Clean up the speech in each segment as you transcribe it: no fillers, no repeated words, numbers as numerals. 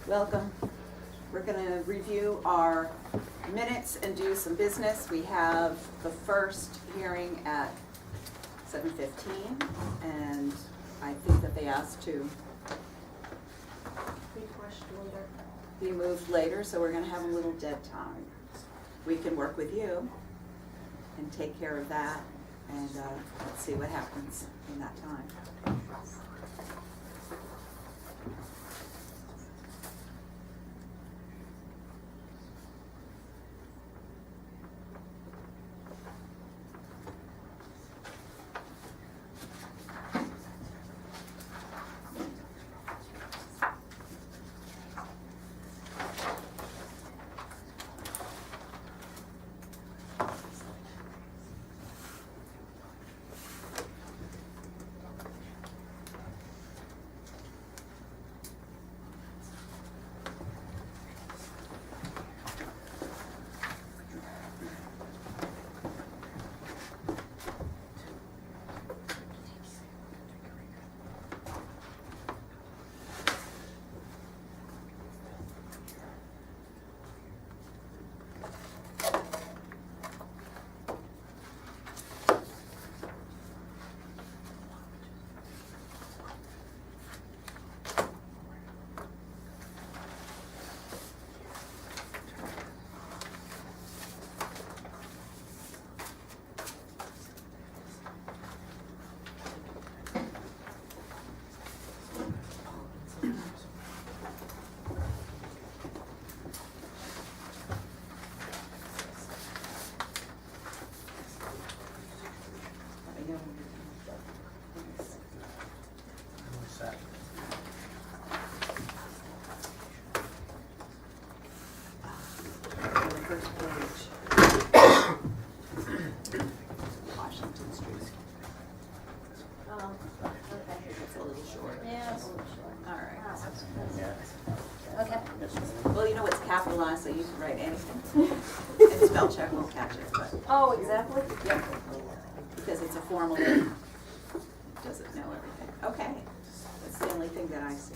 Welcome. We're going to review our minutes and do some business. We have the first hearing at 7:15, and I think that they asked to be moved later, so we're going to have a little dead time. We can work with you and take care of that, and let's see what happens in that time. So you can write anything. And spell check will catch it. But oh, exactly? yeah. Because it's a formal name. It doesn't know everything. Okay. That's the only thing that I see.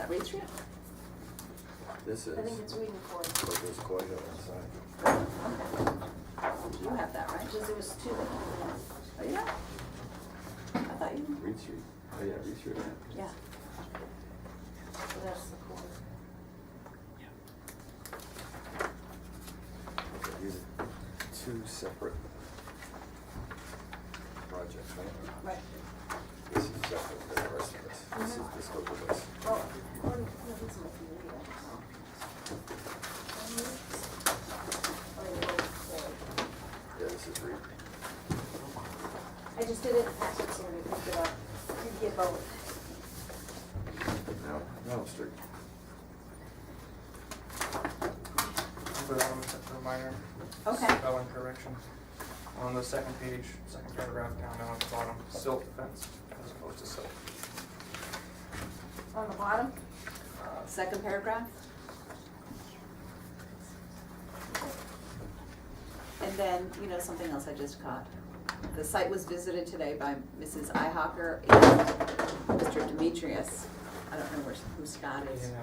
Read through? This is. I think it's reading for it. So there's quite a inside. Okay. You have that, right? Because there was two that came in. Oh, yeah? I thought you... Read through. Oh yeah, read through that. Yeah. So that's the core. Okay, these are two separate projects, right? Right. This is separate than the rest of this. This is the scope of this. Oh, no, this is what you need. Yeah, this is read. I just did it in packet so we picked it up. You get both. No, straight. Put on a minor Okay. spelling correction. On the second page, second paragraph down at the bottom, silt fence as opposed to silt. On the bottom? Second paragraph. And then, you know, something else I just caught. The site was visited today by Mrs. Eichacker and Mr. Demetrius. I don't know who Scott is. Yeah.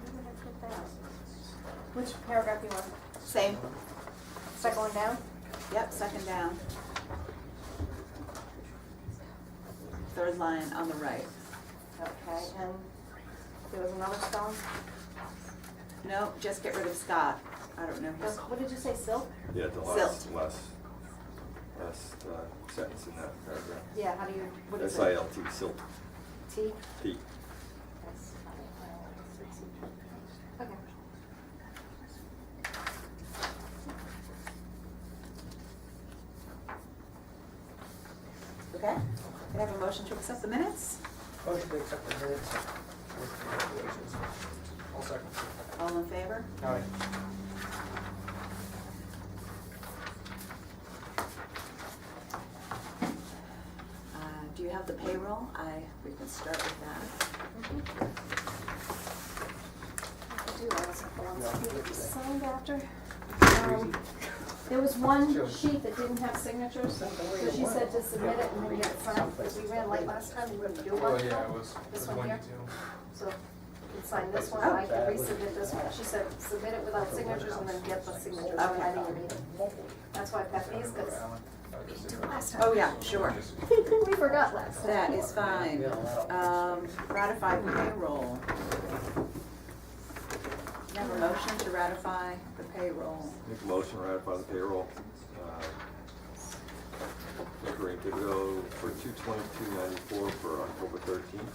Where did I put that? Which paragraph you want? Same. Second one down? Yep, second down. Third line on the right. Okay, and there was another stone? No, just get rid of Scott. I don't know who's. What did you say, silk? Yeah, the last sentence in that paragraph. Yeah, how do you, what is it? SILT, silt, T? T. Okay. Okay, can I have a motion to accept the minutes? Motion to accept the minutes with congratulations. All second. All in favor? Aye. Do you have the payroll? We can start with that. I do, I was the ones Yeah, that good you today. signed after. There was one sheet that didn't have signatures, so she said to submit it and then get it signed, because we ran late last time, we wouldn't do one. Oh, yeah, it was This one windy here? too. So you can sign this one, I can resubmit this one. She said, submit it without signatures and then get the signatures Okay. at your meeting. That's why I've got these, because last time. Oh, yeah, sure. We forgot last time. That is fine. Ratify payroll. Can I have a motion to ratify the payroll? Make a motion to ratify the payroll. According to bill for $222.94 for October 13th,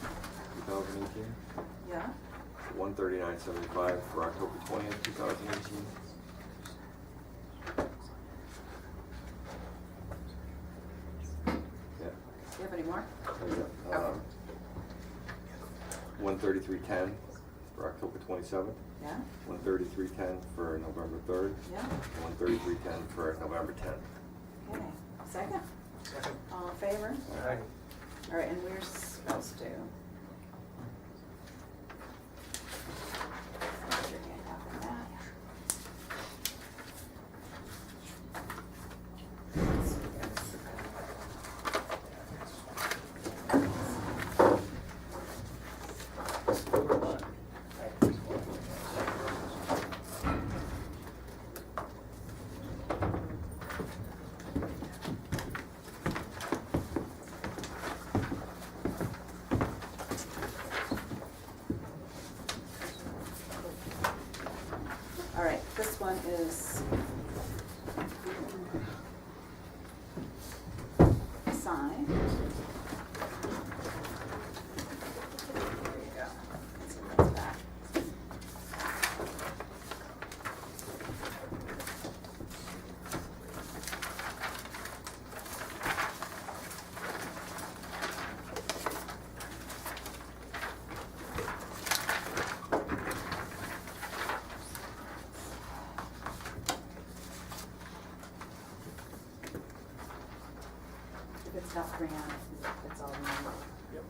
2018. Yeah? $139.75 for October 20th, 2018. Yeah. Do you have any more? Yeah. 133.10 for October 27th. Yeah? 133.10 for November 3rd. Yeah? 133.10 for November 10th. Okay. Second? Second. All in favor? Aye. All right, and we're supposed to. Put your hand up on that. All right, this one is signed. There you go. Let's see what's back. If it's not green on it, it's all numbered. Yep.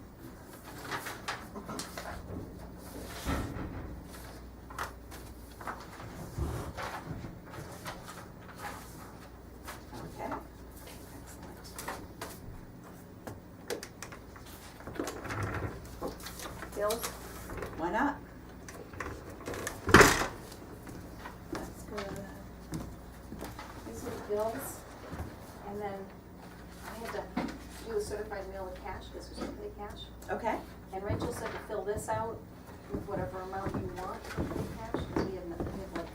Okay. Excellent. Bills? Why not? That's good. These are the bills, and then I had to do a certified mail of cash, this was petty cash. Okay. And Rachel said to fill this out with whatever amount you want for petty cash, because we have like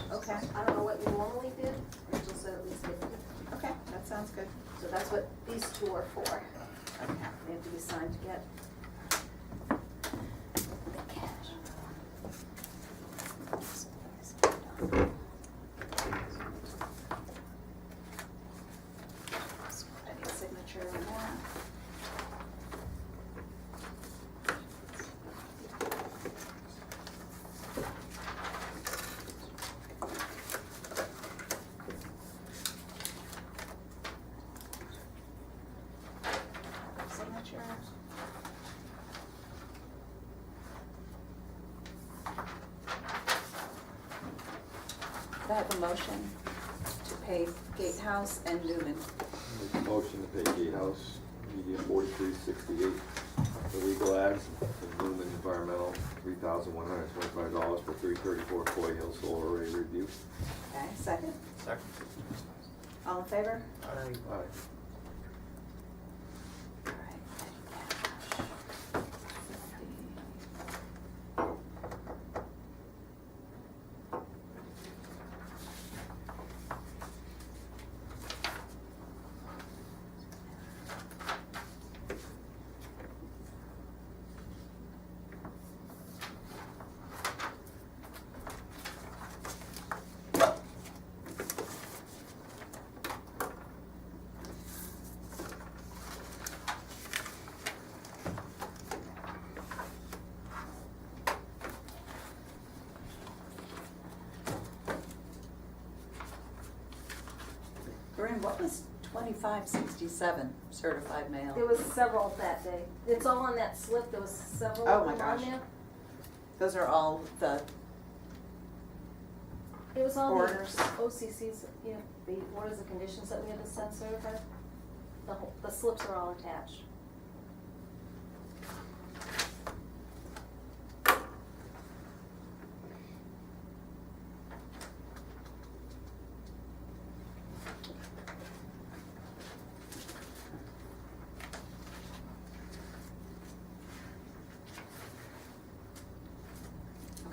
$2. Okay. I don't know what you normally did, Rachel said at least 50. Okay, that sounds good. So that's what these two are for. Okay. They have to be signed to get the cash. I need a signature on that. Signature. Could I have a motion to pay Gatehouse and Newman? Make a motion to pay Gatehouse, media 4368 for legal ads, and Newman Environmental, $3,125 for 334 Coy Hill Solar Array Review. Okay, second. Second. All in favor? Aye. Aye. All right, petty cash. what was 2567 certified mail? There was several that day. It's all on that slip, there was several Oh of my them on gosh. there. Those are all the, It was all the Orders. OCCs, you know, the orders and conditions that we had to send certified. The slips are all attached.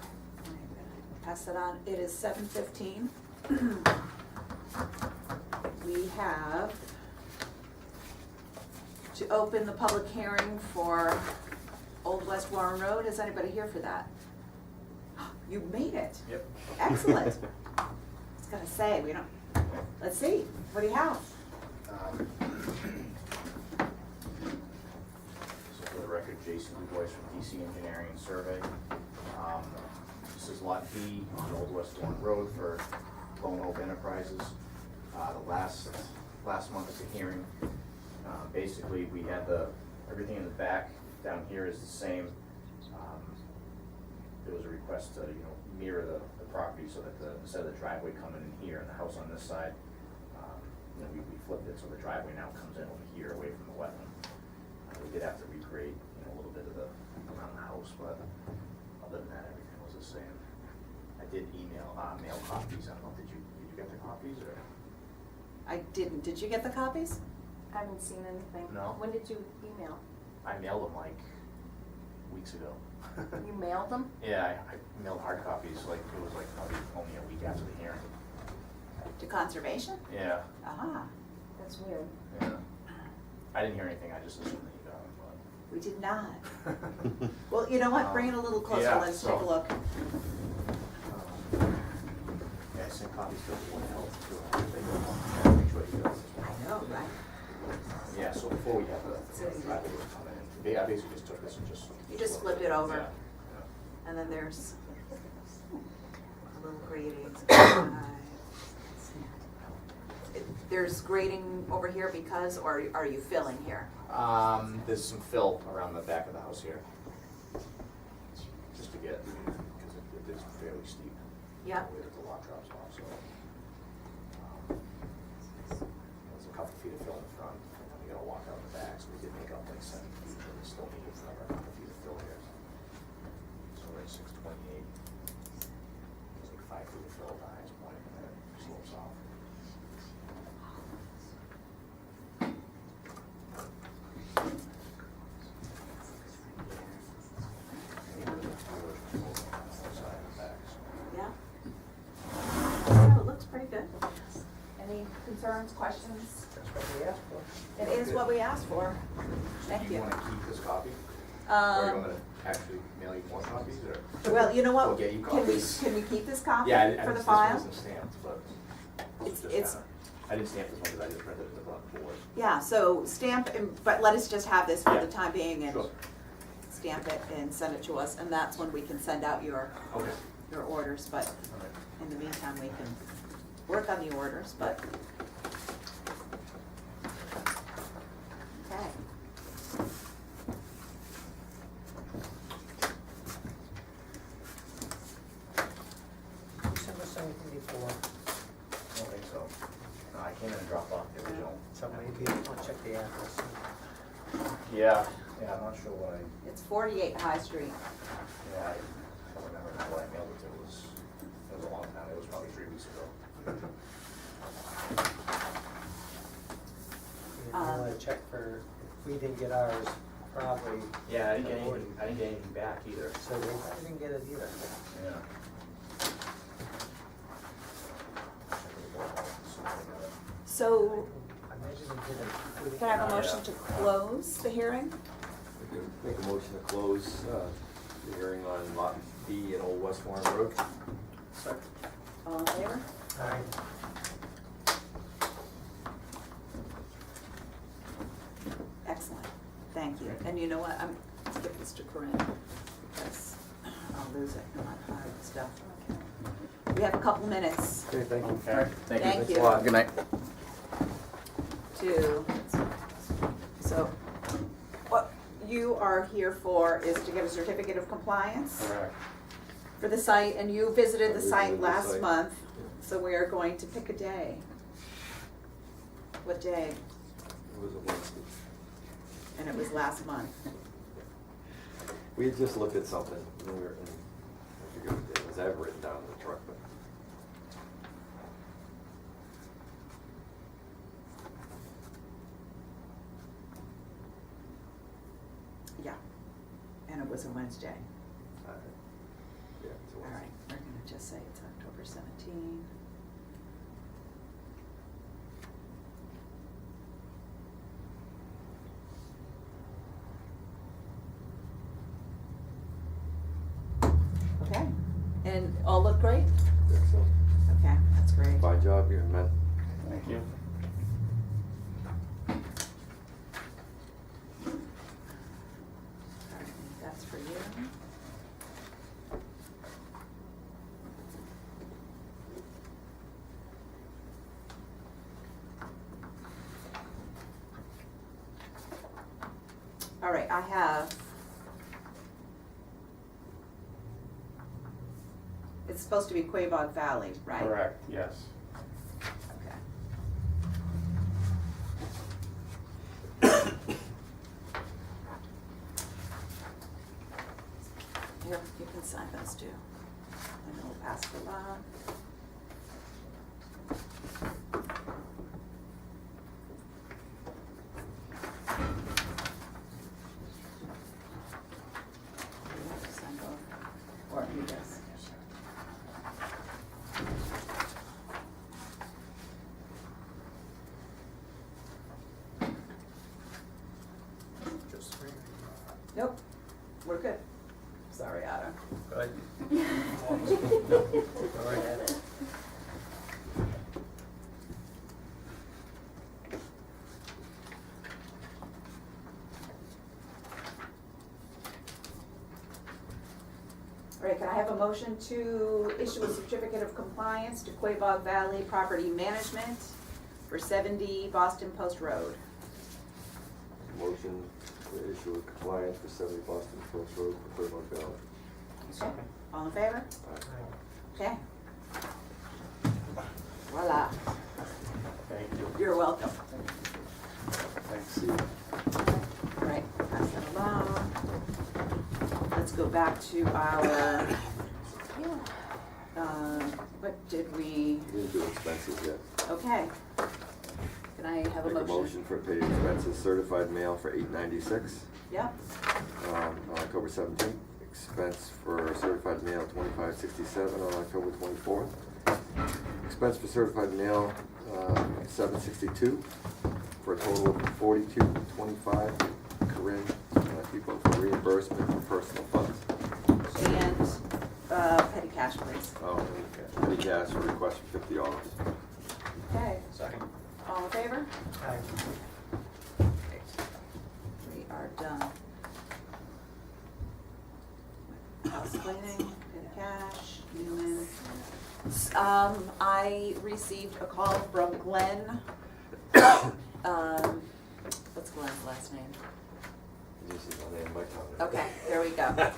okay, I'm gonna pass it on. It is 7:15. We have to open the public hearing for Old West Warren Road. Is anybody here for that? You made it. Yep. Excellent. I was gonna say, we don't, let's see, what do you have? So for the record, Jason Joyce from DC Engineering and Survey. This is Lot B on Old West Warren Road for Lone Oak Enterprises. The last month of the hearing, basically we had everything in the back down here is the same. There was a request to, mirror the property so that instead of the driveway coming in here and the house on this side, we flipped it so the driveway now comes in over here away from the wetland. We did have to recreate, a little bit of around the house, but other than that, everything was the same. I did mail copies. I don't know, did you get the copies or? I didn't. Did you get the copies? I haven't seen anything. No. When did you email? I mailed them like weeks ago. You mailed them? Yeah, I mailed hard copies, it was probably only a week after the hearing. To conservation? Yeah, Ah, That's weird. yeah. I didn't hear anything, I just assumed that you got them, we did not. but. Well, you know what? Bring it a little closer. Yeah, Let's take a so- look. Yeah, I sent copies to the Board of Health too, make sure you guys as well. I know, right? Yeah, so before we had the driveway coming in, I basically just took this and just. You just flipped it over. Yeah, And then there's a little grading. There's grading over here because, or are you filling here? There's some fill around the back of the house here. Just to get, because it is fairly steep. Yeah. The way that the lot drops off, so. There's a couple feet of fill in the front, and then we gotta walk out the back, so we did make up like 7 feet, but we still need another couple feet of fill here. So we're at 628. There's like 5 feet of fill at the highest point, and then it slopes off. Yeah? Oh, it looks pretty good. Any concerns, questions? That's what we asked for. It is what we asked for. Thank Do you you. wanna keep this copy? Or are you Um, gonna actually mail you more copies, or? well, you know We'll what? get you Can we, copies. can we keep this copy Yeah, for the this file? wasn't stamped, but It's- just it's- kinda, I didn't stamp this one because I just printed it on the board. Yeah, so stamp, but let us just have this for Yeah. the time being and Sure. stamp it and send it to us, and that's when we can send out your Okay. orders, but All right. in the meantime, we can work on the orders, but. Okay. You sent us anything before, I don't think so. No, I came in and dropped off the original. so maybe I'll check the address. Yeah, I'm not sure what It's 48 High Street. I don't remember now what I mailed it to. It was a long time, it was probably 3 weeks ago. You wanna check for, if we didn't get ours, probably, Yeah, I didn't get anything back either. so they probably didn't get it either. Yeah. So, I imagine they didn't. can I have a motion to close the hearing? We can make a motion to close, the hearing on Lot B at Old West Warren Road. All in favor? Alright, Excellent, thank you. And you know what, I'm, let's give this to Corinne, because I'll lose it in my hard stuff. We have a couple minutes. Okay, thank you. Okay, thank you. Thank you. Good night. to, so what you are here for is to get a certificate of compliance Correct. for the site, and you visited I the visited site the last site. month, so we are going to pick a day. What day? It was a Wednesday. And it was last month. We had just looked at something, and we were, and I forget what day it was, I have it written down in the truck, but. Yeah, and it was a Wednesday. Yeah, it's a All right, we're gonna just say it's October 17. Okay, and all look great? Excellent. Okay, that's great. Fine job, you men. Thank you. All right, that's for you. All right, I have. It's supposed to be Quabog Valley, right? Correct, yes. Okay. Here, you can sign those too. And then we'll pass it along. You have to sign both, or he does. Just three. Nope, we're good. Sorry, Otto. Good. All right, can I have a motion to issue a certificate of compliance to Quabog Valley Property Management for 70 Boston Post Road? Motion to issue a compliance for 70 Boston Post Road for Quabog Valley. Okay, all in favor? Aye. Okay. Voila, Thank you. you're welcome. Thanks. All right, pass that along. Let's go back to our, what did we, We didn't do expenses yet. okay. Can I have a Make a motion? motion for paid expenses, certified mail for $8.96 Yep, on October 17th. Expense for certified mail $25.67 on October 24th. Expense for certified mail $7.62 for a total of $42.25. Corinne, people for reimbursement for personal funds. and petty cash, please. Oh, petty cash for request for $50. Okay, Second. all in favor? Aye. We are done. House cleaning, petty cash, Newman. I received a call from Glenn. What's Glenn's last name? This is on the invite comment. Okay, there we go.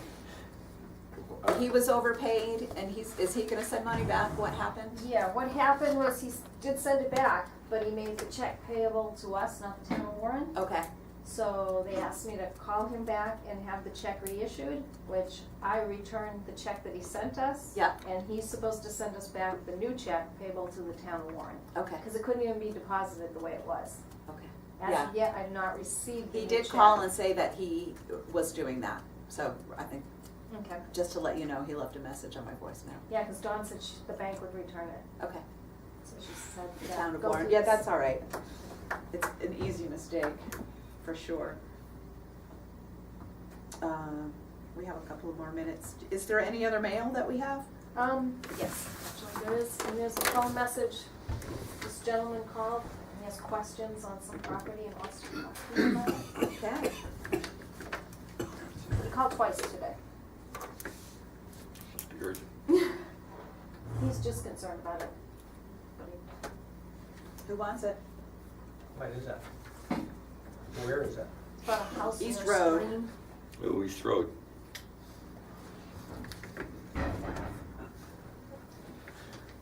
He was overpaid, and is he gonna send money back? What happened? Yeah, what happened was he did send it back, but he made the check payable to us, not the town of Warren. Okay, So they asked me to call him back and have the check reissued, which I returned the check that he sent us. yeah, And he's supposed to send us back the new check payable to the town of Warren. okay, Because it couldn't even be deposited the way it was. okay. As Yeah. of yet, I've not received the He new did check. call and say that he was doing that, so I think, Okay. just to let you know, he left a message on my voicemail. Yeah, because Dawn said the bank would return it. Okay, So she said, the yeah, town of go Warren, through yeah, this. that's all right. It's an easy mistake, for sure. We have a couple of more minutes. Is there any other mail that we have? Yes, actually there is, and there's a phone message. This gentleman called, and he has questions on some property and wants to talk to you about it. Okay, He called twice today. Urgent. He's just concerned about it. But who wants it? What is that? Where is that? About a house in East a Road. stream. Oh, East Road.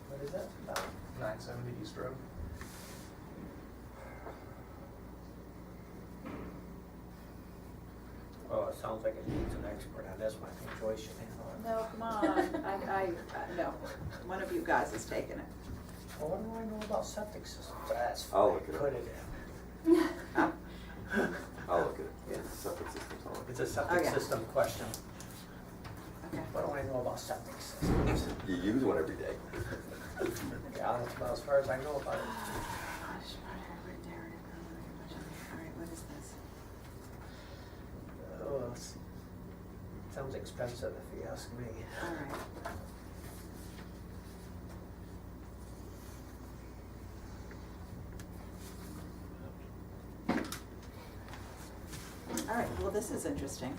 What is that about? 970 East Road. Oh, it sounds like it needs an expert on this one. I think Joyce should handle it. No, come on, no, one of you guys has taken it. Well, what do I know about septic systems? That's I'll fine. look it up. Put it in. I'll look at it. Yeah, septic systems, I'll look It's at a septic Okay. system question. Okay. What do I know about septic systems? it. You use one every day. Yeah, that's about as far as I know about it. Alright, what is this? Oh, sounds expensive if you ask me. Alright. Alright, well, this is interesting.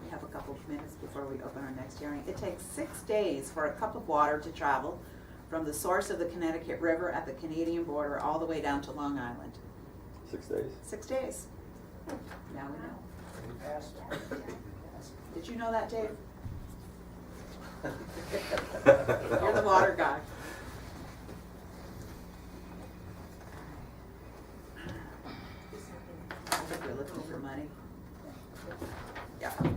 We have a couple of minutes before we open our next hearing. It takes 6 days for a cup of water to travel from the source of the Connecticut River at the Canadian border all the way down to Long Island. 6 days. 6 days. Now we know. Pretty fast. Did you know that, Dave? You're the water guy. I think we're looking for money. Yeah. Okay.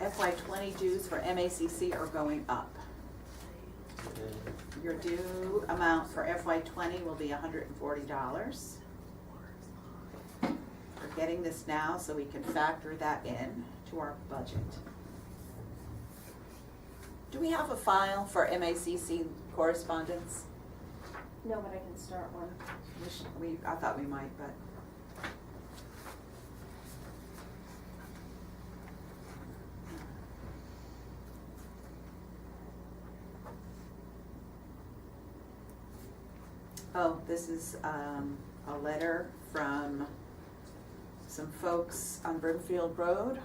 FY20 dues for MACC are going up. Your due amount for FY20 will be $140. We're getting this now so we can factor that in to our budget. Do we have a file for MACC correspondence? No, but I can start one. I thought we might, but. Oh, this is a letter from some folks on Brimfield Road.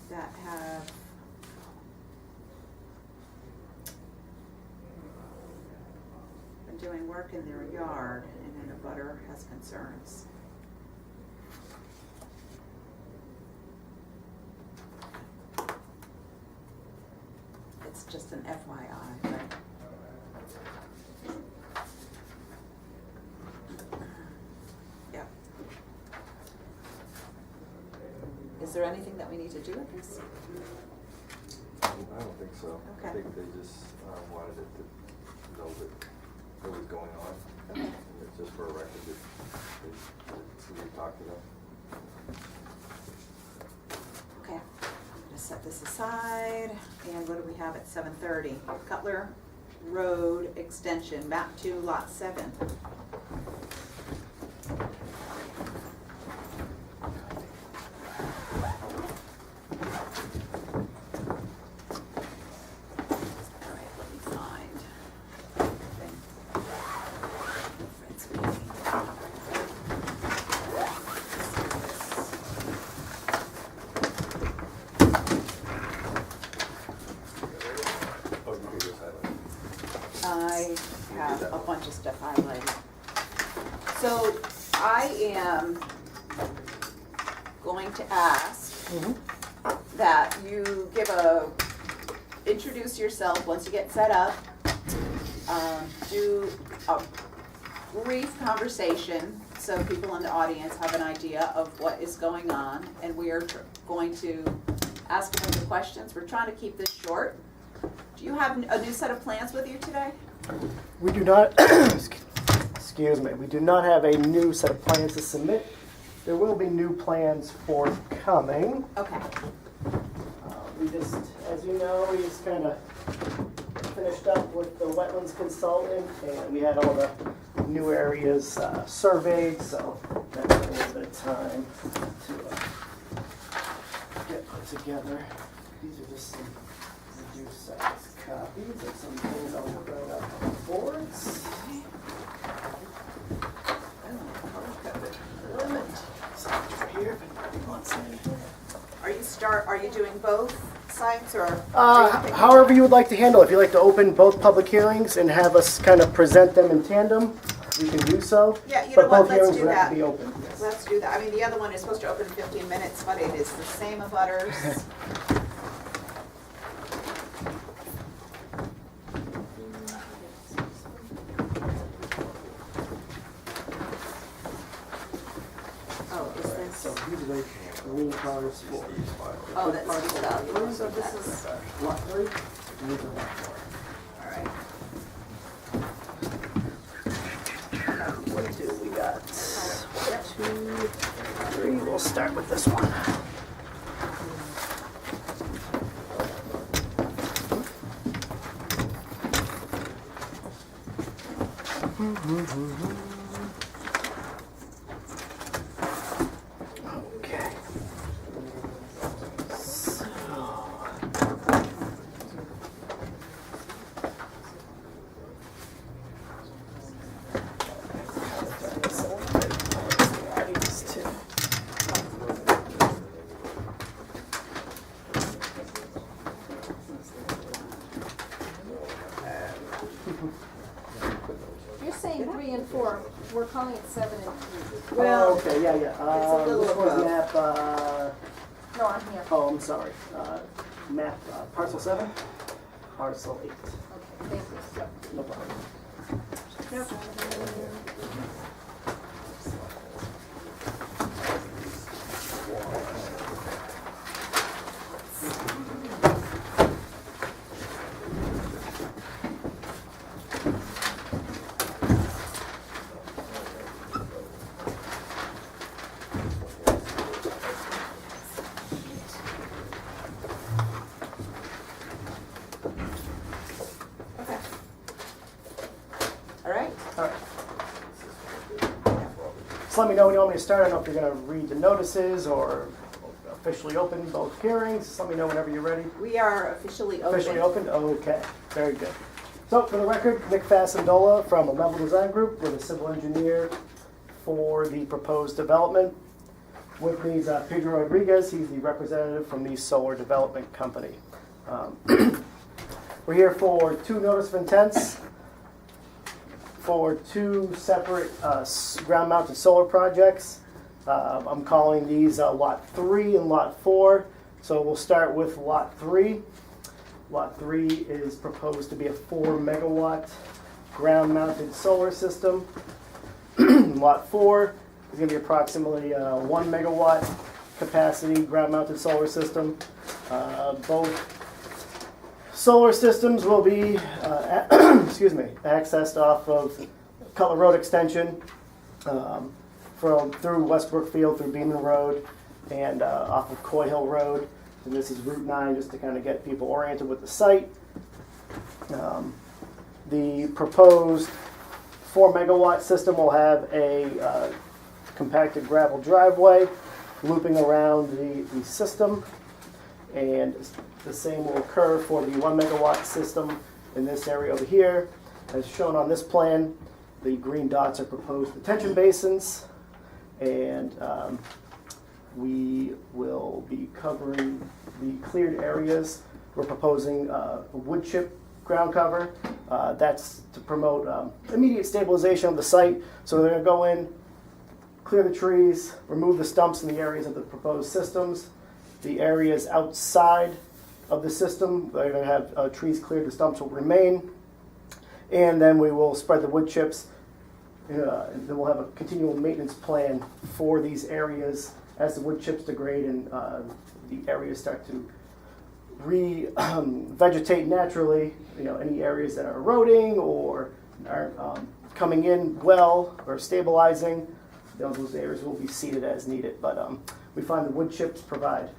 That have been doing work in their yard, and then a butter has concerns. It's just an FYI, but. Yeah. Is there anything that we need to do with this? I don't think so. I Okay. think they just wanted it to know that it was going on. Okay. And it's just for a record that we talked to them. Okay, I'm gonna set this aside, and what do we have at 7:30? Cutler Road Extension, map 2, lot 7. All right, let me find. Fred's meeting. Oh, you can just highlight. I have a bunch of stuff highlighted. So I am going to ask that you introduce yourself once you get set up. Do a brief conversation so people in the audience have an idea of what is going on. And we are going to ask a bunch of questions. We're trying to keep this short. Do you have a new set of plans with you today? We do not, excuse me, we do not have a new set of plans to submit. There will be new plans forthcoming. Okay. We just, as you know, we just kind of finished up with the wetlands consultant, and we had all the new areas surveyed, so that took a little bit of time to get put together. These are just some reduced size copies of some things I'll bring up on the boards. Limit. So right here, if anybody wants any. Are you doing both sites or? are you picking- However you would like to handle it. If you'd like to open both public hearings and have us kind of present them in tandem, we can do so. Yeah, you know But what, both let's hearings do would have that. to be open. Yes. Let's do that. I mean, the other one is supposed to open in 15 minutes, but it is the same abutters. Oh, is this? So these are the green cars for Oh, that's the other. So this is, lot 3. And these are lot 4. all right. What do we got? 2, 3. We'll start with this one. Okay. You're saying 3 and 4, we're calling it 7 and 3. Well, Okay, yeah. a little This was above. map, No, I'm here. oh, I'm sorry. Map, parcel 7, parcel 8. Okay, thank you. No problem. okay. All right. All right. Just let me know when you want me to start. I don't know if you're going to read the notices or officially open both hearings. Just let me know whenever you're ready. We are officially open. Officially opened? Okay, very good. So for the record, Nick Fasandola from a Level Design Group. We're the civil engineer for the proposed development. With me is Pedro Rodriguez. He's the representative from the solar development company. We're here for 2 notice of intents for 2 separate ground-mounted solar projects. I'm calling these Lot 3 and Lot 4. So we'll start with Lot 3. Lot 3 is proposed to be a 4 megawatt ground-mounted solar system. Lot 4 is going to be approximately 1 megawatt capacity ground-mounted solar system. Both solar systems will be accessed off of Cutler Road extension through West Brookfield, through Beaman Road, and off of Coy Hill Road. And this is Route 9, just to kind of get people oriented with the site. The proposed 4 megawatt system will have a compacted gravel driveway looping around the system, and the same will occur for the 1 megawatt system in this area over here. As shown on this plan, the green dots are proposed detention basins, and we will be covering the cleared areas. We're proposing a wood chip ground cover. That's to promote immediate stabilization of the site. So they're going to go in, clear the trees, remove the stumps in the areas of the proposed systems. The areas outside of the system, they're going to have trees cleared, the stumps will remain. And then we will spread the wood chips. And then we'll have a continual maintenance plan for these areas as the wood chips degrade and the areas start to vegetate naturally. You know, any areas that are eroding or aren't coming in well or stabilizing, those areas will be seeded as needed. But we find the wood chips provide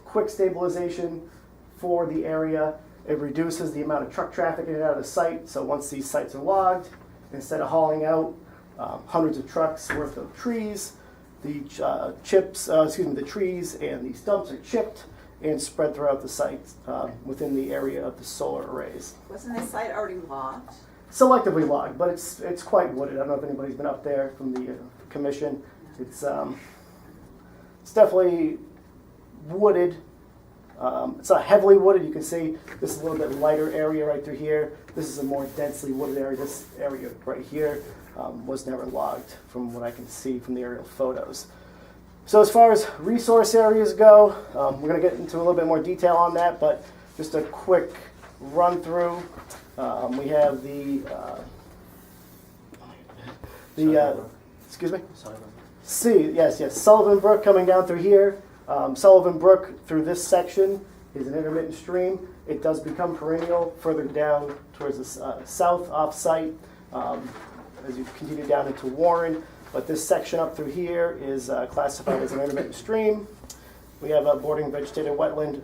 quick stabilization for the area. It reduces the amount of truck traffic in and out of the site. So once these sites are logged, instead of hauling out hundreds of trucks worth of trees, the trees and the stumps are chipped and spread throughout the site within the area of the solar arrays. Wasn't this site already logged? Selectively logged, but it's quite wooded. I don't know if anybody's been up there from the commission. It's definitely wooded. It's not heavily wooded. You can see this is a little bit lighter area right through here. This is a more densely wooded area. This area right here was never logged from what I can see from the aerial photos. So as far as resource areas go, we're going to get into a little bit more detail on that, but just a quick run through. We have the excuse me? Yes, Sullivan Brook coming down through here. Sullivan Brook through this section is an intermittent stream. It does become perennial further down towards the south off-site as you continue down into Warren. But this section up through here is classified as an intermittent stream. We have a bordering vegetated wetland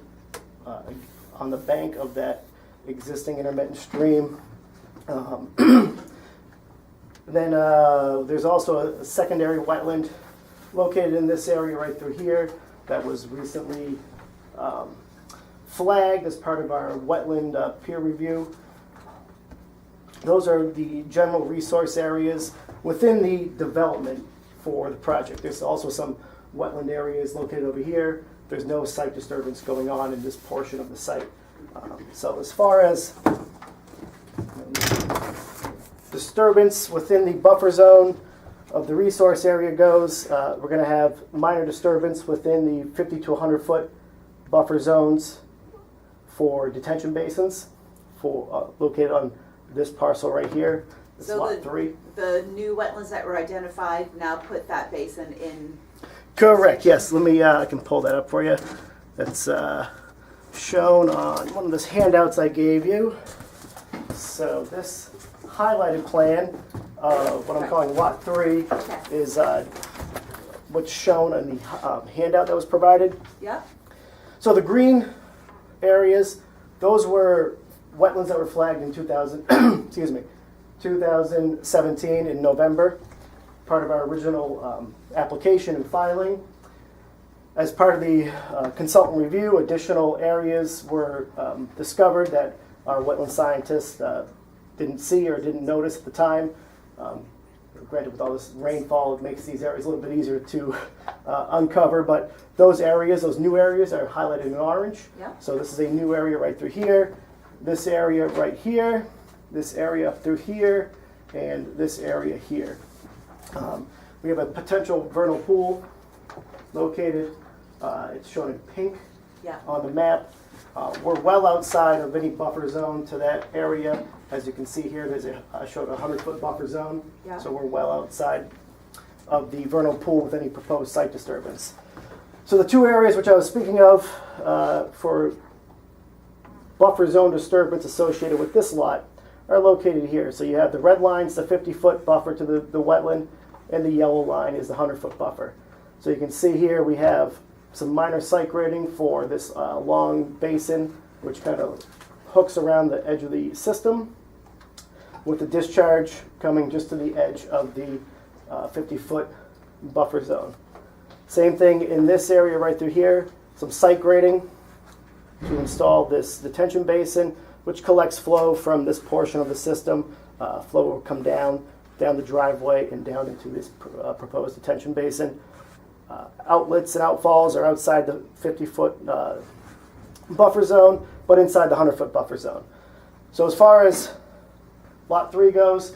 on the bank of that existing intermittent stream. Then there's also a secondary wetland located in this area right through here that was recently flagged as part of our wetland peer review. Those are the general resource areas within the development for the project. There's also some wetland areas located over here. There's no site disturbance going on in this portion of the site. So as far as disturbance within the buffer zone of the resource area goes, we're going to have minor disturbance within the 50 to 100 foot buffer zones for detention basins for located on this parcel right here. This is So lot 3. The new wetlands that were identified now put that basin in. Correct, yes. Let me, I can pull that up for you. That's shown on one of those handouts I gave you. So this highlighted plan, what I'm calling Lot 3, Okay. is what's shown in the handout that was provided. Yep. So the green areas, those were wetlands that were flagged in 2017 in November, part of our original application and filing. As part of the consultant review, additional areas were discovered that our wetland scientists didn't see or didn't notice at the time. Granted, with all this rainfall, it makes these areas a little bit easier to uncover, but those areas, those new areas, are highlighted in orange. Yeah. So this is a new area right through here, this area right here, this area up through here, and this area here. We have a potential vernal pool located. It's shown in pink Yeah. on the map. We're well outside of any buffer zone to that area. As you can see here, I showed a 100-foot buffer zone. Yeah. So we're well outside of the vernal pool with any proposed site disturbance. So the two areas which I was speaking of for buffer zone disturbance associated with this lot are located here. So you have the red line's the 50-foot buffer to the wetland, and the yellow line is the 100-foot buffer. So you can see here we have some minor site grading for this long basin, which kind of hooks around the edge of the system, with the discharge coming just to the edge of the 50-foot buffer zone. Same thing in this area right through here, some site grading to install this detention basin, which collects flow from this portion of the system. Flow will come down the driveway and down into this proposed detention basin. Outlets and outfalls are outside the 50-foot buffer zone, but inside the 100-foot buffer zone. So as far as Lot 3 goes,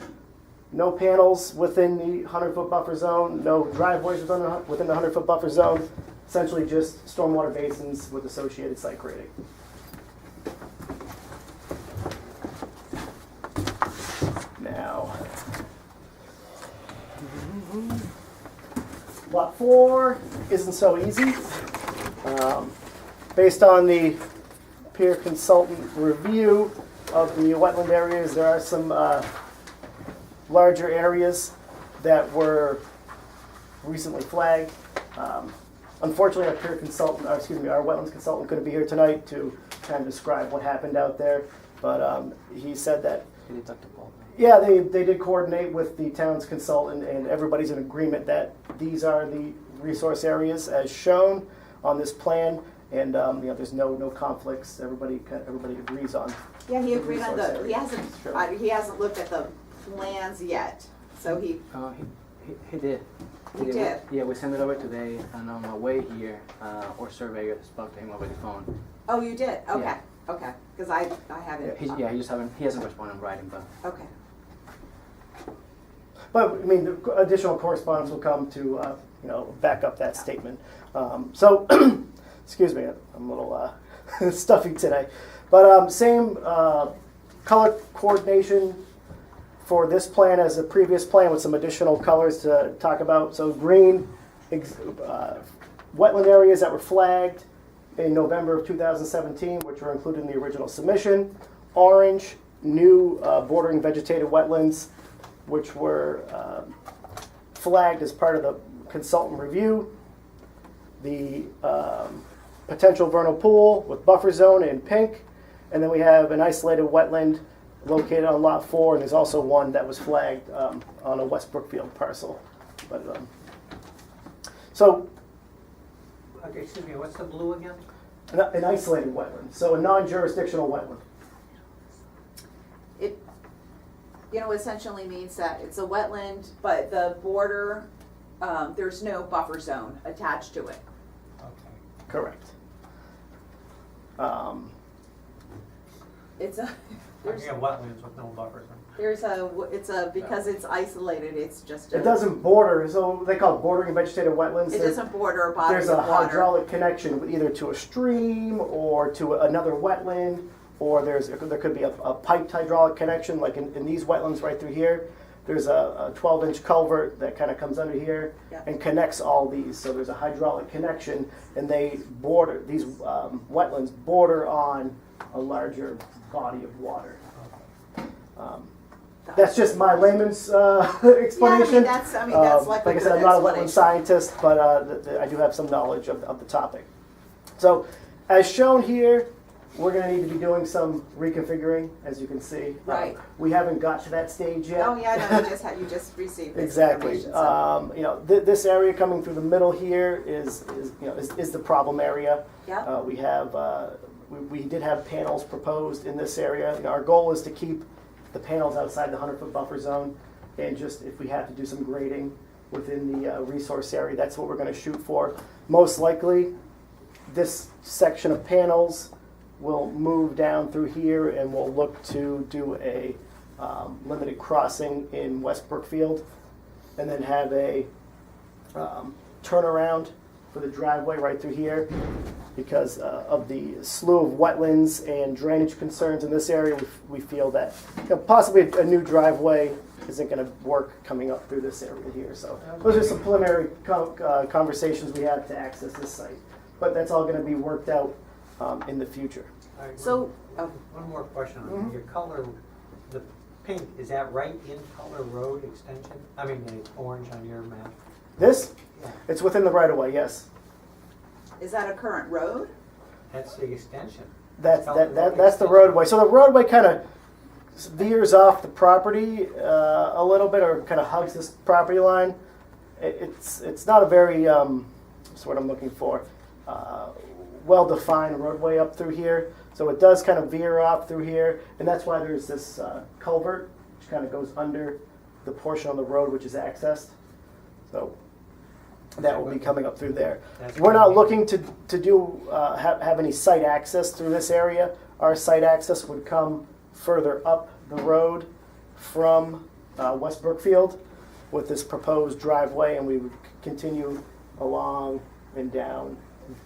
no panels within the 100-foot buffer zone, no driveways within the 100-foot buffer zone, essentially just stormwater basins with associated site grading. Now, Lot 4 isn't so easy. Based on the peer consultant review of the wetland areas, there are some larger areas that were recently flagged. Unfortunately, our wetlands consultant couldn't be here tonight to kind of describe what happened out there, but he said that yeah, they did coordinate with the town's consultant, and everybody's in agreement that these are the resource areas as shown on this plan, And, there's no conflicts, everybody agrees on. Yeah, he agreed on Resource the, area. he hasn't looked at the plans yet, so he He did. He did? Yeah, we sent it over today, and on my way here, our surveyor spoke to him over the phone. Oh, you did? Okay, Yeah. okay, because I haven't. He hasn't responded in writing, but. Okay. But, I mean, the additional correspondence will come to, back up that statement. So, excuse me, I'm a little stuffy today. But same color coordination for this plan as the previous plan with some additional colors to talk about. So green, wetland areas that were flagged in November of 2017, which were included in the original submission. Orange, new bordering vegetated wetlands, which were flagged as part of the consultant review. The potential vernal pool with buffer zone in pink. And then we have an isolated wetland located on lot 4, and there's also one that was flagged on a West Brookfield parcel. But so Okay, excuse me, what's the blue again? an isolated wetland, so a non-jurisdictional wetland. It, essentially means that it's a wetland, but the border, there's no buffer zone attached to it. Okay. Correct. It's a, I get wetlands with no buffers. because it's isolated, it's just a. It doesn't border, so they call it bordering vegetated wetlands. It doesn't border bodies There's of a water. hydraulic connection with either to a stream or to another wetland, or there could be a piped hydraulic connection, like in these wetlands right through here. There's a 12-inch culvert that kind of comes under here Yeah. and connects all these. So there's a hydraulic connection, and these wetlands border on a larger body of water. That's just my layman's explanation. That's like a I good said, I'm not a wetland explanation. scientist, but I do have some knowledge of the topic. So, as shown here, we're going to need to be doing some reconfiguring, as you can see. Right. We haven't got to that stage yet. Oh, yeah, no, you just received this Exactly. information, so. This area coming through the middle here is the problem area. Yeah. We did have panels proposed in this area. Our goal is to keep the panels outside the 100-foot buffer zone, and just if we have to do some grading within the resource area, that's what we're going to shoot for. Most likely, this section of panels will move down through here, and we'll look to do a limited crossing in West Brookfield, and then have a turnaround for the driveway right through here. Because of the slew of wetlands and drainage concerns in this area, we feel that possibly a new driveway isn't going to work coming up through this area here. So those are some preliminary conversations we have to access this site. But that's all going to be worked out in the future. All right, So, one more question on your color, the pink, is that right in color road extension? I mean, the orange on your map? This, Yeah. it's within the right-of-way, yes. is that a current road? That's the extension. That's Color road that's the extension. roadway. So the roadway kind of veers off the property a little bit, or kind of hugs this property line. It's not a very that's what I'm looking for. Well-defined roadway up through here. So it does kind of veer off through here, and that's why there's this culvert which kind of goes under the portion on the road which is accessed. So that will be coming up through there. We're not looking to do have any site access through this area. Our site access would come further up the road from West Brookfield with this proposed driveway, and we would continue along and down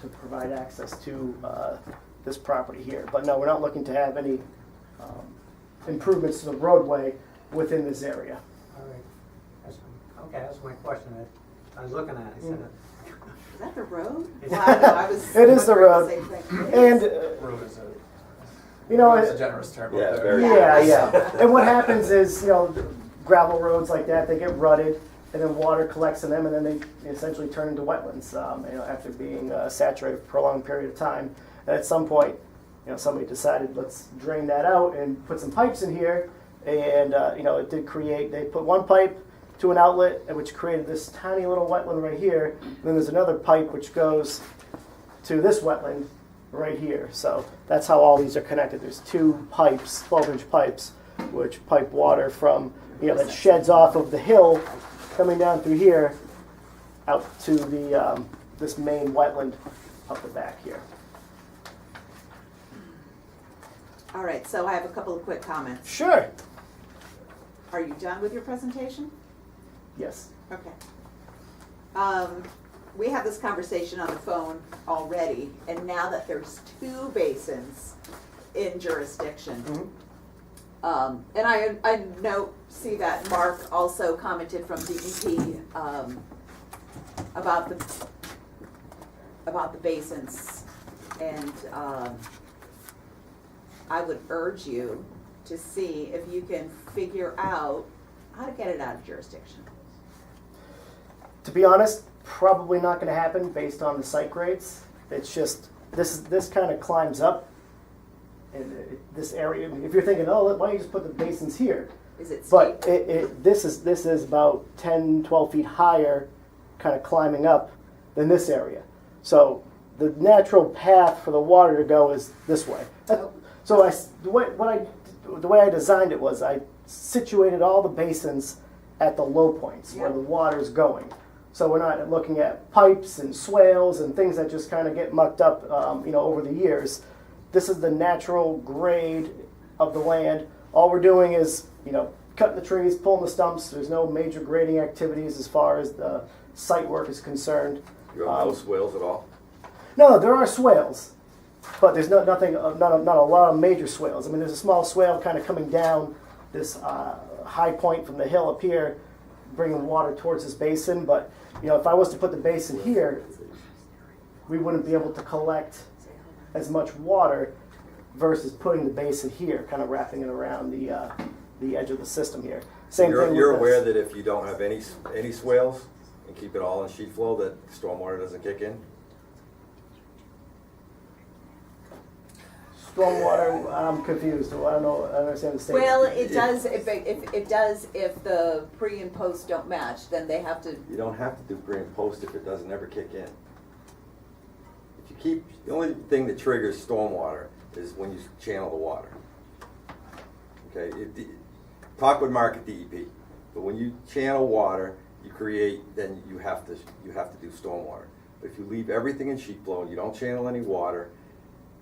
to provide access to this property here. But no, we're not looking to have any improvements to the roadway within this area. All right. That's my question. I was looking at it, I said, Is that the road? It's- Well, I know, I was It is the wondering road. same thing. It And is. Road is it, a generous term. Yeah, up there. very- yeah. And what happens is, gravel roads like that, they get rutted, and then water collects in them, and then they essentially turn into wetlands, after being saturated for a prolonged period of time. And at some point, somebody decided, let's drain that out and put some pipes in here, and it did create. They put one pipe to an outlet, which created this tiny little wetland right here. And then there's another pipe which goes to this wetland, right here. So that's how all these are connected. There's two pipes, 12-inch pipes, which pipe water from, that sheds off of the hill coming down through here out to the, this main wetland up the back here. All right, so I have a couple of quick comments. Sure. Are you done with your presentation? Yes. Okay. We had this conversation on the phone already, and now that there's two basins in jurisdiction, and I see that Mark also commented from DEP about the basins, and I would urge you to see if you can figure out how to get it out of jurisdiction. To be honest, probably not going to happen based on the site grades. It's just this kind of climbs up in this area. If you're thinking, oh, why don't you just put the basins here? Is it steep? But this is about 10, 12 feet higher, kind of climbing up than this area. So the natural path for the water to go is this way. So the way I designed it was I situated all the basins at the low points where the water's going. So we're not looking at pipes and swales and things that just kind of get mucked up, over the years. This is the natural grade of the land. All we're doing is, cutting the trees, pulling the stumps. There's no major grading activities as far as the site work is concerned. You have no swales at all? No, there are swales, but there's not a lot of major swales. I mean, there's a small swale kind of coming down this high point from the hill up here, bringing water towards this basin. But if I was to put the basin here, we wouldn't be able to collect as much water versus putting the basin here, kind of wrapping it around the edge of the system here. Same thing. You're with aware this. that if you don't have any swales and keep it all in sheet flow, that stormwater doesn't kick in? Stormwater, I'm confused. I don't know. I don't understand the statement. Well, it does, if it does, if the pre and post don't match, then they have to, You don't have to do pre and post if it doesn't ever kick in. If you the only thing that triggers stormwater is when you channel the water. Okay, talk with Mark at DEP, but when you channel water, then you have to do stormwater. But if you leave everything in sheet flow and you don't channel any water,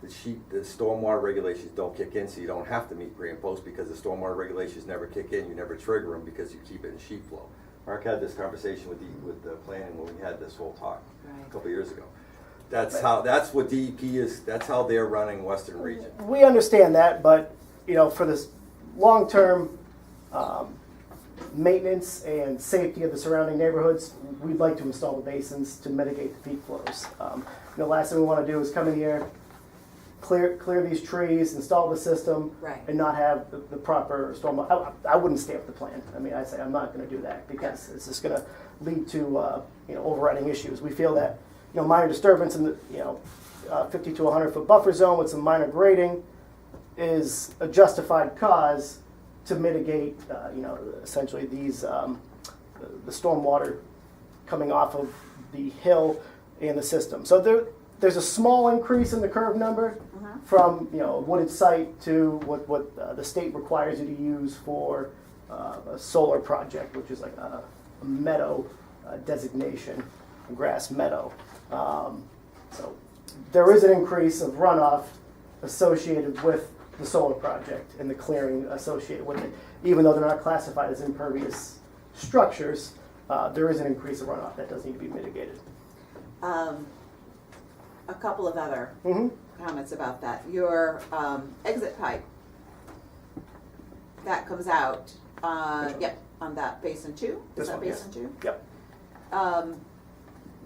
the stormwater regulations don't kick in, so you don't have to meet pre and post because the stormwater regulations never kick in. You never trigger them because you keep it in sheet flow. Mark had this conversation with the planning when we had this whole talk a couple of years ago. That's what DEP is. That's how they're running Western Region. We understand that, but for this long-term maintenance and safety of the surrounding neighborhoods, we'd like to install the basins to mitigate the peak flows. The last thing we want to do is come in here, clear these trees, install the system, Right. and not have the proper storm. I wouldn't stamp the plan. I mean, I say I'm not going to do that because it's just going to lead to overriding issues. We feel that minor disturbance in the 50 to 100 foot buffer zone with some minor grading is a justified cause to mitigate essentially these the storm water coming off of the hill and the system. So there's a small increase in the curve number from a wooded site to what the state requires you to use for a solar project, which is like a meadow designation, a grass meadow. So there is an increase of runoff associated with the solar project and the clearing associated with it. Even though they're not classified as impervious structures, there is an increase of runoff that does need to be mitigated. a couple of other comments about that. Your exit pipe, that comes out, yep, on that basin 2? This Is that one, yes. basin 2? Yep.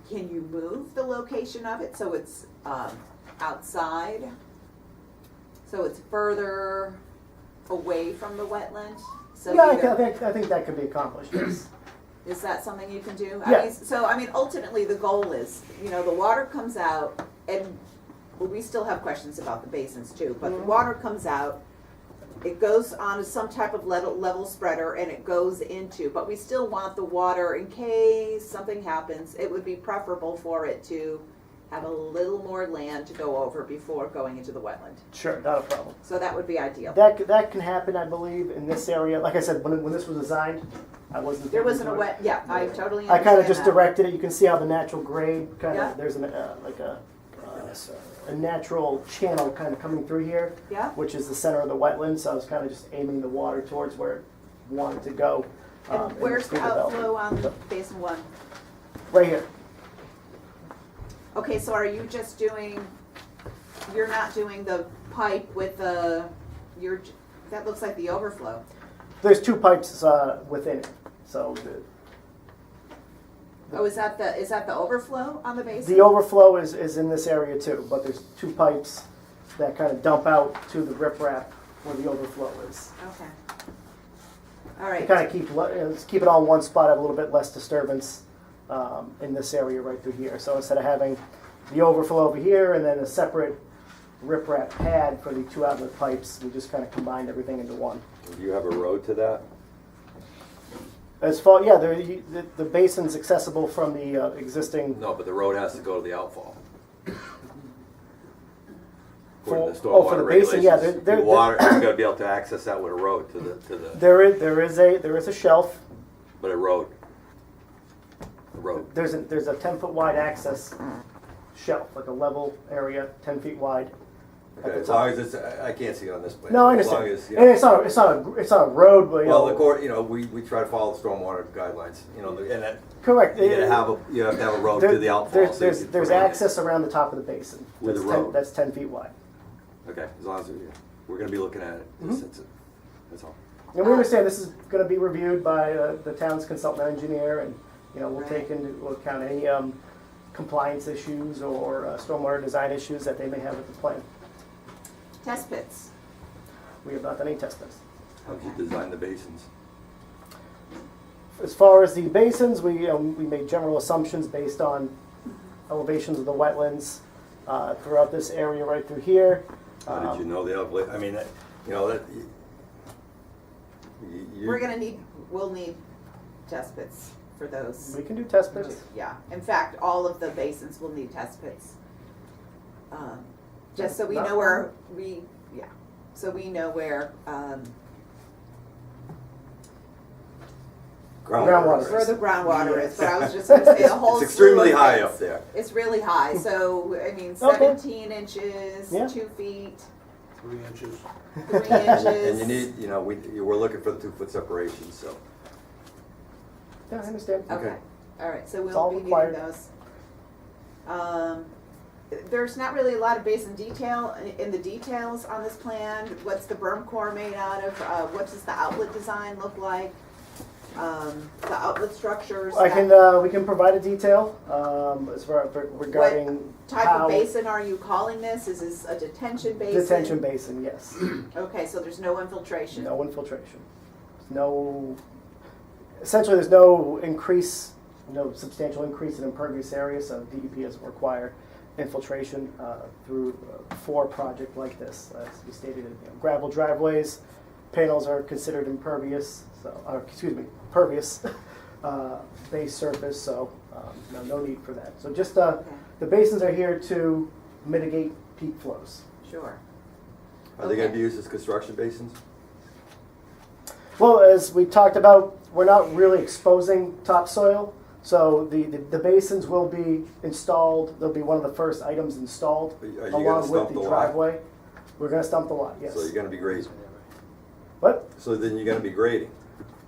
Can you move the location of it so it's outside? So it's further away from the wetland? So Yeah, either- I think that could be accomplished, yes. Is that something you can do? Yeah. I mean, ultimately, the goal is, the water comes out, and we still have questions about the basins too, but the water comes out, it goes onto some type of level spreader, and it goes into, but we still want the water, in case something happens, it would be preferable for it to have a little more land to go over before going into the wetland. Sure, not a problem. So that would be ideal. That can happen, I believe, in this area. Like I said, when this was designed, I wasn't. There wasn't a wet, yeah, I totally I understand kind of just that. directed it. You can see how the natural grade kind Yeah. of, there's a natural channel kind of coming through here, Yeah, which is the center of the wetland. So I was kind of just aiming the water towards where it wanted to go. and in where's this the new outflow on development. basin one? Right here. Okay, so are you just doing, you're not doing the pipe with the, that looks like the overflow. There's two pipes within it. So Oh, is that the overflow on the basin? the overflow is in this area too, but there's two pipes that kind of dump out to the riprap where the overflow is. Okay. All To right. kind of keep it all in one spot, have a little bit less disturbance in this area right through here. So instead of having the overflow over here and then a separate riprap pad for the two outlet pipes, we just kind of combined everything into one. Do you have a road to that? As far, yeah, the basin's accessible from the existing. No, but the road has to go to the outfall. For According to the the stormwater basin, yeah, regulations. You gotta be able to access that with a road to the, there is a shelf. but a road. A road. There's a 10-foot wide access shelf, like a level area, 10 feet wide. Okay, as long as it's, I can't see it on this plan. No, I As long understand. as, you And know, it's not a road, but well, the court, we try to follow the stormwater guidelines, and that, correct. you have to have a road to the outfall. so you can There's prevent it. access around the top of the basin. With a That's 10 road. That's 10 feet wide. Okay, as long as, we're gonna be looking at it, Mhm. that's all. And we understand this is going to be reviewed by the town's consultant engineer, and we'll Right. take into account any compliance issues or stormwater design issues that they may have with the plan. Test pits. We have not done any test pits. How'd you design the basins? As far as the basins, we made general assumptions based on elevations of the wetlands throughout this area right through here. How did you know the outlet, I mean, that We'll need test pits for those. We can do test pits. Yeah, in fact, all of the basins will need test pits. Just so we Not know where, so we know where, Groundwater. where the groundwater is, but I was just gonna say the whole. It's extremely slew of high things. up there. It's really high, so, I mean, Okay. 17 inches, Yeah. 2 feet, 3 inches. 3 inches. And you need, we're looking for the 2-foot separation, so. Yeah, I understand. Okay, all right, so It's all we'll be required. needing those. There's not really a lot of basin detail in the details on this plan. What's the berm core made out of? What does the outlet design look like? The outlet structures. We can provide a detail as far regarding What type how of basin are you calling this? Is this a detention basin? detention basin. Yes, Okay, so there's no infiltration. no infiltration. Essentially, there's no substantial increase in impervious area, so DEP doesn't require infiltration through for a project like this. As we stated, gravel driveways, panels are considered impervious, pervious base surface, so no need for that. So just Okay, the basins are here to mitigate peak flows. sure. Are they gonna Okay. be used as construction basins? Well, as we talked about, we're not really exposing topsoil, so the basins will be installed. They'll be one of the first items installed Are you gonna along with stump the the lot? driveway. We're going to stump the lot, yes. So you're gonna be grading. What? So then you're gonna be grading.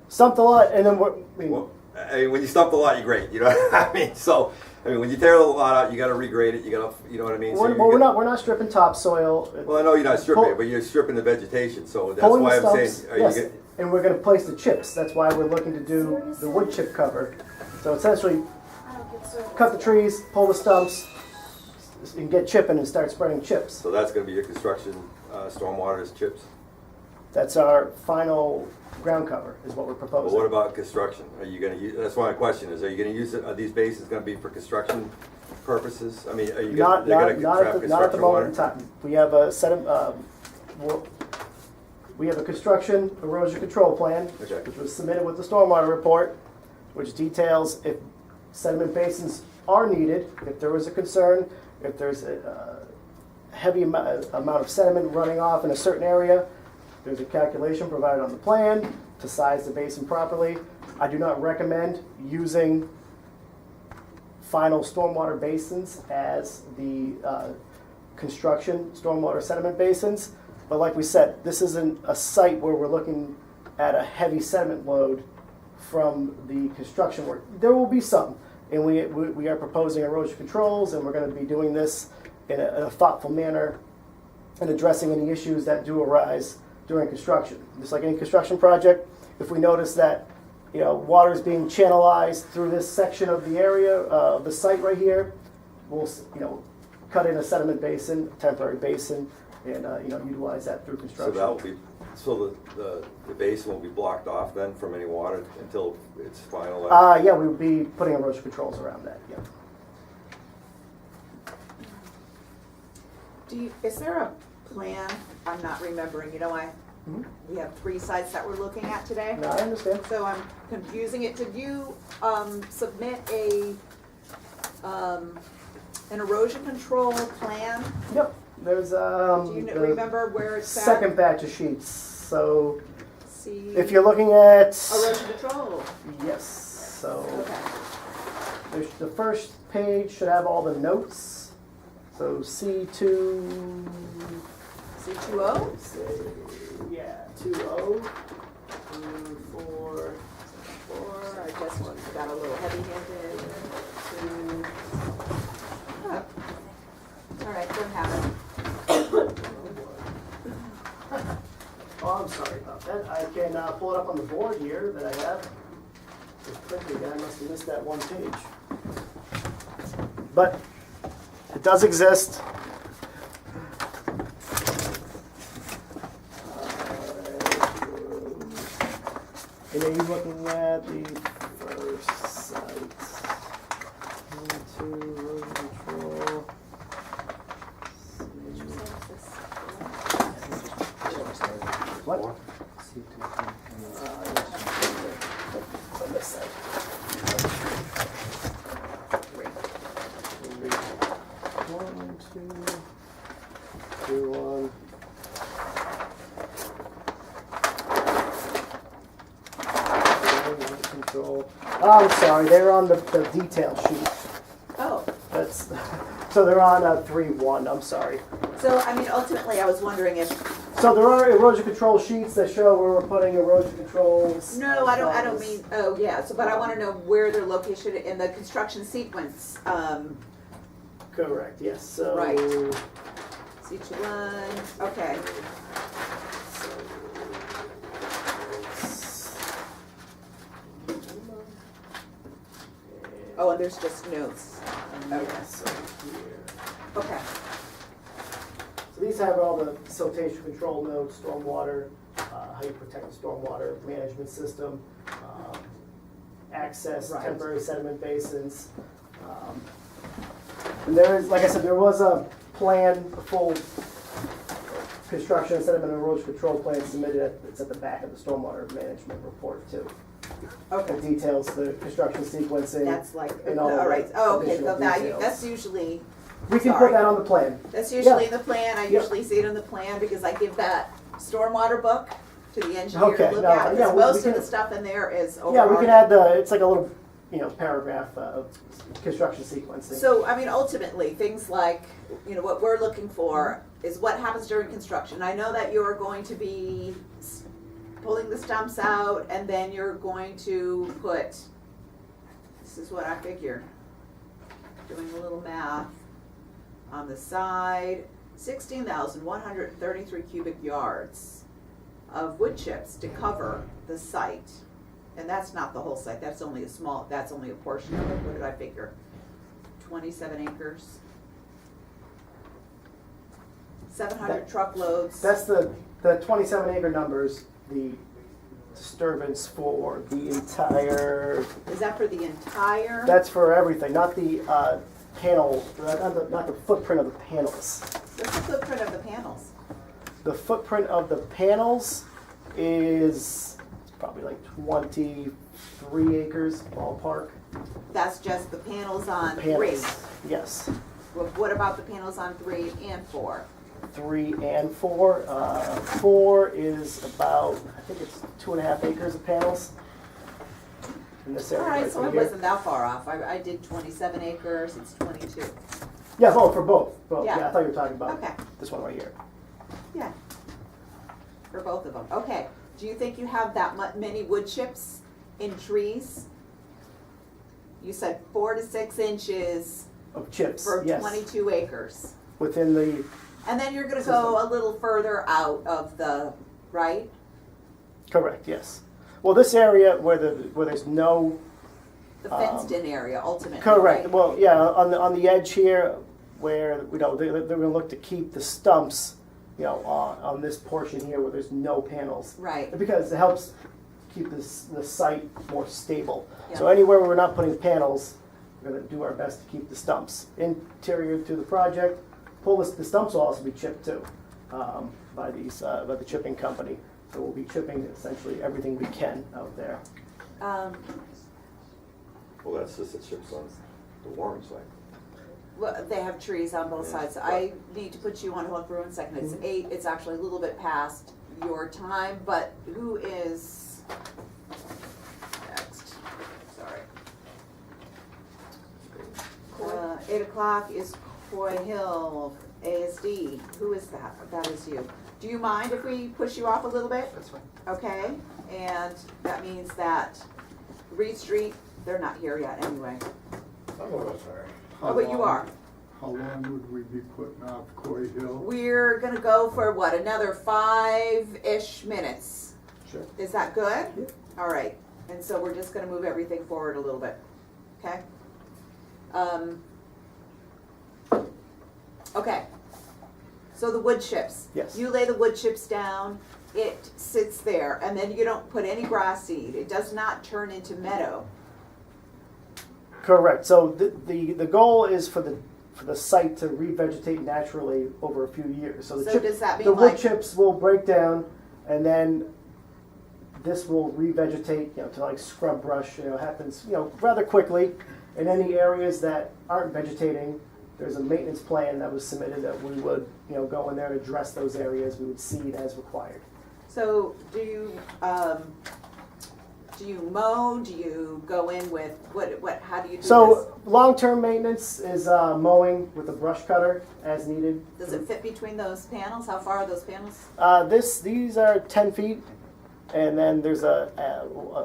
Stump the lot, and then Well, I mean, when you stump the lot, you grade, you know what I mean? So, when you tear the lot out, you gotta regrade it, you know what I mean? So you're we're gonna- not stripping topsoil. Well, I know you're not stripping Pull- it, but you're stripping the vegetation, so that's Pulling why the I'm stumps, saying, are you yes, get, and we're going to place the chips. That's why we're looking to do the wood chip cover. So essentially, I don't get service. cut the trees, pull the stumps, and get chipping and start spreading chips. so that's gonna be your construction, stormwater is chips? That's our final ground cover, is what we're But proposing. what about construction? Are you gonna use, that's why my question is, are you gonna use it, are these basins gonna be for construction purposes? I mean, are you gonna, they're gonna Not trap at the construction moment in water? time. We have a set of, we have a construction erosion control plan, Okay. which was submitted with the stormwater report, which details if sediment basins are needed, if there was a concern if there's a heavy amount of sediment running off in a certain area, there's a calculation provided on the plan to size the basin properly. I do not recommend using final stormwater basins as the construction stormwater sediment basins. But like we said, this isn't a site where we're looking at a heavy sediment load from the construction work. There will be some, and we are proposing erosion controls, and we're going to be doing this in a thoughtful manner and addressing any issues that do arise during construction. Just like any construction project, if we notice that water is being channelized through this section of the area of the site right here, we'll cut in a sediment basin, a temporary basin, and utilize that through So construction. that will be, so the basin will be blocked off then from any water until it's finalized? Yeah, we would be putting erosion controls around that. Yeah. Is there a plan? I'm not remembering, we have 3 sites that we're looking at today. No, I understand. So I'm confusing it. Did you submit an erosion control plan? Yep. There's Do you the remember where it's at? second batch of sheets. So See, if you're looking at erosion control. yes, so Okay. the first page should have all the notes. So C2. C20? Yeah, 2O. 4. 4. I just got a little heavy-handed. 2. Oh. All right, don't have it. Oh, I'm sorry about that. I can pull it up on the board here that I have. It's printed again. I must have missed that one page. But it does exist. And then you're looking at the first site. 1, 2, erosion control. What? On this side. One, two, 1. Control. Oh, I'm sorry, they're on the detail sheet. Oh, That's so they're on 3-1. I'm sorry. so I mean, ultimately, I was wondering if. So there are erosion control sheets that show where we're putting erosion controls. No, I don't mean. Oh, yeah. So, but I want to know where they're located in the construction sequence. Correct. Yes. So. Right. C21. Okay. Oh, and there's just notes. Okay. So here. Okay. So these have all the siltation control notes, stormwater, how you protect the stormwater management system, access, Right. temporary sediment basins. And there is, like I said, there was a plan, a full construction and sediment and erosion control plan submitted. It's at the back of the stormwater management report too. Okay. It details the construction sequencing. That's like. And all All right. the Oh, okay. additional So now details. that's usually. We can Sorry. put that on the plan. That's usually Yeah. in the plan. I Yep. usually see it in the plan because I give that stormwander book to the engineer Okay, to look no, at. yeah, Because we most can- of the stuff in there is Yeah, we can overarching. add it's like a little, paragraph of construction sequencing. So, I mean, ultimately, things like, what we're looking for is what happens during construction. I know that you're going to be pulling the stumps out and then you're going to put, this is what I figured, doing a little math, on the side, 16,133 cubic yards of wood chips to cover the site. And that's not the whole site, that's only a portion of it. What did I figure? 27 acres. 700 truckloads. That's the 27 acre numbers, the disturbance for the entire, Is that for the entire? that's for everything, not the panel, not the footprint of the panels. What's the footprint of the panels? The footprint of the panels is probably like 23 acres ballpark. That's just the panels on Panels, three. yes. What about the panels on 3 and 4? 3 and 4. 4 is about, I think it's 2.5 acres of panels in this area. All right, right so through it here. wasn't that far off. I did 27 acres, it's 22. Yeah, for both. Yeah. Yeah, I thought you were talking about Okay. this one right here. Yeah, for both of them. Okay, do you think you have that many wood chips in trees? You said 4 to 6 inches Of chips, for yes. 22 acres. Within the, And then you're gonna go a little further out of the, right? correct, yes. Well, this area where there's no, The fenced-in area ultimately, correct, right? well, yeah, on the edge here, where, you know, they're gonna look to keep the stumps, you know, on this portion here where there's no panels. Right, Because it helps keep the site more stable. So Yeah. anywhere where we're not putting panels, we're gonna do our best to keep the stumps. Interior to the project, the stumps will also be chipped too, by the chipping company. So we'll be chipping essentially everything we can out there. Well, that's just the chips on the Warren side. well, they have trees on both sides. I need to put you on hold for 1 second. It's 8, it's actually a little bit past your time, but who is next? Sorry. 8 o'clock is Coy Hill, ASD. Who is that? That is you. Do you mind if we push you off a little bit? That's fine. Okay, and that means that Reed Street, they're not here yet anyway. Oh, but you are. How long would we be putting off Coy Hill? We're gonna go for what, another 5-ish minutes? Sure. Is that good? Yeah. All right, and so we're just gonna move everything forward a little bit, okay? Okay, so the wood chips. Yes. You lay the wood chips down, it sits there, and then you don't put any grass seed. It does not turn into meadow. Correct. So the goal is for the site to revegetate naturally over a few years. So So does that mean the wood like- chips will break down, and then this will revegetate, you know, to like scrub brush. You know, happens, you know, rather quickly. In any areas that aren't vegetating, there's a maintenance plan that was submitted that we would, you know, go in there and address those areas. We would seed as required. So do you mow? Do you go in with, how do you do this? So long-term maintenance is mowing with a brush cutter as needed. Does it fit between those panels? How far are those panels? These are 10 feet, and then there's a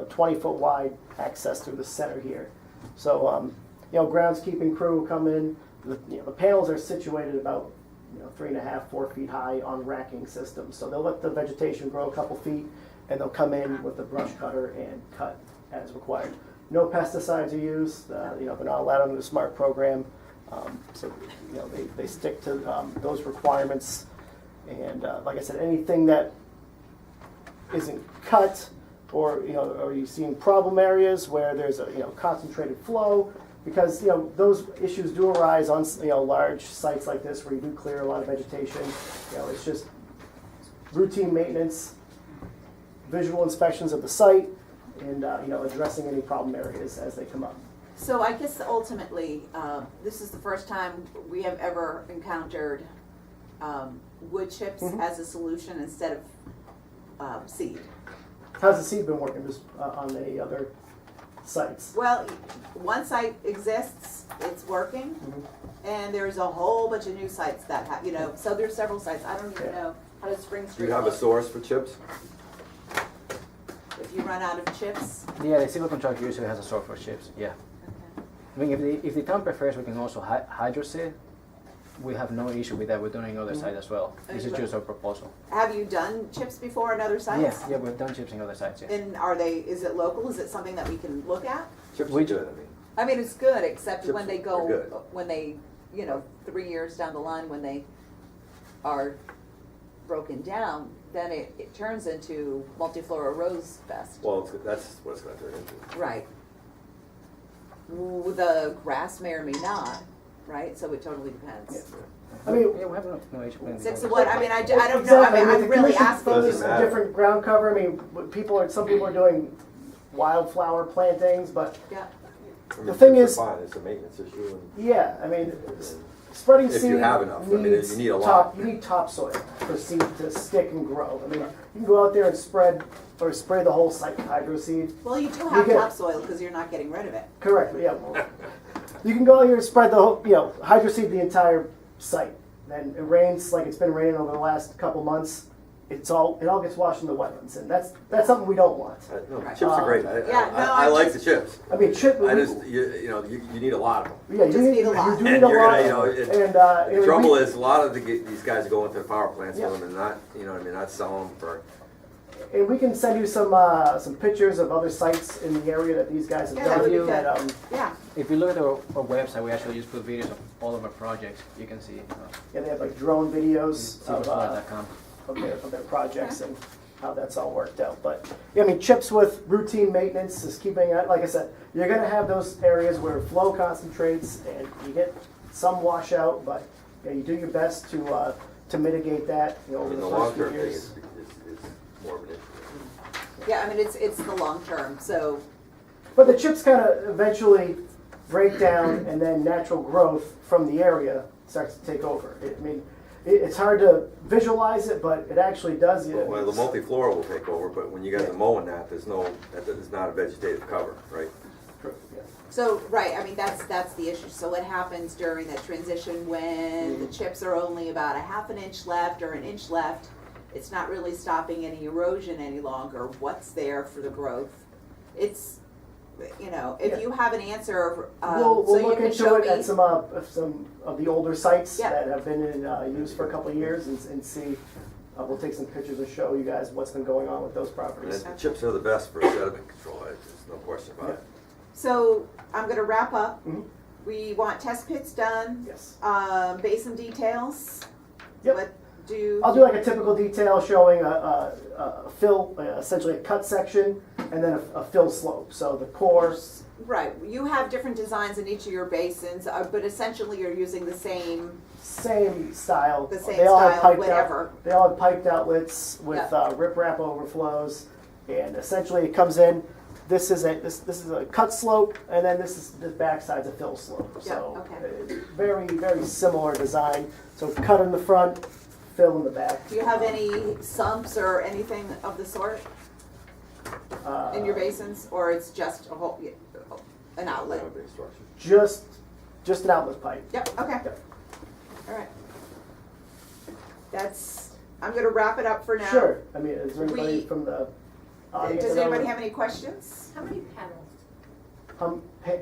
20-foot wide access through the center here. So, you know, groundskeeping crew will come in. The panels are situated about, you know, 3.5, 4 feet high on racking systems. So they'll let the vegetation grow a couple feet, and they'll come in with the brush cutter and cut as required. No pesticides are used. You know, they're not allowed under the SMART program. So, you know, they stick to those requirements. And like I said, anything that isn't cut, or, you know, or you've seen problem areas where there's a, you know, concentrated flow, because, you know, those issues do arise on, you know, large sites like this where you do clear a lot of vegetation. You know, it's just routine maintenance, visual inspections of the site, and, you know, addressing any problem areas as they come up. So I guess ultimately, this is the first time we have ever encountered wood chips as a solution instead of seed. How's the seed been working just on any other sites? Well, one site exists, it's working, and there's a whole bunch of new sites that have, you know, so there's several sites. I don't even Yeah. know, how does Spring Do Street you have a look? source for chips? If you run out of chips? Yeah, the civil contractor usually has a store for chips. Yeah. I mean, if the town prefers, we can also hydro seed. We have no issue with that. We're doing other sites as well. This is just our proposal. Have you done chips before on other sites? Yeah, yeah, we've done chips in other sites. Yeah. And is it local? Is it something that we can look at? Chips are Which- good, I mean. I mean, it's good, except Chips when they are go, good. when they, you know, 3 years down the line, when they are broken down, then it turns into multiflora rose fest. Well, that's what it's gonna turn into. Right. The grass may or may not, right? So it totally depends. I mean, Yeah, we have no issue with 6 it. of what? I mean, I don't know. I mean, I'm the really commission asking. Doesn't proposed matter. different ground cover. I mean, some people are doing wildflower plantings, but Yeah. I mean, The thing chips are is- fine, it's a maintenance issue, and yeah, I mean, Spreading If seed you have enough. I mean, needs you need a lot. you need topsoil for seed to stick and grow. I mean, you can go out there and spread or spray the whole site with hydro seed. Well, you do have get- topsoil because you're not getting rid of it. Correct, yeah. Well, you can go out here and spread the whole, hydro seed the entire site. Then it rains like it's been raining over the last couple months. It all gets washed in the wetlands, and that's something we don't want. No, Right. chips are great. Yeah, no, I I like just- the chips. I mean, chip. I just, you need a lot of them. Yeah, Just need a lot. You do And need a you're lot. gonna, and And the trouble is, a lot of these guys go into the power plants Yeah. with them and not, not selling them for. And we can send you some pictures of other sites in the area that these guys have Yeah, that done. would be that, good. Yeah, If you look at our website, we actually just put videos of all of our projects. You can see yeah, they have like drone videos of silverspot.com. their projects and how that's all worked out. But yeah, I mean, chips with routine maintenance is keeping it. Like I said, you're gonna have those areas where flow concentrates and you get some washout, but you do your best to mitigate that. Over In the the first long few term thing years. is more of an issue. yeah, I mean, it's the long term, so, But the chips kind of eventually break down, and then natural growth from the area starts to take over. It's hard to visualize it, but it actually does. Well, the multi-floral will take over, but when you got Yeah. the mowing that is not a vegetative cover, right? so, right, I mean, that's the issue. So what happens during that transition when the chips are only about a half an inch left or an inch left? It's not really stopping any erosion any longer. What's there for the growth? It's, if you have an answer, We'll so you look can into show it me. at some of the older sites Yeah. that have been in use for a couple of years and see. We'll take some pictures and show you guys what's been going on with those And properties. the chips are the best for sediment control, there's no question about it. So I'm gonna wrap up. Mhm. We want test pits done, Yes. basin details. Yep. What do? I'll do like a typical detail showing a fill, essentially a cut section, and then a fill slope. So the core. Right, you have different designs in each of your basins, but essentially you're using the same, Same style. The same They all have style, piped whatever. They all have piped outlets with Yeah. riprap overflows, and essentially it comes in. This is a cut slope, and then this backside's a fill slope. Yeah, So okay. very very similar design. So cut in the front, fill in the back. do you have any sumps or anything of the sort in your basins, or it's just an outlet? Have a big structure. Just an outlet pipe. Yep, okay, Yep. all right. I'm gonna wrap it up for now. Sure. I mean, is there anybody We- from the audience? Does that anybody know have any questions? How many panels?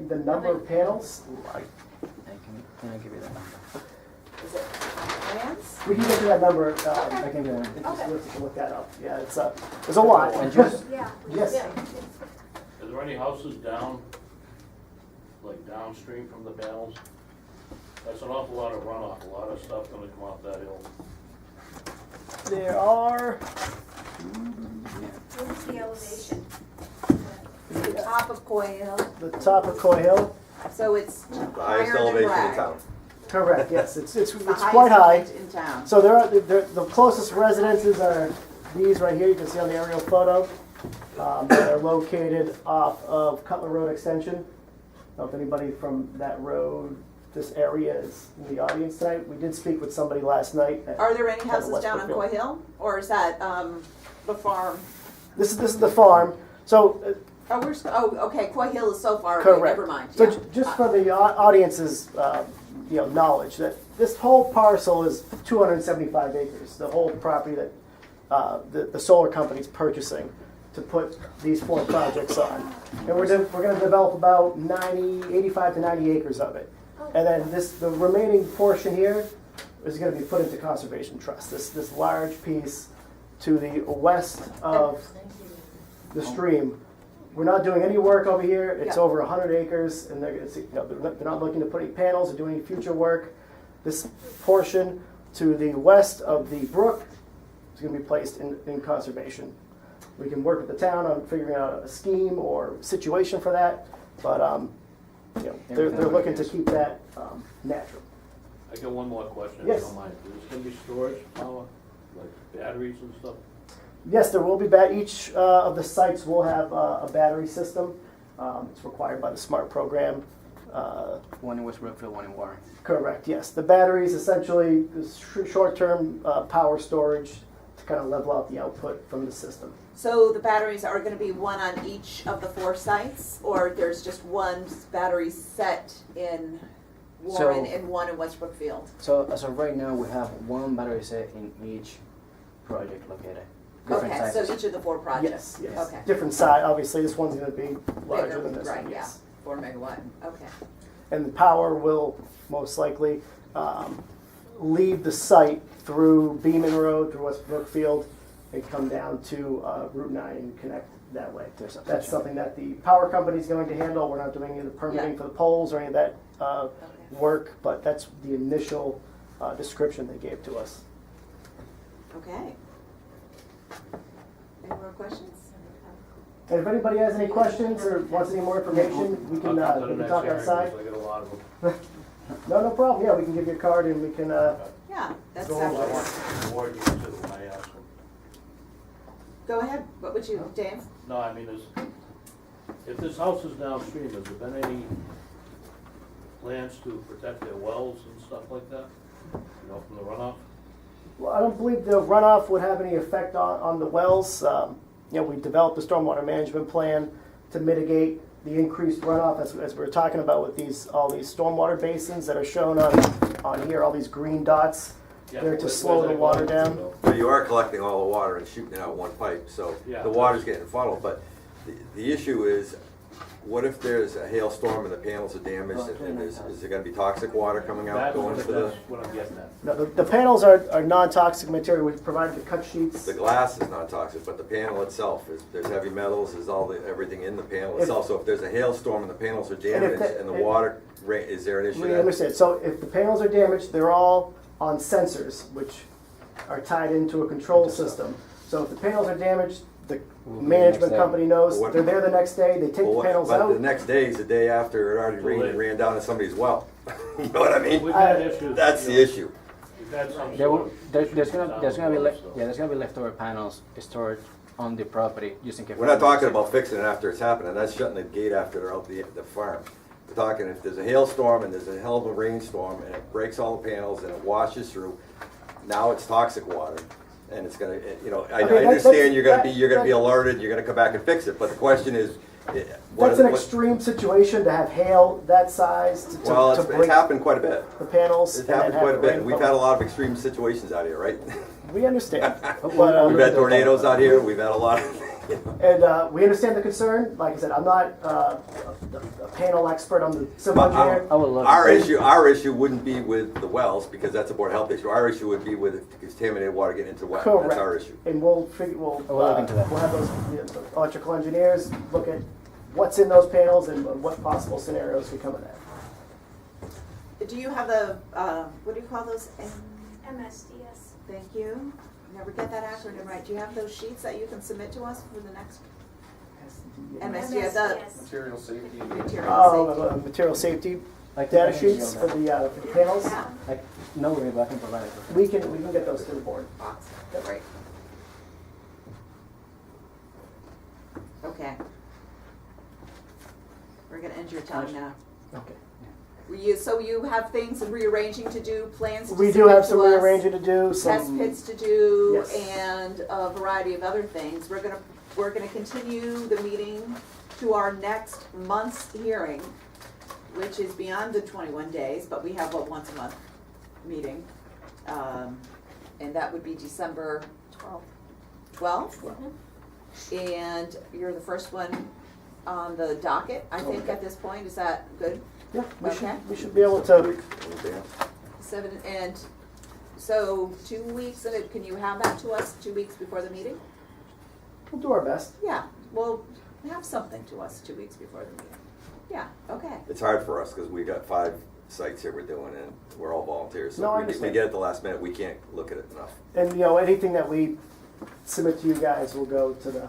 the number of panels? Can I give you that number? Is it plans? We can get to that number. I can give you that. Let's look that up. Yeah, there's a lot. And just Yeah. Yes. Is there any houses down, like downstream from the panels? That's an awful lot of runoff, a lot of stuff gonna come off that hill. There are. What's the elevation? It's the top of Coy Hill, The top of Coy Hill. so it's The higher highest than elevation in Bragg. town. Correct. Yes, it's The quite highest high. point in town. So the closest residences are these right here. You can see on the aerial photo. They're located off of Cutler Road Extension. I don't know if anybody from that road, this area is in the audience tonight. We did speak with somebody last night. Are there any Kind of houses down on Westbrook Coy Hill, or is that the farm? This is the farm. So Okay, Coy Hill is so far away, correct. never mind. So Yeah. just for the audience's knowledge, that this whole parcel is 275 acres. The whole property that the solar company's purchasing to put these 4 projects on, and we're going to develop about 85 to 90 acres of it, and then the remaining portion here is going to be put into conservation trust. This large piece to the west of the stream. We're not doing any work over here. It's Yeah. over 100 acres, and they're not looking to put any panels or do any future work. This portion to the west of the brook is going to be placed in conservation. We can work with the town on figuring out a scheme or situation for that, but they're looking to keep that natural. I got one more question, if Yes. you don't mind. There's gonna be storage power, like batteries and stuff? Yes, there will be each of the sites will have a battery system. It's required by the SMART program. One in West Brookfield, one in Warren. Correct, yes. The batteries essentially is short-term power storage to kind of level out the output from the system. So the batteries are gonna be one on each of the 4 sites, or there's just one battery set in Warren So- and one in West Brookfield? So as of right now, we have one battery set in each project located. Different Okay, sizes. so each of the 4 projects? Yes, yes. Okay. Different size, obviously, this one's gonna be larger Bigger, than this right, one, yeah, yes. 4 megawatt, okay. And the power will most likely leave the site through Beaman Road, through West Brookfield, and come down to Route 9 and connect that way. There's a That's section. something that the power company's going to handle. We're not doing any of the permitting Yeah. for the poles or any of that Okay. work, but that's the initial description they gave to us. Okay. Any more questions? And if anybody has any questions or wants any more information, we can I'll come to the we can next talk hearing, outside. 'cause I got a lot of them. No problem. Yeah, we can give you a card and we can, Yeah, that's I want actually, to reward you too when I ask them. go ahead, what would you, Dave? No, I mean, if this house is downstream, has there been any plans to protect their wells and stuff like that? You know, from the runoff? well, I don't believe the runoff would have any effect on the wells. You know, we developed a stormwater management plan to mitigate the increased runoff, as we were talking about with all these stormwater basins that are shown on here, all these green dots. Yeah, They're to where's slow that the water going down. to? But you are collecting all the water and shooting it out one pipe, so Yeah. the water's getting funneled, but the issue is, what if there's a hailstorm and the panels are damaged, and is there gonna be toxic water coming out, That's going to the, what I'm getting at. No, the panels are non-toxic material. We provided the cut sheets. the glass is not toxic, but the panel itself, there's heavy metals, there's everything in the panel itself, so if there's a hailstorm and the panels are damaged and the water, is there an issue We there? understand. So if the panels are damaged, they're all on sensors, which are tied into a control system. So if the panels are damaged, the management next day. company knows, What- they're there the next day, they take the panels But the out. next day is the day after it already rained and ran down to somebody's well. You know what I mean? We've had issues. That's you the know, issue. We've had some There will, sort of there's gonna issues be down the road, there's gonna be leftover panels stored on the property just in case. We're not talking about fixing it after it's happening, that's shutting the gate after they're out the farm. We're talking if there's a hailstorm and there's a hell of a rainstorm and it breaks all the panels and it washes through, now it's toxic water. And it's gonna, you know, I Okay, understand you're gonna that- be alerted, you're gonna come back and fix it, but the question is, That's an extreme situation to have hail that size well, to it's break happened quite a bit. the panels. It's and then happened have quite a bit, rain and we've fall. had a lot of extreme situations out here, right? We understand. We've But, We've had tornadoes out here, we've had a lot of, you know. and we understand the concern. Like I said, I'm not a panel expert. I'm the civil But engineer. I would love. Our issue wouldn't be with the wells, because that's a Board of Health issue. Our issue would be with contaminated water getting into the well. That's our issue. And we'll figure, we'll look into that. we'll have those the electrical engineers look at what's in those panels and what possible scenarios could come in that. Do you have the, what do you call those? MSDS. Thank you. Never get that acronym right. Do you have those sheets that you can submit to us for the next MSDS? Material safety. Material Oh, safety. material safety Like data the sheets for the panels. Yeah. Like, no worry, but I can provide it. We can get those to the board. Awesome. Great. Okay. We're gonna end your time now. Okay. So you have things and rearranging to do, plans to We do submit have some to us, rearranging to do. test Some pits to do, Yes. and a variety of other things. We're gonna continue the meeting to our next month's hearing, which is beyond the 21 days, but we have a once a month meeting. And that would be December 12th. And you're the first one on the docket, I think, at this point. Is that good? yeah, Okay. we should be able to. 7, and so 2 weeks, and can you have that to us 2 weeks before the meeting? We'll do our best. Yeah, well, have something to us 2 weeks before the meeting. Yeah, okay. It's hard for us, because we got 5 sites here we're doing, and we're all volunteers. No, I So we understand. get at the last minute, we can't look at it enough. And anything that we submit to you guys will go to the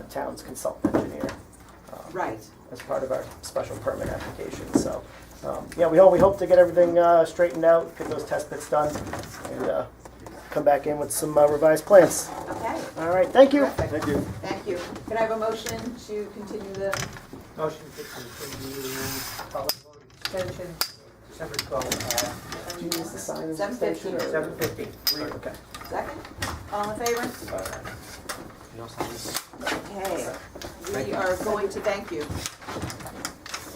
town's consultant engineer. Right. As part of our special permit application. So, yeah, we hope to get everything straightened out, get those test pits done, and come back in with some revised plans. Okay. All right, thank you. Perfect. Thank you. Thank you. Can I have a motion to continue the, Motion to continue following voting extension, December 12th, Do you use the sign as 7:15. extension or? 7:15. Okay. Second, all in favor? No signs. Okay, we are going to thank you.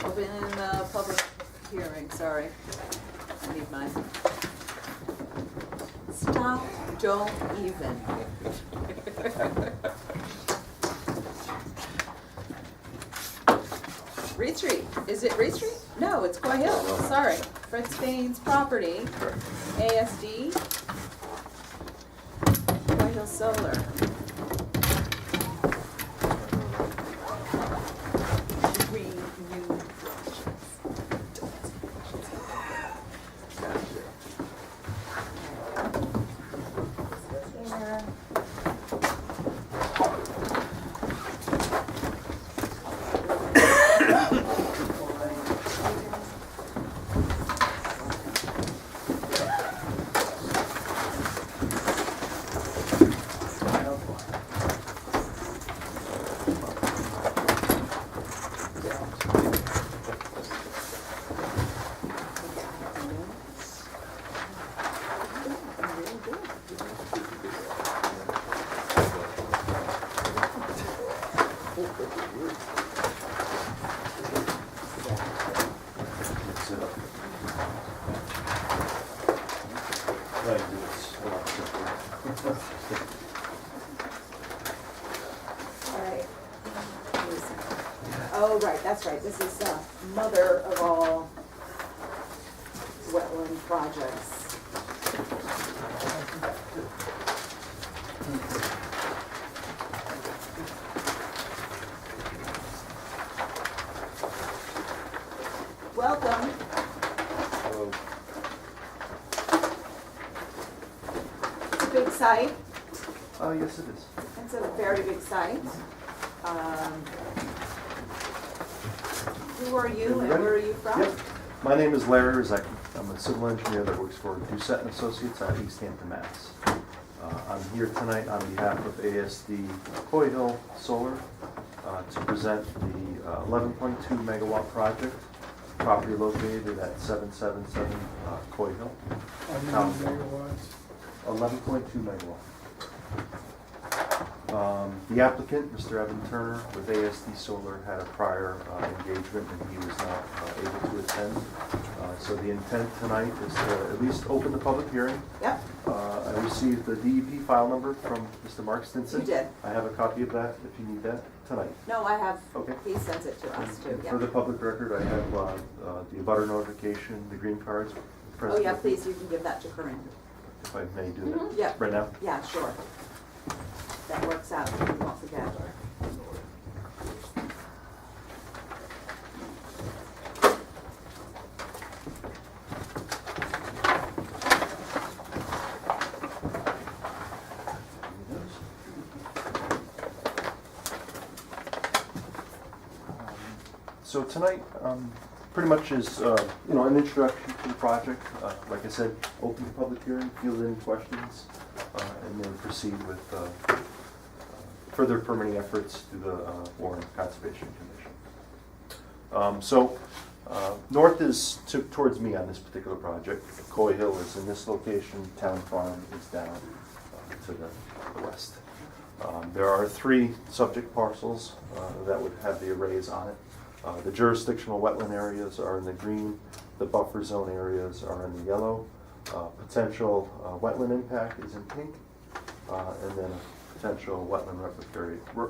Open the public hearing, sorry. I need mine. Stop, don't even. Reed Street, is it Reed Street? No, it's Coy Hill, sorry. Fred Spain's property, ASD, Coy Hill Solar. Oh, right, that's right, this is the mother of all wetland projects. Welcome. It's a big site. Oh, yes, it is. It's a very big site. Who are you and where are you from? Yep. My name is Larry Eichacker. I'm a civil engineer that works for Doucette and Associates out of East Hampton, Mass. I'm here tonight on behalf of ASD Coy Hill Solar to present the 11.2 megawatt project, property located at 777 Coy Hill. How many megawatts? 11.2 megawatt. The applicant, Mr. Evan Turner, with ASD Solar, had a prior engagement and he was not able to attend. So the intent tonight is to at least open the public hearing. Yep, I received the DEP file number from Mr. Mark Stinson. you did. I have a copy of that if you need that tonight. No, I have, Okay. he sends it to us too, yeah. For the public record, I have the abutter notification, the green cards. Oh, present yeah, with me, please, you can give that to Corinne. If I may do that Yeah, right now. yeah, sure. That works out, we won't forget. So tonight, pretty much is, an introduction to the project. Like I said, open the public hearing, field any questions, and then proceed with further permitting efforts through the Warren Conservation Commission. North is towards me on this particular project. Coy Hill is in this location, Town Farm is down to the west. There are 3 subject parcels that would have the arrays on it. The jurisdictional wetland areas are in the green, the buffer zone areas are in the yellow. Potential wetland impact is in pink, and then a potential wetland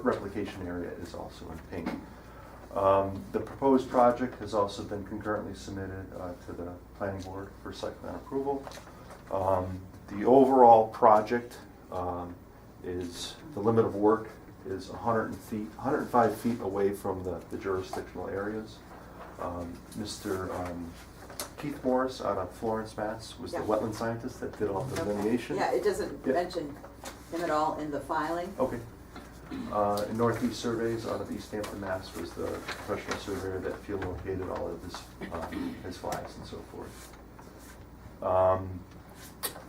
replication area is also in pink. The proposed project has also been concurrently submitted to the planning board for site plan approval. The overall project is, the limit of work is 105 feet away from the jurisdictional areas. Mr. Keith Morris out of Florence, Mass. was the Yeah. wetland scientist that did all the Okay. delineation. Yeah, it doesn't Yeah. mention him at all in the filing. Okay. Northeast Surveys out of East Hampton, Mass. was the professional surveyor that field located all of his flags and so forth.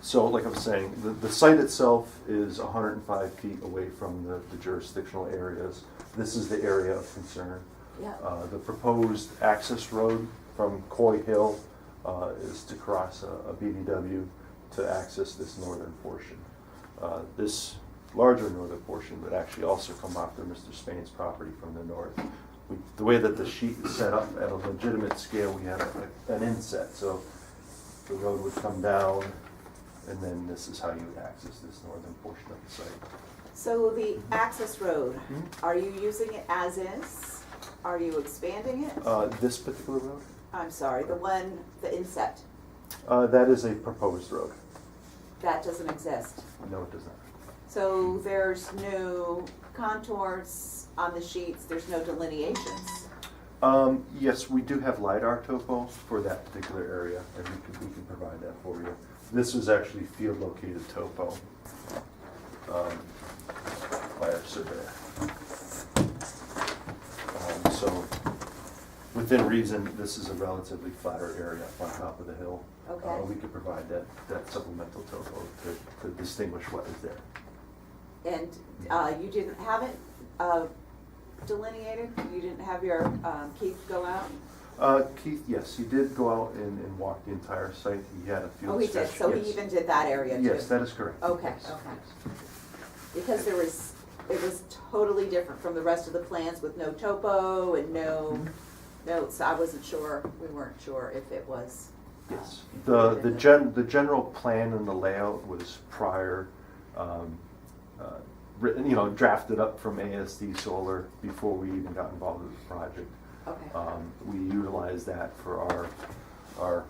So like I was saying, the site itself is 105 feet away from the jurisdictional areas. This is the area of concern. Yeah, The proposed access road from Coy Hill is to cross a BDW to access this northern portion. This larger northern portion would actually also come off of Mr. Spain's property from the north. The way that the sheet is set up at a legitimate scale, we have an inset, so the road would come down, and then this is how you would access this northern portion of the site. So the access road, are you using it as is? Are you expanding it? This particular road? I'm sorry, the inset, That is a proposed road. that doesn't exist. No, it does not. So there's no contours on the sheets, there's no delineations. Yes, we do have LiDAR topo for that particular area, and we can provide that for you. This was actually field located topo by our surveyor. So within reason, this is a relatively flatter area up on top of the hill. Okay. We could provide that supplemental topo to distinguish what is there. And you didn't have it delineated? You didn't have your Keith go out? Keith, yes, he did go out and walk the entire site. He had a field Oh, he did, sketch, so yes. he even did that area too? Yes, that is correct. Okay, Yes. okay. Because it was totally different from the rest of the plans with no topo and no notes. I wasn't sure, we weren't sure if it was. Yes, the general plan and the layout was prior, written, drafted up from ASD Solar before we even got involved with the project. Okay. We utilized that for our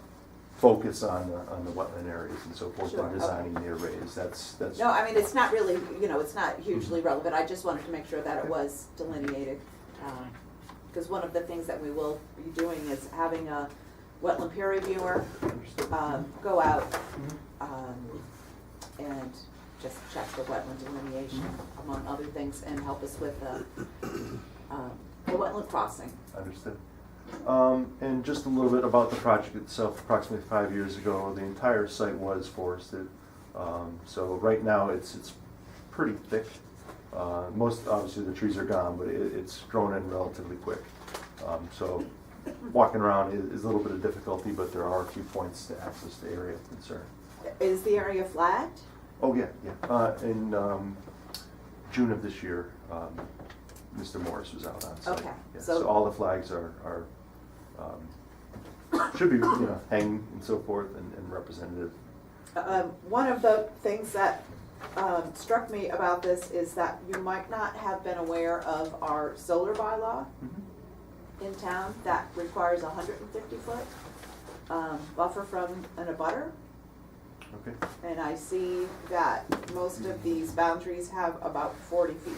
focus on the wetland areas and so forth, Sure, and designing the arrays. That's. No, I mean, it's not really, it's not hugely relevant. I just wanted to make sure that it was delineated. Because one of the things that we will be doing is having a wetland peer reviewer go out and just check the wetland delineation, among other things, and help us with the wetland crossing. Understood. And just a little bit about the project itself. Approximately 5 years ago, the entire site was forested. So right now, it's pretty thick. Most, obviously, the trees are gone, but it's grown in relatively quick. So walking around is a little bit of difficulty, but there are a few points to access the area of concern. Is the area flagged? Oh, yeah. In June of this year, Mr. Morris was out on site. Okay, Yeah, so- so all the flags are should be, hanging and so forth and representative. One of the things that struck me about this is that you might not have been aware of our solar bylaw in town that requires 150-foot buffer from an abutter. Okay. And I see that most of these boundaries have about 40 feet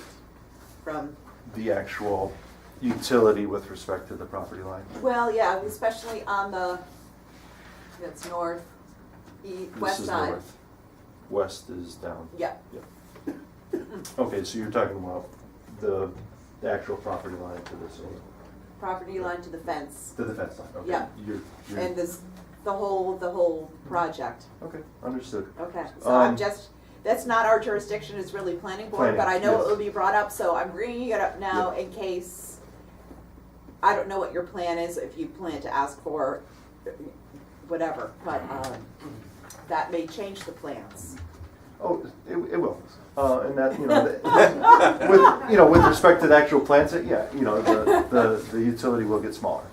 from, The actual utility with respect to the property line. well, yeah, especially on it's north, west This is side. north. West is down. Yeah, Okay, so you're talking about the actual property line to the solar, property line to the fence. to the fence line. Okay. Yeah. You're, And the whole project. okay, understood. Okay, so I'm Um, just, that's not our jurisdiction, it's really planning board, but I Planning, know yes. it will be brought up, so I'm bringing it up now in case, I don't know what your plan is, if you plan to ask for whatever, but, that may change the plans. Oh, it will. And that, with respect to the actual plants, yeah, the utility will get smaller.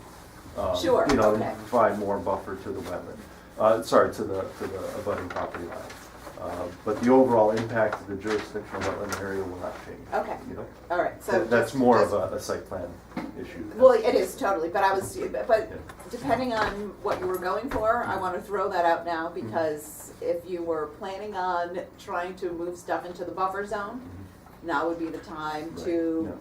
Sure, And okay. provide more buffer to the wetland, to the abutting property line. But the overall impact to the jurisdictional wetland area will not change. Okay. You know? All right, so. That's just- more just- of a site plan issue. Well, it is totally, but but Yeah. depending on what you were going for, I wanna throw that out now, because if you were planning on trying to move stuff into the buffer zone, now would be the time to,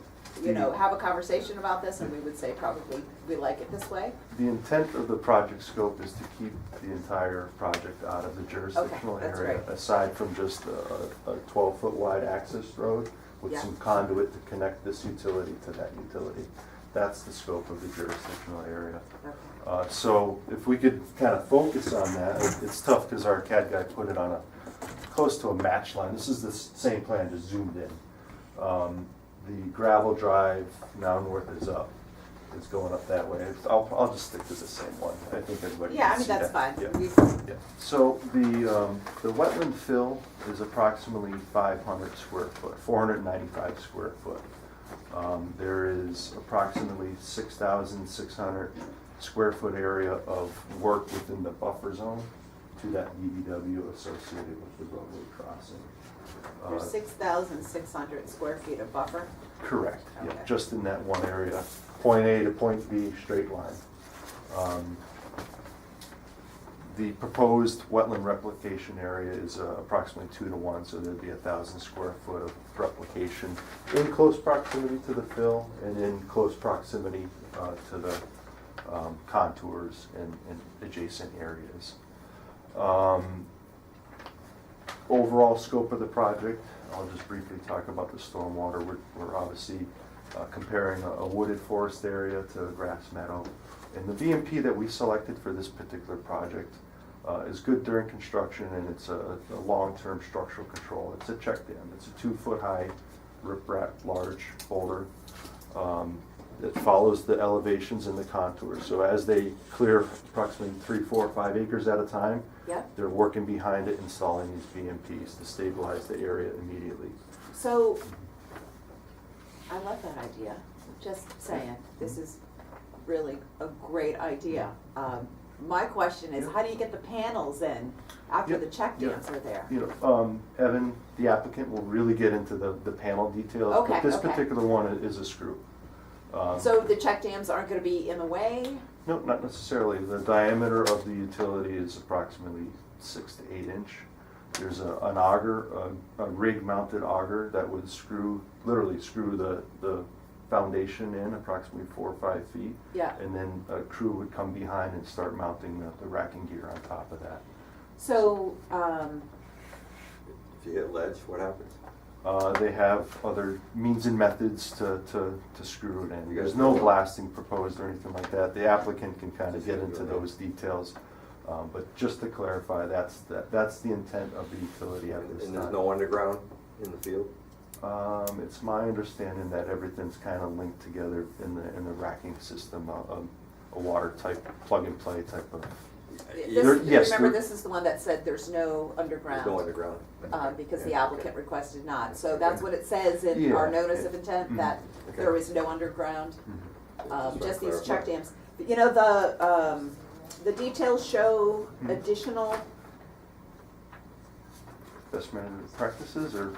have a conversation about this, and we would say probably, we like it this way. The intent of the project scope is to keep the entire project out of the jurisdictional that's area, great. aside from just a 12-foot wide access road with Yeah. some conduit to connect this utility to that utility. That's the scope of the jurisdictional area. Okay. So if we could kind of focus on that, it's tough because our CAD guy put it on close to a match line. This is the same plan, just zoomed in. The gravel drive now north is up. is going up that way. I'll just stick to the same one. I think everybody Yeah, I can mean, see that's that. fine. Yeah. We- Yeah. So the wetland fill is approximately 500 square foot, 495 square foot. There is approximately 6,600 square foot area of work within the buffer zone to that DBW associated with the roadway crossing. There's 6,600 square feet of buffer. Correct, yeah, Okay. just in that one area, point A to point B, straight line. The proposed wetland replication area is approximately 2 to 1, so there'd be 1,000 square foot of replication in close proximity to the fill and in close proximity to the contours and adjacent areas. Overall scope of the project, I'll just briefly talk about the stormwater. We're obviously comparing a wooded forest area to a grass meadow. And the VMP that we selected for this particular project is good during construction, and it's a long-term structural control. It's a check dam. It's a 2-foot high riprap large boulder. It follows the elevations and the contours. So as they clear approximately 3, 4, 5 acres at a time, Yep. they're working behind it, installing these VMPs to stabilize the area immediately. So, I love that idea. Just saying, this is really a great idea. My question is, how do you get the panels in after Yep, the check yep. dams are there? You know, Evan, the applicant, will really get into the panel details, Okay, but this okay. particular one is a screw. So the check dams aren't gonna be in the way? No, not necessarily. The diameter of the utility is approximately 6 to 8 inch. There's an auger, a rig-mounted auger that would literally screw the foundation in approximately 4 or 5 feet. Yeah. And then a crew would come behind and start mounting the racking gear on top of that. So, If you hit ledge, what happens? They have other means and methods to screw it in. You guys There's no know- blasting proposed or anything like that. The applicant can kind of get into those details. But just to clarify, that's the intent of the utility at this time. And there's no underground in the field? It's my understanding that everything's kind of linked together in the racking system, a water type, plug and play type of. Yes, remember, there- this is the one that said there's no There's no underground, underground? because the Yeah, applicant okay. requested not. So that's what it says in our Yeah, notice yeah. of intent, Mhm. that Okay. there is no underground, Just just to these clarify. check dams. You know, the details show Mhm. additional, Best management practices or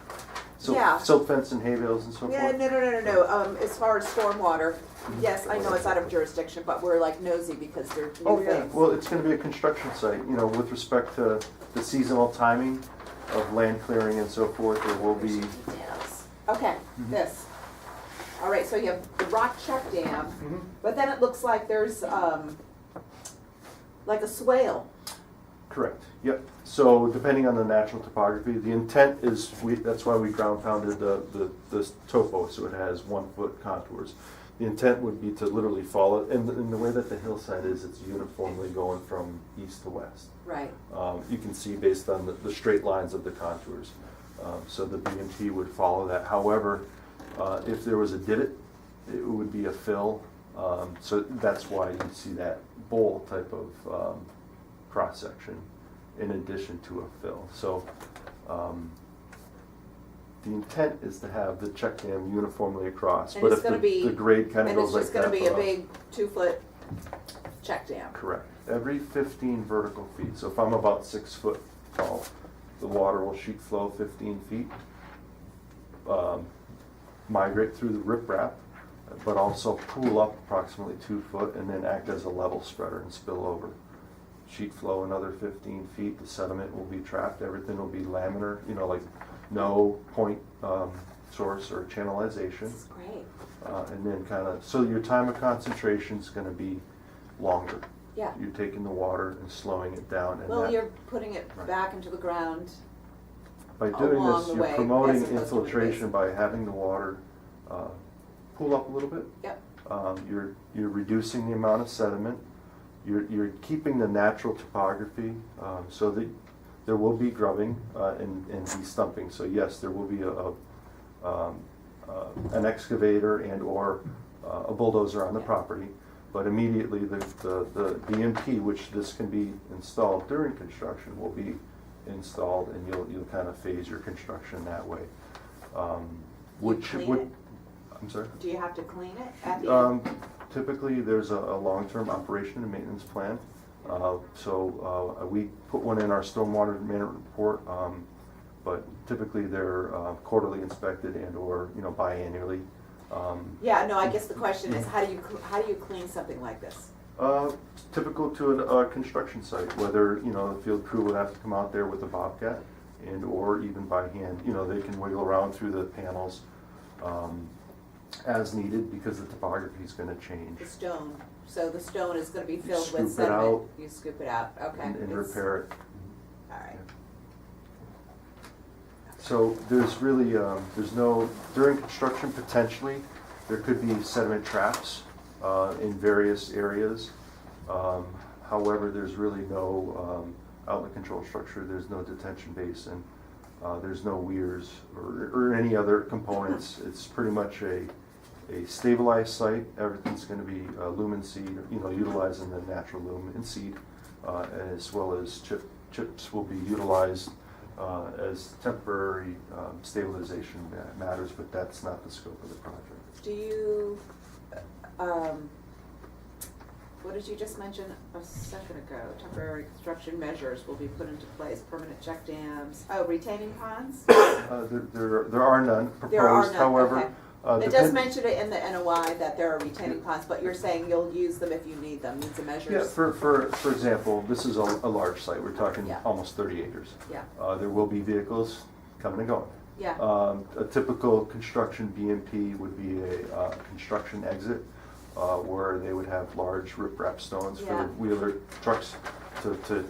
Yeah. silt fence and hay bales and so forth? yeah, no, as far as stormwater, yes, I know it's out of jurisdiction, but we're like nosy because they're Oh, new yeah, things. well, it's gonna be a construction site, you know, with respect to the seasonal timing of land clearing and so forth, there will be, Details. Okay, Mhm. this. All right, so you have the rock check dam, but then it looks like there's, like a swale. correct, yep. So depending on the natural topography, the intent is, that's why we ground pounded the topo, so it has 1-foot contours. The intent would be to literally follow, and the way that the hillside is, it's uniformly going from east to west. Right. You can see based on the straight lines of the contours. So the BMT would follow that. However, if there was a divot, it would be a fill. So that's why you see that bowl type of cross-section in addition to a fill. So the intent is to have the check dam uniformly across. And But it's if gonna be- the grade kind of And it's goes like just gonna that be a for us- big 2-foot check dam. Correct. Every 15 vertical feet, so if I'm about 6 foot tall, the water will sheet flow 15 feet, migrate through the riprap, but also pool up approximately 2 foot and then act as a level spreader and spill over. Sheet flow another 15 feet, the sediment will be trapped, everything will be laminar, you know, like no point source or channelization. This is great. And then kind of, so your time of concentration is going to be longer. Yeah. You're taking the water and slowing it down, and Well, that, you're putting it Right. back into the ground. by doing along this, the you're way, promoting as opposed to infiltration replace. by having the water pool up a little bit. Yep. You're reducing the amount of sediment. You're keeping the natural topography, so that there will be grubbing and de-stumping. So yes, there will be an excavator and or a bulldozer on the property, but immediately the BMP, which this can be installed during construction, will be installed, and you'll kind of phase your construction that way. clean it? I'm sorry? Do you have to clean it at the end? Typically, there's a long-term operation and maintenance plan. We put one in our stormwater management report, but typically they're quarterly inspected and/or biannually. Yeah, no, I guess the question is, how do you clean something like this? Typical to a construction site, whether the field crew would have to come out there with a bobcat and/or even by hand. They can wiggle around through the panels as needed because the topography is going to change. The stone, so the stone is gonna be filled scoop with it sediment? out. You scoop it out, okay. And It's- repair it. All right. So there's really, during construction potentially, there could be sediment traps in various areas. However, there's really no outlet control structure, there's no detention basin, there's no weirs or any other components. It's pretty much a stabilized site. Everything's going to be lumen seed, utilizing the natural lumen seed, as well as chips will be utilized as temporary stabilization matters, but that's not the scope of the project. Do you, what did you just mention a second ago? Temporary construction measures will be put into place, permanent check dams, retaining ponds? There are none There are proposed, none, however. okay. It does mention it in the NOI that there are retaining ponds, but you're saying you'll use them if you need them, needs and measures? Yeah, for example, this is a large site, we're talking Yeah. almost 30 acres. Yeah, There will be vehicles coming and going. yeah, A typical construction BMP would be a construction exit where they would have large riprap stones for Yeah. the wheeler trucks to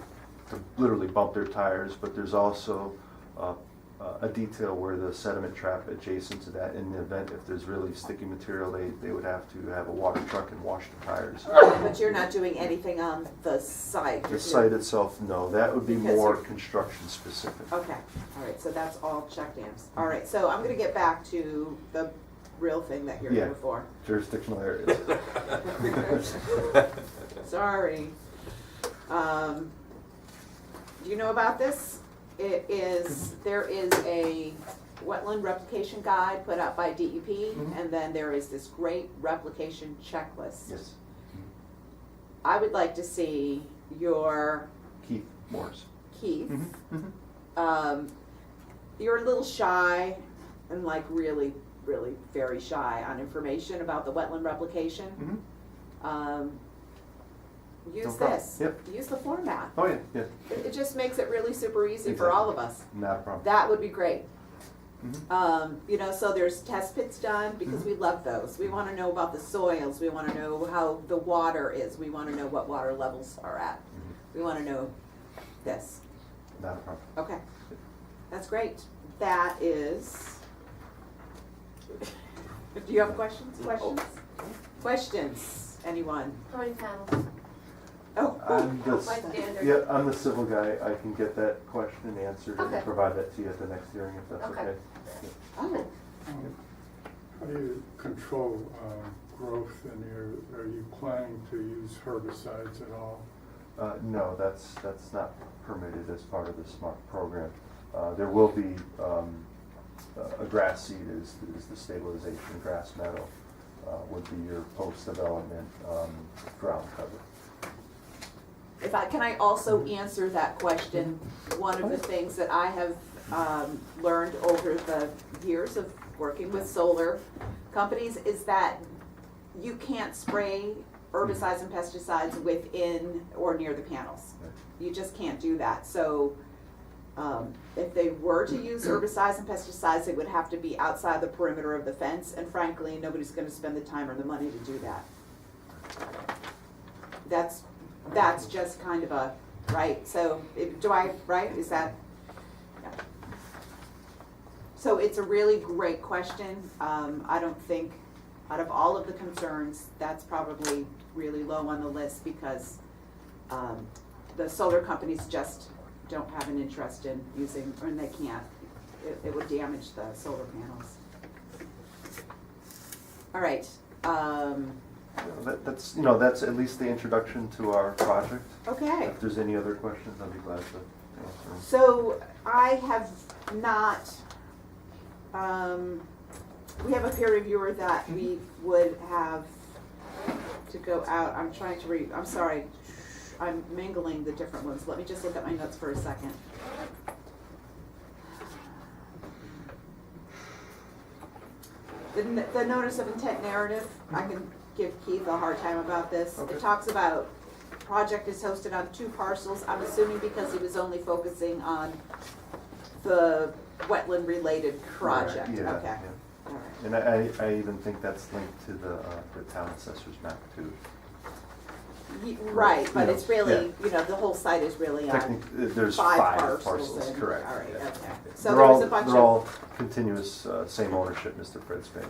literally bump their tires, but there's also a detail where the sediment trap adjacent to that, in the event if there's really sticky material, they would have to have a water truck and wash the tires. but you're not doing anything on the site? The site itself, no, that would be Because more you're- construction specific. Okay, all right, so that's all check dams. All right, so I'm gonna get back to the real thing that you're Yeah. here for. Jurisdictional areas. Sorry. Do you know about this? There is a wetland replication guide put out by DEP, and then there is this great replication checklist. Yes. I would like to see your, Keith Morris. Keith, Mm-hmm. you're a little shy and like really, really very shy on information about the wetland replication. Use No problem. this. Yep. Use the format. Oh, yeah, yeah, It just makes it really super easy for Exactly. all of us. not a problem. That would be great. Mhm. So there's test pits done because we love those. We want to know about the soils. We want to know how the water is. We want to know what water levels are at. We want to know this. Not a problem. Okay, that's great. That is. Do you have questions? Questions? Questions? Anyone? How many panels? Oh, I'm the, My standard. yeah, I'm the civil guy. I can get that question answered and Okay. provide that to you at the next hearing if that's Okay. okay. oh, How do you control growth in are you planning to use herbicides at all? No, that's not permitted as part of the SMART program. There will be a grass seed is the stabilization grass meadow would be your post-development ground cover. can I also answer that question? One of the things that I have learned over the years of working with solar companies is that you can't spray herbicides and pesticides within or near the panels. You just can't do that. So if they were to use herbicides and pesticides, it would have to be outside the perimeter of the fence, and frankly, nobody's gonna spend the time or the money to do that. That's just kind of a, right? So, right, is that? Yeah. So it's a really great question. I don't think, out of all of the concerns, that's probably really low on the list because the solar companies just don't have an interest in using, or they can't. It would damage the solar panels. All right, That's, that's at least the introduction to our project. Okay. If there's any other questions, I'd be glad to answer them. So I have not, we have a peer reviewer that we would have to go out. I'm trying to read, I'm sorry, I'm mingling the different ones. Let me just look at my notes for a second. The notice of intent narrative, I can give Keith a hard time about this. Okay. It talks about project is hosted on 2 parcels. I'm assuming because he was only focusing on the wetland-related project. Correct, yeah, Okay. yeah. All right. And I even think that's linked to the town assessor's map too. Right, but Yeah, it's really, the whole site is really on Technically, there's 5 5 parcels. and- correct. All right, yeah. okay. So They're there was all- a bunch They're of, all continuous, same ownership, Mr. Fred's paying.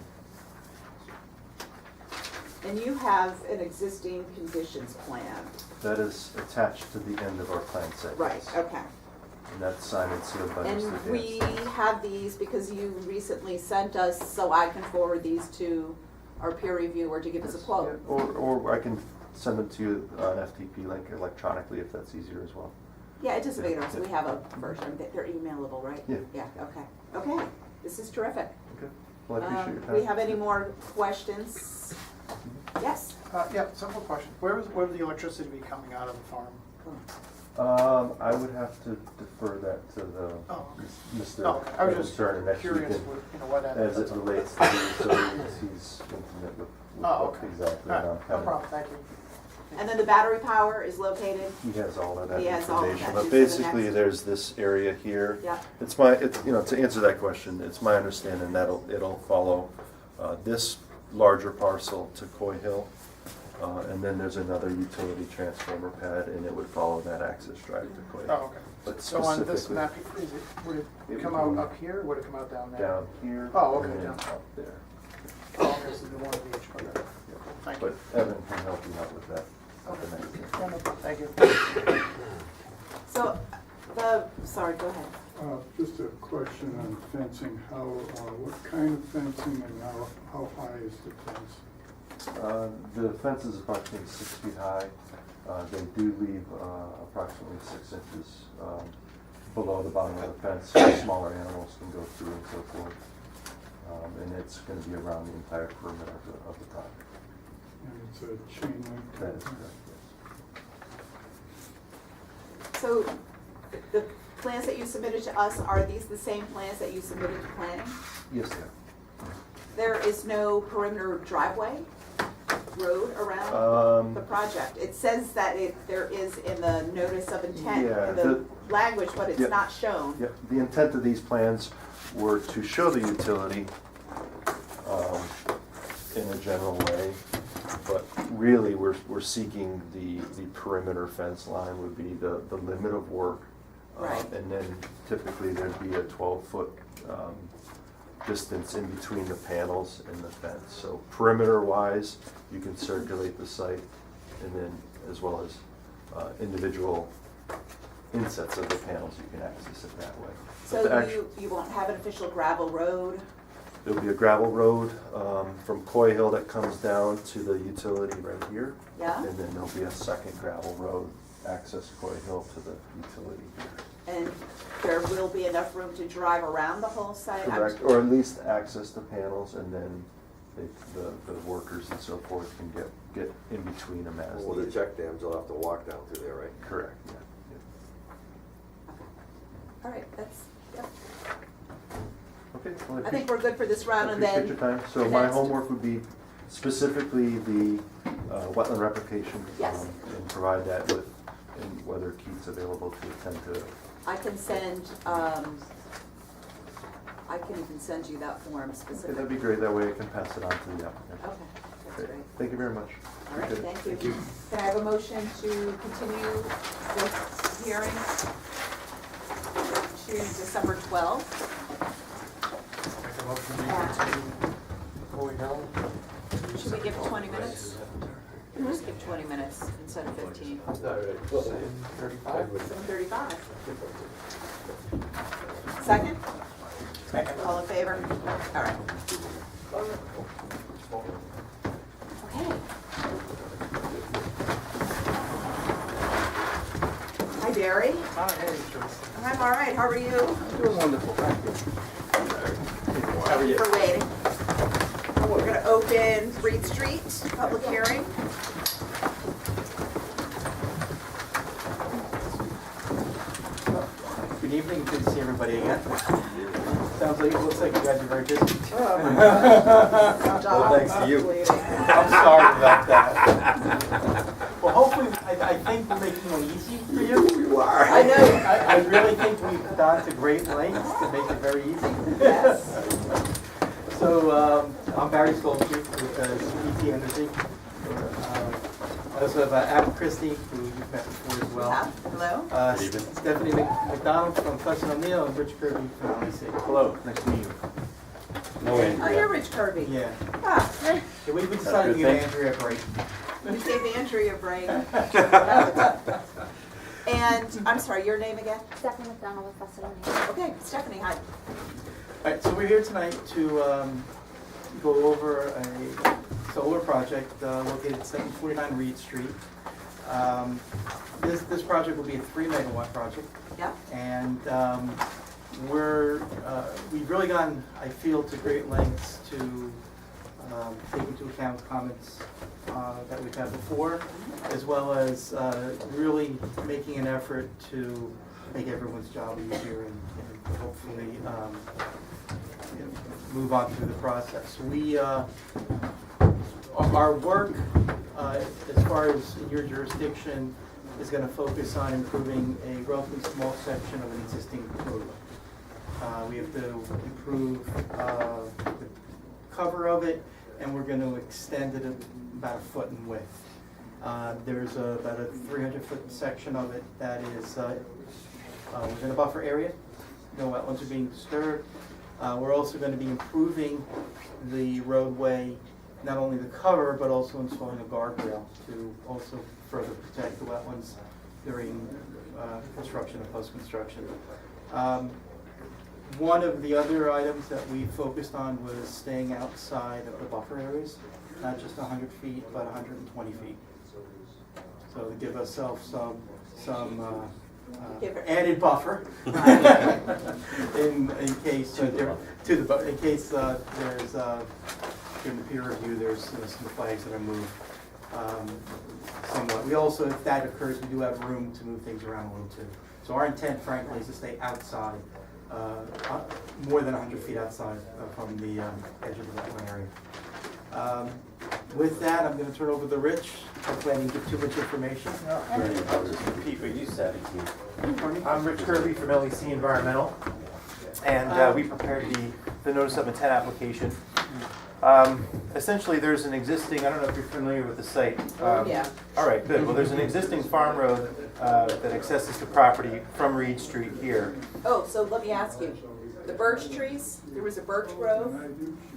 and you have an existing conditions plan. That is attached to the end of our plan set. Right, yes. okay. And that's signed and sealed by Mr. And we Dance. have these because you recently sent us, so I can forward these to our peer reviewer to give us a quote. Yeah, or I can send them to you on FTP link electronically if that's easier as well. Yeah, it doesn't make a difference. Yeah. We have a version. They're emailable, right? Yeah. Yeah, okay. Okay, this is terrific. Okay. Well, I appreciate your time. We have any more questions? Yes? Yeah, simple question. Where would the electricity be coming out of the farm? I would have to defer that to the Oh, Mr. No, I was just Turner next curious weekend. what end. As it relates to the utilities, he's intimate with Oh, what okay. exactly. All and I'm right, no kinda- problem, thank you. And then the battery power is located? He has all of that He has all of information, that. but Just for the basically, next- there's this area here. Yeah. To answer that question, it's my understanding that it'll follow this larger parcel to Coy Hill, and then there's another utility transformer pad, and it would follow that access drive to Coy Hill. Oh, okay. But So on this specifically map, would It it come would out go up here, or would it come out down there? Down here. Oh, okay, and then down. up there. Oh, okay, so the one of each, okay. Cool, Thank But you. Evan can help you out with that. at the Okay. next meeting. Yeah, no problem, thank you. So, sorry, go ahead. Just a question on fencing, what kind of fencing and how high is the fence? The fence is approximately 6 feet high. They do leave approximately 6 inches below the bottom of the fence, so smaller animals can go through and so forth. And it's going to be around the entire perimeter of the property. And it's a chain link? That is correct, yes. So, the plans that you submitted to us, are these the same plans that you submitted to planning? Yes, sir. There is no perimeter driveway, road around the project? It says that there is in the notice of intent, Yeah, in the language, but it's Yep. not shown. Yep, the intent of these plans were to show the utility in a general way, but really we're seeking the perimeter fence line would be the limit of work. Right. And then typically there'd be a 12-foot distance in between the panels and the fence. So perimeter-wise, you can circulate the site, and then as well as individual insets of the panels, you can access it that way. But the So you won't have an official gravel road? There'll be a gravel road from Coy Hill that comes down to the utility right here. Yeah? And then there'll be a second gravel road access Coy Hill to the utility here. And there will be enough room to drive around the whole site? Correct, or at least access the panels, and then the workers and so forth can get in between them as Well, the needed. check dams, they'll have to walk down through there, right? Correct, yeah. All right, that's, yep. Okay, well, I think we're good for this round, and appreciate then. your time. So the my next- homework would be specifically the wetland replication. Yes. And provide that with, and whether Keith's available to attend to it. I can send, I can even send you that form Okay, specifically. that'd be great, that way I can pass it on to the applicant. Okay, that's Great. great. Thank you very much. All right, Appreciate it. thank you. Can I have a motion to continue this hearing to December 12th? Make a motion to Yeah. continue Coy Hill. Should we give 20 minutes? Just give 20 minutes instead of 15. 35. 7:35. Second? Second. All in favor? All right. Okay. Hi, Barry. Hi, hey, Joyce. I'm all right. How are you? Doing wonderful, thank you. Thank you for waiting. We're going to open Reed Street, public hearing. Good evening, good to see everybody again. Sounds like, it looks like you guys are very busy. Oh, my gosh. Well, thanks to you. I'm sorry about that. Well, hopefully, I think we're making it easy for you. You are. I know. I really think we've gone to great lengths to make it very easy. Yes. So, I'm Barry Stolke with CPT Energy. I also have Adam Christie, who you've met before as well. Hello. Stephanie McDonald from Pleasant O'Neill, and Rich Kirby from LEC. Hello, nice to meet you. No Oh, you're Rich Kirby. Yeah. Ah, Yeah, we decided to give Andrea a break. you gave Andrea a break. And, I'm sorry, your name again? Stephanie McDonald with Pleasant O'Neill. Okay, Stephanie, hi. All right, so we're here tonight to go over a solar project located at 749 Reed Street. This project will be a 3 megawatt project. Yeah. And we've really gone, I feel, to great lengths to take into account comments that we've had before, as well as really making an effort to make everyone's job easier and hopefully move on through the process. Our work, as far as in your jurisdiction, is going to focus on improving a relatively small section of an existing roadway. We have to improve the cover of it, and we're going to extend it about a foot in width. There's about a 300-foot section of it that is within a buffer area. No wetlands are being disturbed. We're also going to be improving the roadway, not only the cover, but also installing a guardrail to also further protect the wetlands during construction and post-construction. One of the other items that we focused on was staying outside of the buffer areas, not just 100 feet, but 120 feet. So to give ourselves some added buffer in case there's during the peer review there's some flags that are moved somewhat. We also, if that occurs, we do have room to move things around a little too. So our intent, frankly, is to stay outside, more than 100 feet outside from the edge of the wetland area. With that, I'm going to turn over to Rich. Hopefully I didn't give too much information. Repeat what you said. I'm Rich Kirby from LEC Environmental, and we prepared the notice of intent application. Essentially, there's an existing, I don't know if you're familiar with the site. Yeah. All right, good. Well, there's an existing farm road that accesses the property from Reed Street here. Oh, so let me ask you, the birch trees, there was a birch grove,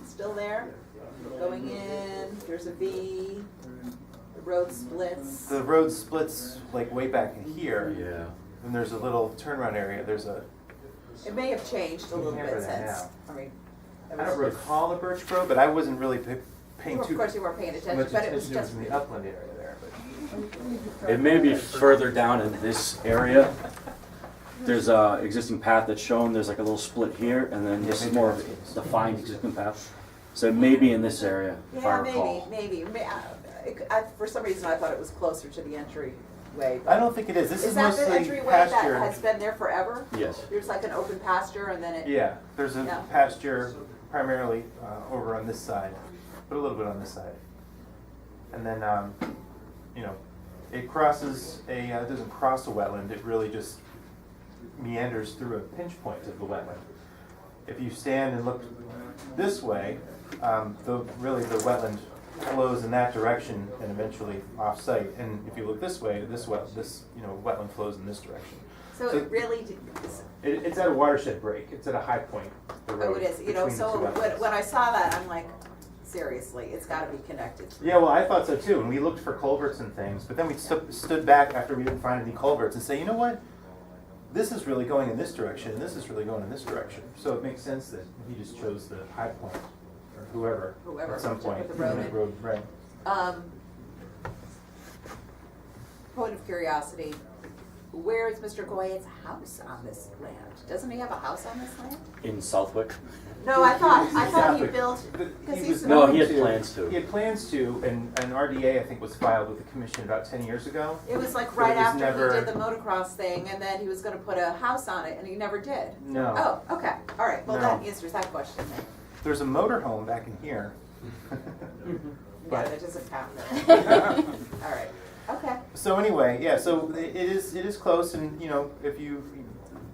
still there? Going in, there's a V, the road splits. The road splits like way back in here. Yeah. And there's a little turnaround area. There's a, It may have changed a little bit Remember since, that I mean. it I was don't recall a birch grove, but I wasn't really paying Of too course you weren't paying attention, much but it was attention just. to the upland area there. But It may be further down in this area. There's a existing path that's shown, there's like a little split here, and then this is more of a defined existing path. So it may be in this area, if I Yeah, recall. maybe. For some reason, I thought it was closer to the entryway. I don't think it is. This is that the mostly entryway that pasture. has been there forever? Yes. There's like an open pasture and then it. Yeah, there's a Yeah. pasture primarily over on this side, but a little bit on this side. And then, it crosses it doesn't cross a wetland, it really just meanders through a pinch point of the wetland. If you stand and look this way, the wetland flows in that direction and eventually off-site. And if you look this way, wetland flows in this direction. So it really, It's at a watershed break. It's at a high point. The road oh, it is, between the so two wetlands. when I saw that, I'm like, seriously, it's gotta be connected. Yeah, well, I thought so too, and we looked for culverts and things, but then we stood back after we didn't find any culverts and say, you know what? This is really going in this direction, and this is really going in this direction. So it makes sense that he just chose the high point, or whoever Whoever, at some to point. put the road in in. the road, right. Point of curiosity, where is Mr. Goyette's house on this land? Doesn't he have a house on this land? In Southwick? No, I thought he Southwick. built, because He he's. was No, going he had to- plans to. He had plans to, and an RDA, I think, was filed with the commission about 10 years ago. It was like But right it was after never- he did the motocross thing, and then he was gonna put a house on it, and he never did. No. Oh, okay, all right, well, No. that answers that question then. There's a motorhome back in here. Yeah, But- that doesn't count then. All right, okay. So anyway, yeah, so it is close, and you know, if you,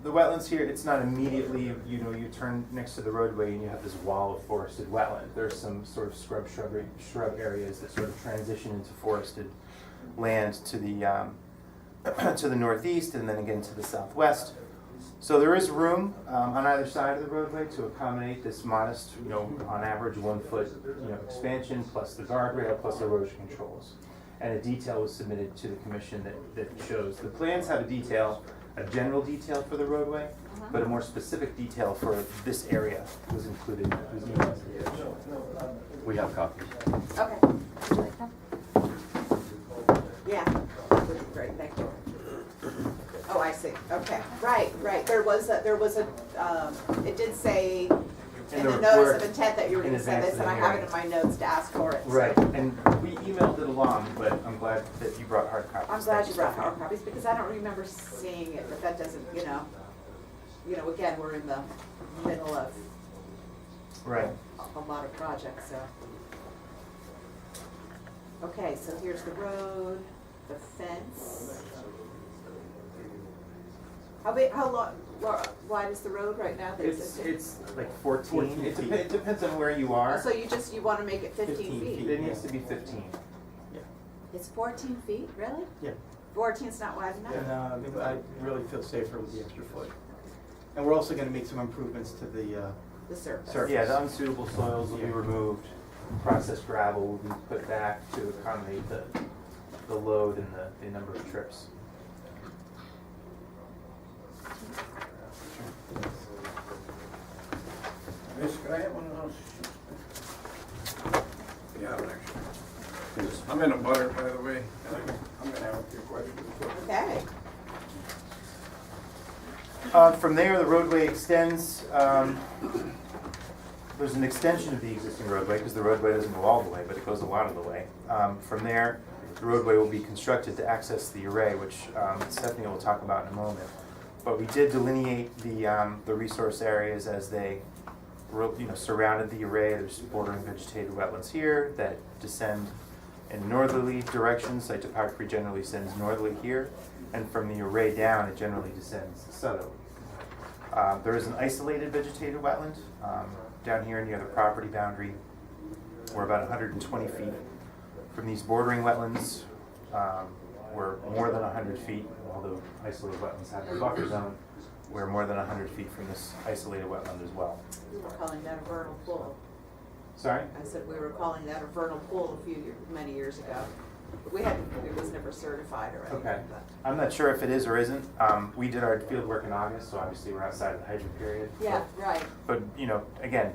the wetlands here, it's not immediately, you know, you turn next to the roadway and you have this wall of forested wetland. There's some sort of shrub areas that sort of transition into forested land to the to the northeast, and then again to the southwest. So there is room on either side of the roadway to accommodate this modest, you know, on average 1 foot, you know, expansion, plus the guardrail, plus erosion controls. And a detail was submitted to the commission that shows, the plans have a general detail for the roadway, but a more specific detail for this area was included. We have copies. Okay. Would you like them? Yeah, would be great, thank you. Oh, I see, okay, right, there was a, it did say in the notice of intent that you were gonna send this, and I have it in my notes to ask for it. so- Right, and we emailed it along, but I'm glad that you brought hard copies. I'm glad Thank you brought Stephanie. hard copies, because I don't remember seeing it, but that doesn't, you know, again, we're in the middle of Right. a lot of projects, so. Okay, so here's the road, the fence. How long, wide is the road right now? the It's existing? like 14. It depends on where you are. So you wanna make it 15 feet? It needs to be 15. It's 14 feet, really? Yeah. 14's not wide enough? And I really feel safer with the extra foot. And we're also gonna make some improvements to the The surface. Surface. Yeah, the unsuitable soils will be removed. Processed gravel will be put back to accommodate the load and the number of trips. Could I have one of those? Yeah, actually. I'm in a butter, by the way, and I'm gonna have a few questions. Okay. From there, the roadway extends. There's an extension of the existing roadway because the roadway doesn't go all the way, but it goes a lot of the way. From there, the roadway will be constructed to access the array, which Stephanie will talk about in a moment. But we did delineate the resource areas as they surrounded the array. There's bordering vegetated wetlands here that descend in northerly directions. Site topography generally descends northerly here, and from the array down, it generally descends southerly. There is an isolated vegetated wetland down here near the property boundary. We're about 120 feet from these bordering wetlands. We're more than 100 feet, although isolated wetlands have a buffer zone. We're more than 100 feet from this isolated wetland as well. We were calling that a vernal pool. Sorry? I said we were calling that a vernal pool many years ago. It was never certified or anything. Okay. but- I'm not sure if it is or isn't. We did our field work in August, so obviously we're outside of the hydrant period. Yeah, right. But, again,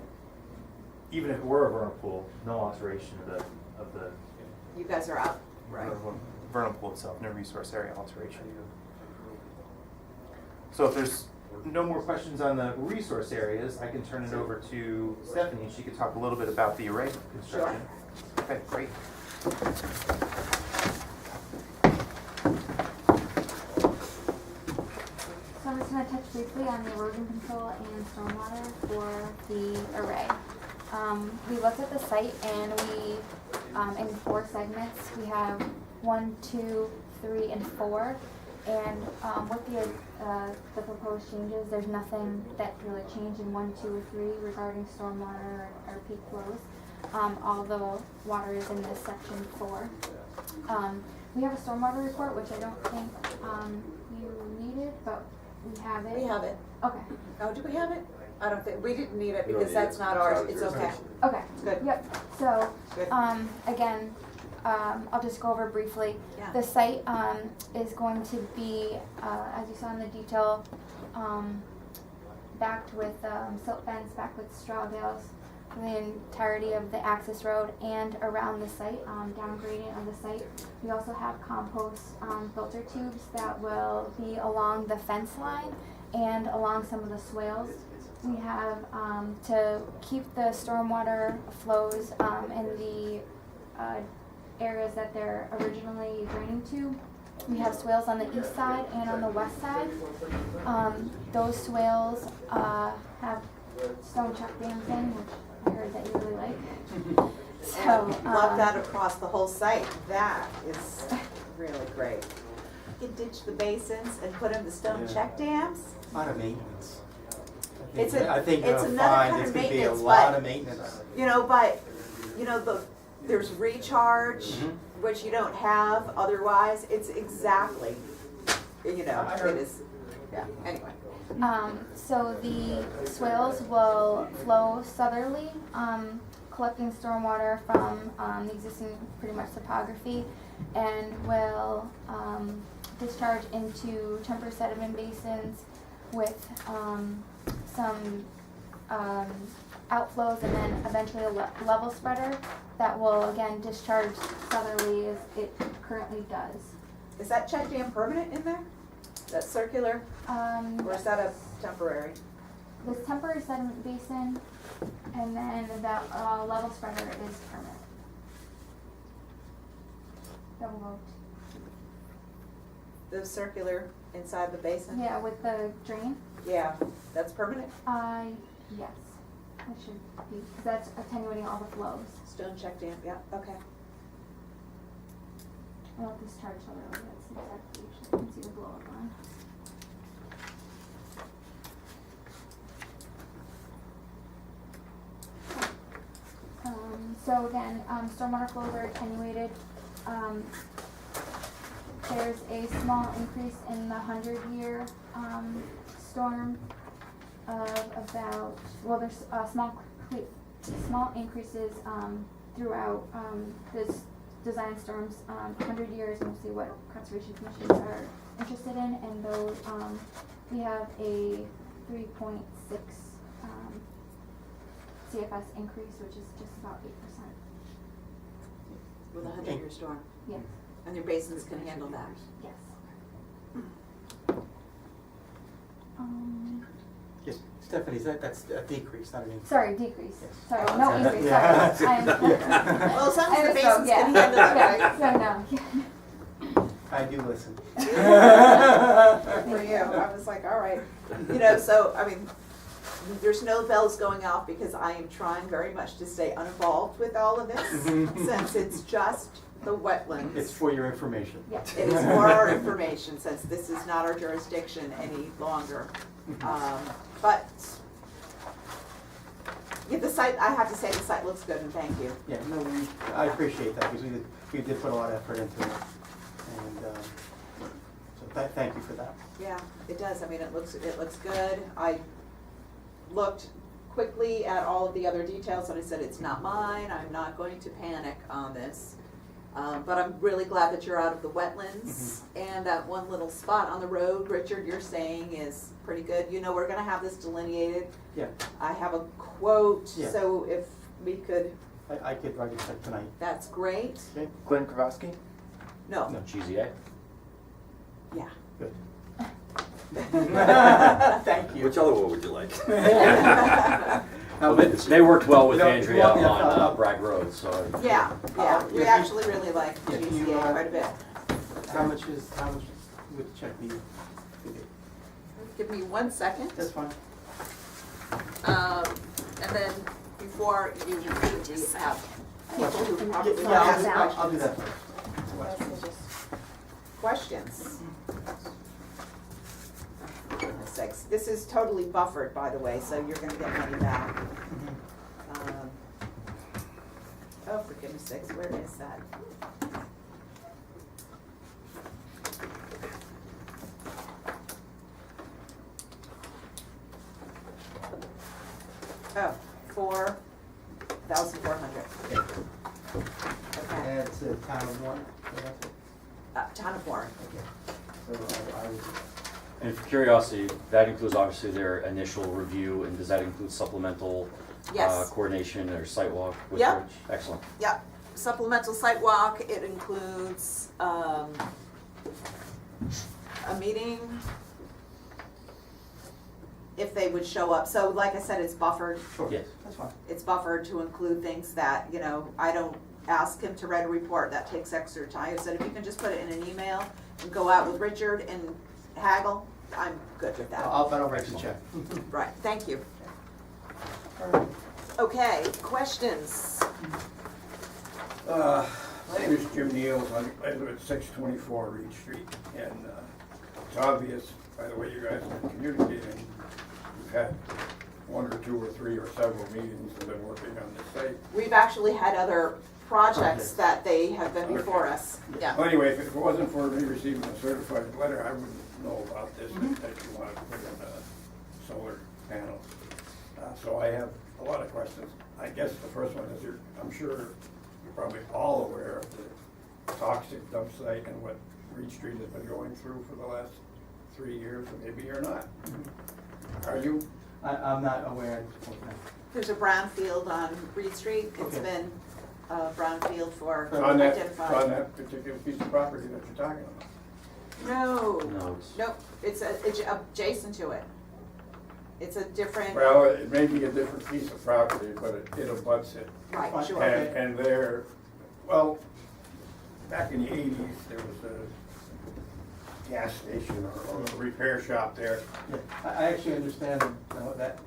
even if it were a vernal pool, no alteration of the You guys are out, right? vernal pool itself, no resource area alteration. So if there's no more questions on the resource areas, I can turn it over to Stephanie, and she could talk a little bit about the array construction. Okay, great. So I'm just going to touch briefly on the erosion control and stormwater for the array. We looked at the site and we, in 4 segments, we have 1, 2, 3, and 4. And with the proposed changes, there's nothing that really changed in 1, 2, or 3 regarding stormwater or peak flows. All the water is in this section 4. We have a stormwater report, which I don't think you needed, but we have it. We have it. Okay. Oh, do we have it? I don't think, we didn't need it We don't because need that's it. not It's ours. out of It's okay. jurisdiction. Okay. Good. Yep. So, Good. again, I'll just go over briefly. Yeah. The site is going to be, as you saw in the detail, backed with silt fence, backed with straw bales. the entirety of the access road and around the site, down gradient of the site. We also have compost filter tubes that will be along the fence line and along some of the swales. We have, to keep the stormwater flows in the areas that they're originally draining to. We have swales on the east side and on the west side. Those swales have stone check dams in, which I heard that you really like. So, Love that across the whole site. That is really great. You can ditch the basins and put in the stone check dams. A lot of maintenance. It's I think you're it's gonna another find kind it's of gonna be a maintenance, lot but, of maintenance. there's recharge, Mm-hmm. which you don't have otherwise. It's exactly, it is, yeah, anyway. So the swales will flow southerly, collecting stormwater from the existing pretty much topography, and will discharge into temporary sediment basins with some outflows, and then eventually a level spreader that will again discharge southerly as it currently does. Is that check dam permanent in there? That circular, or is that a temporary? This temporary sediment basin, and then that level spreader is permanent. Double vote. The circular inside the basin? Yeah, with the drain. Yeah, that's permanent? Yes, it should be, because that's attenuating all the flows. Stone check dam, yeah, okay. Well, discharge southerly, that's exactly, you can see the blow up line. So again, stormwater flows are attenuated. There's a small increase in the 100-year storm of about, well, there's small increases throughout this design storms. 100 years, mostly what conservation commissions are interested in, and those we have a 3.6 CFS increase, which is just about 8%. With a 100-year storm? Yes. And your basins can handle that? Yes. Yes, Stephanie, that's a decrease, not an increase. Sorry, decrease. Yes. Sorry, Oh, no it's a- increase. yeah. Sorry. Well, as long as the I basins misspoke, yeah. can handle it, Yeah, right? so no. I do listen. Good for you. I was like, all right. So, I mean, there's no bells going off because I am trying very much to stay uninvolved with all of this, since it's just the wetlands. It's for your information. Yeah. It is for our information, since this is not our jurisdiction any longer. But, yeah, the site, I have to say, the site looks good, and thank you. Yeah, no, I appreciate that, because we did put a lot of effort into it. And so thank you for that. Yeah, it does. I mean, it looks good. I looked quickly at all of the other details and I said, it's not mine. I'm not going to panic on this. But I'm really glad that you're out of the wetlands. And that one little spot on the road, Richard, you're saying is pretty good. We're gonna have this delineated. Yeah. I have a quote, Yeah. so if we could, I could write a check tonight. that's great. Okay. Glenn Kravosky? No, No. Cheesy, eh? yeah. Good. Thank you. Which other one would you like? Well, they worked well with No, Andrea yeah, on Bragg Road, so. Yeah, we if you- actually really like Yeah, if you, GCA quite a bit. How much would the check be? Give me 1 second. That's fine. And then before you leave, we have people who probably Yeah, have I'll do that first. questions. For goodness sakes. This is totally buffered, by the way, so you're gonna get money back. Oh, for goodness sakes, where is that? Oh, 4,400. Okay. That's the town of Warren, so that's it. Town of Warren. Okay. So I would And for curiosity, that includes obviously their initial review, and does that include supplemental Yes. coordination or site walk with Yep. Rich? Excellent. Yep, supplemental site walk, it includes, a meeting, if they would show up. So like I said, it's buffered. Yes. That's fine. It's buffered to include things that, you know, I don't ask him to write a report, that takes extra time. I said, if you can just put it in an email and go out with Richard and haggle, I'm good with that. I'll write you a check. Right, thank you. Okay, questions? My name is Jim Neal, I live at 624 Reed Street, and it's obvious by the way you guys have been communicating, you've had one or two or three or several meetings and been working on this site. We've actually had other projects that they have been before us, yeah. Well, anyway, if it wasn't for me receiving a certified letter, I wouldn't know about this, that you want to put in a solar panel. So I have a lot of questions. I guess the first one is, I'm sure you're probably all aware of the toxic dump site and what Reed Street has been going through for the last 3 years, or maybe you're not. Are you? I'm not aware. There's a brownfield on Reed Street, it's Okay. been a brownfield for It's on identified. on that particular piece of property that you're talking about? No, No, it's it's adjacent to it. It's a different, Well, it may be a different piece of property, but it abuts it. right, sure. And there, well, back in the 80s, there was a gas station or a repair shop there. Yeah, I actually understand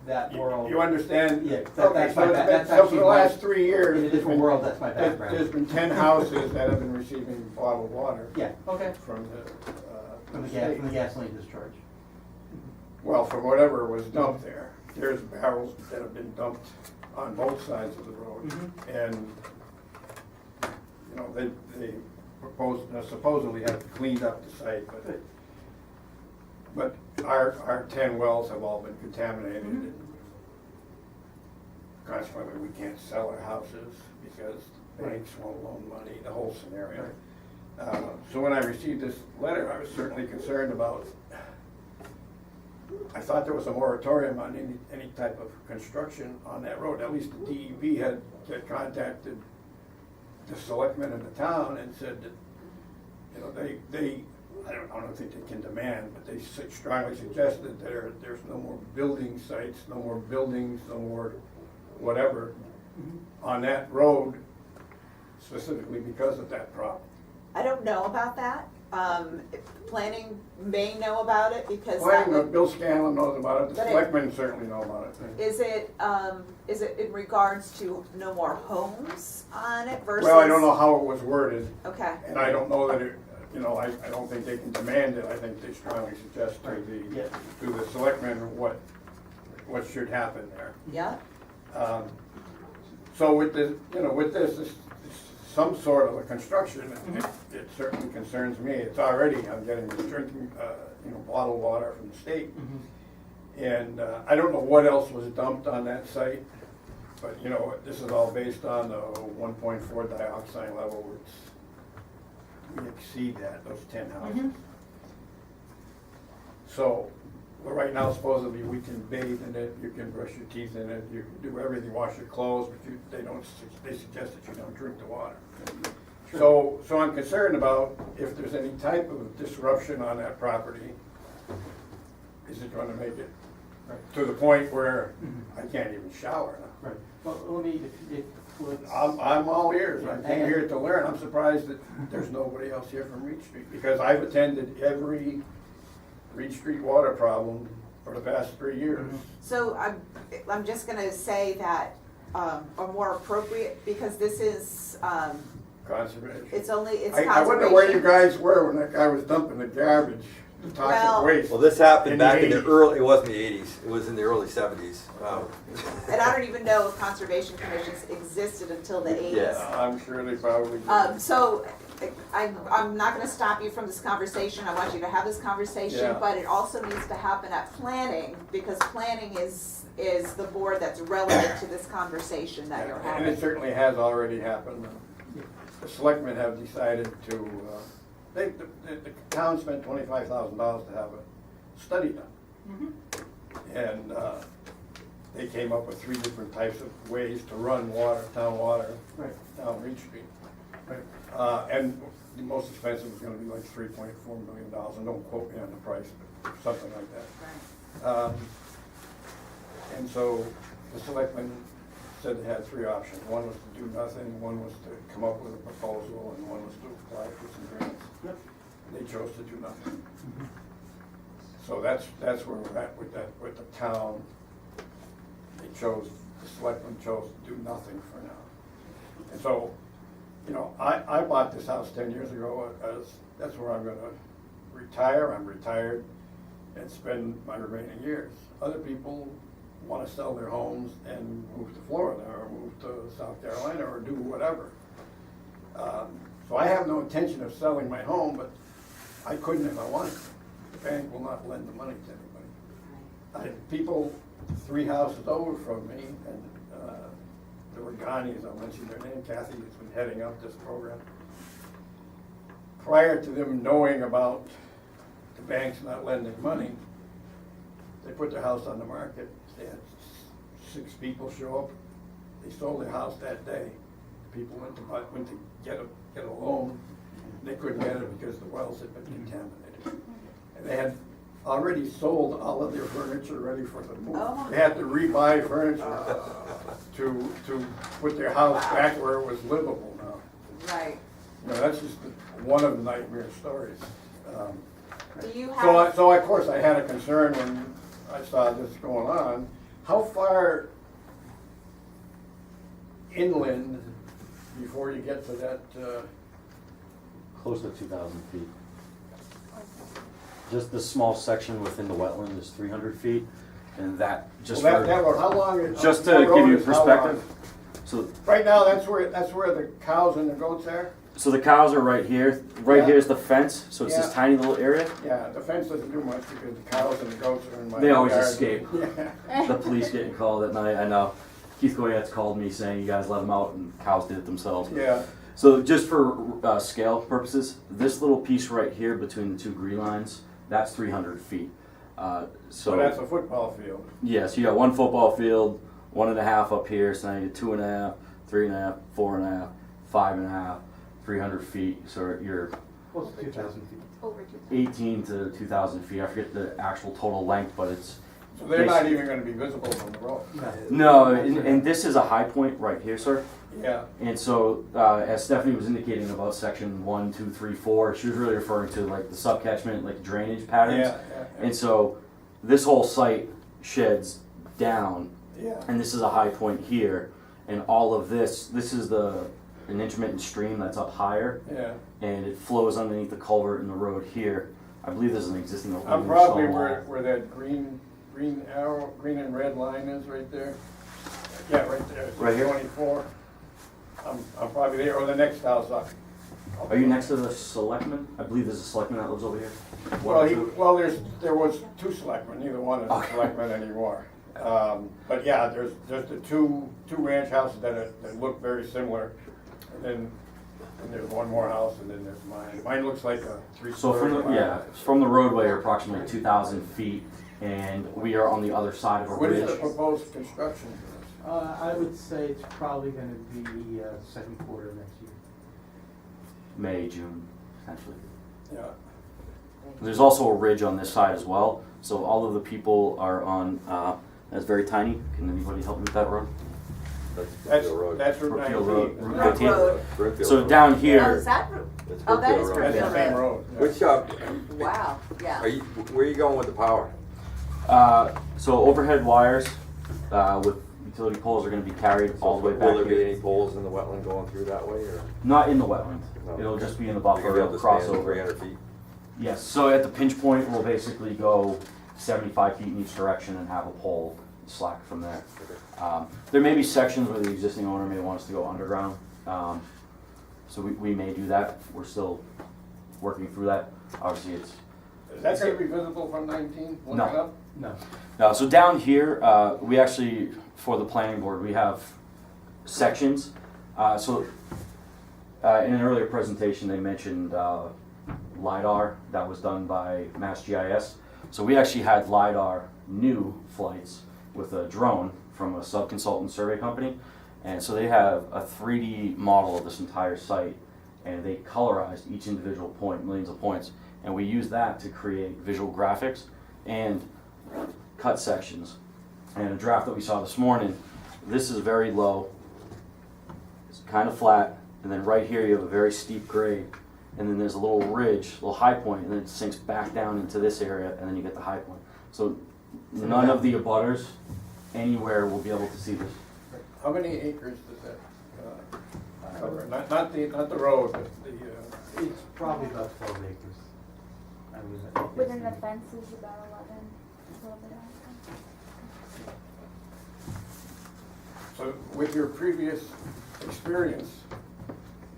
that world. You understand? Yeah, Okay, that's so my, that's so for actually the my, last 3 years. in a there's different been- world, that's my background. There's been 10 houses that have been receiving bottled water. Yeah, okay. From From the state. gasoline discharge. Well, from whatever was dumped there. There's barrels that have been dumped on both sides of the road. And, you know, they supposedly have cleaned up the site, but our 10 wells have all been contaminated. And consequently, we can't sell our houses because banks won't loan money, the whole scenario. So when I received this letter, I was certainly concerned about, I thought there was a moratorium on any type of construction on that road. At least the DEP had contacted the selectmen in the town and said that, you know, I don't think they can demand, but they strongly suggested that there's no more building sites, no more buildings, no more whatever on that road, specifically because of that problem. I don't know about that. Planning may know about it because Well, that I know would, Bill Scanlon knows about it, the But it- selectmen certainly know about it. is it in regards to no more homes on it versus? Well, I don't know how it was worded, Okay, and I don't know that it, you know, I don't think they can demand it. I think they strongly suggest to the selectmen what should happen there. yeah, So with this, you know, with this, it's some sort of a construction, it certainly concerns me. It's already, I'm getting this drinking, you know, bottled water from the state. And I don't know what else was dumped on that site, but you know, this is all based on the 1.4 dioxide level, which we exceed that, those 10 houses. So, well, right now supposedly we can bathe in it, you can brush your teeth in it, you can do everything, wash your clothes, but they suggest that you don't drink the water. So I'm concerned about if there's any type of disruption on that property, is it gonna make it to the point where I can't even shower now? Right. Well, let me, I'm all ears, I'm here to learn. I'm surprised that there's nobody else here from Reed Street, because I've attended every Reed Street water problem for the past 3 years. so I'm just gonna say that, are more appropriate, because this is, Conservation. it's conservation. I wonder where you guys were when that guy was dumping the garbage, the toxic Well- waste. Well, this happened back in the 80s. early, it wasn't the 80s, it was in the early 70s. And I don't even know if conservation commissions existed until the 80s. Yeah. I'm sure they probably did. So I'm not gonna stop you from this conversation, I want you to have this conversation, Yeah. but it also needs to happen at planning, because planning is the board that's relevant to this conversation that you're And having. it certainly has already happened. The selectmen have decided to, the town spent $25,000 to have study done. And they came up with 3 different types of ways to run water, town water, down Reed Street. And the most expensive was gonna be like $3.4 million, and don't quote me on the price, but something like that. And so the selectmen said they had 3 options. One was to do nothing, one was to come up with a proposal, and one was to apply for some grants. They chose to do nothing. So that's where we're at with that, with the town. They chose, the selectmen chose to do nothing for now. And so, you know, I bought this house 10 years ago as, that's where I'm gonna retire. I'm retired and spend my remaining years. Other people wanna sell their homes and move to Florida or move to South Carolina or do whatever. So I have no intention of selling my home, but I couldn't if I wanted to. The bank will not lend the money to anybody. People 3 houses over from me, and the Reganis, I'll mention their name, Kathy has been heading up this program. Prior to them knowing about the banks not lending money, they put their house on the market. They had 6 people show up. They sold their house that day. People went to get a loan. They couldn't get it because the wells had been contaminated. And they had already sold all of their furniture ready for the move. They had to rebuy furniture to put their house back where it was livable now. Right. You know, that's just one of the nightmare stories. Do you have? So of course I had a concern when I saw this going on. How far inland before you get to that? Close to 2,000 feet. Just this small section within the wetland is 300 feet, and that just Well, that road, how long is, just to that road give you is how perspective. long? So Right now, that's where the cows and the goats are? so the cows are right here. Right Yeah. here is the fence. So it's this Yeah. tiny little area. Yeah, the fence doesn't do much because the cows and the goats are in my They always yard. escape. Yeah. The police getting called at night. I know. Keith Goyette's called me saying you guys let them out and cows did it themselves. Yeah. So just for scale purposes, this little piece right here between the 2 green lines, that's 300 feet. So that's a football field. Yes, you got 1 football field, 1.5 up here, so now you get 2.5, 3.5, 4.5, 5.5, 300 feet. So you're Close to 2,000 feet. Over 2,000. 18 to 2,000 feet. I forget the actual total length, but it's So they're not even gonna be visible from the road. no, and this is a high point right here, sir. Yeah. And so, as Stephanie was indicating about section 1, 2, 3, 4, she was really referring to like the subcatchment, like drainage patterns. Yeah, yeah. And so, this whole site sheds down, Yeah. and this is a high point here, and all of this is an intermittent stream that's up higher, Yeah. and it flows underneath the culvert in the road here. I believe there's an existing. I'm probably where that green arrow, green and red line is right there. Yeah, right there. It's Right here? 24. I'm probably there, or the next house up. Are you next to the selectman? I believe there's a selectman that lives over here. One or two? Well, there was 2 selectmen, neither one is a Okay. selectman anymore. But yeah, there's the two ranch houses that look very similar. And there's one more house, and then there's mine. Mine looks like a 3-story. From the roadway are approximately 2,000 feet, and we are on the other side of a What is ridge. the proposed construction for this? I would say it's probably gonna be second quarter of next year. May, June, potentially. Yeah. There's also a ridge on this side as well, so all of the people are on, that's very tiny. Can anybody help me with that road? That's Road. Route Brookfield 19. Road, Route Road. 15. Brookfield So Road. down Oh, here, is that? That's Oh, that is Brookfield Road. That's the Brookfield same Road. road. yeah. Which, Wow, yeah. where are you going with the power? so overhead wires with utility poles are going to be carried all the way back Will there be here. any poles in the wetland going through that way, or? Not in the wetland. No. It'll just be in the You're buffer, gonna be it'll able to cross span over. 300 feet? Yes, so at the pinch point, we'll basically go 75 feet in each direction and have a pole slack from there. There may be sections where the existing owner may want us to go underground, so we may do that. We're still working through that. Obviously, it's Is that gonna be visible from 19? Look No. it up? no. So down here, we actually, for the planning board, we have sections. In an earlier presentation, they mentioned LiDAR that was done by Mass GIS. So we actually had LiDAR new flights with a drone from a sub-consultant survey company. And so they have a 3D model of this entire site, and they colorized each individual point, millions of points. And we use that to create visual graphics and cut sections. And a draft that we saw this morning, this is very low, it's kind of flat, and then right here you have a very steep grade, and then there's a little ridge, a little high point, and then it sinks back down into this area, and then you get the high point. So none of the abutters anywhere will be able to see this. How many acres does that cover? Not the road, but the, It's probably about 12 acres. I mean, Within the fence is about 11, a little bit so with your previous experience,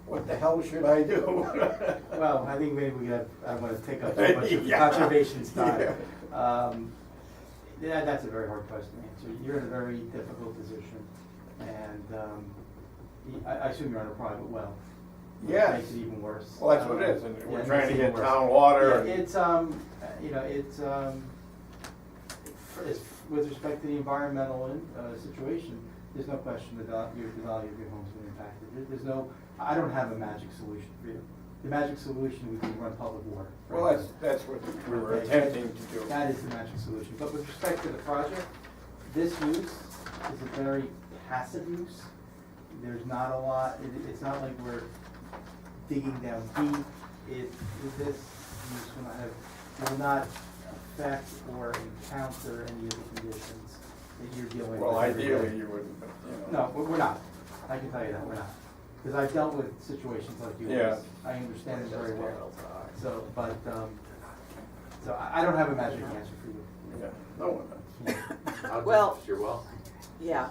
what the hell should I do? Well, I think maybe I don't want to take up too much of the conservation style. Yeah, that's a very hard question to answer. You're in a very difficult position, and I assume you're on a private well. Yes. Which makes it even worse. Well, that's what it is, and we're Yeah, it trying makes to it get even worse. town water. Yeah, it's with respect to the environmental situation, there's no question that the value of your home's been impacted. There's no, I don't have a magic solution for you. The magic solution would be to run public water. Well, that's what we were attempting to do. That is the magic solution. But with respect to the project, this use is a very passive use. There's not a lot, it's not like we're digging down deep. This use will not affect or encounter any of the conditions that you're dealing with. Well, every day. ideally you wouldn't, but, you know. No, we're not. I can tell you that, we're not. Because I've dealt with situations like you. Yeah. I understand it very well. So, but, so I don't have a magic answer for you. Yeah, no one does. Well, You're well. yeah,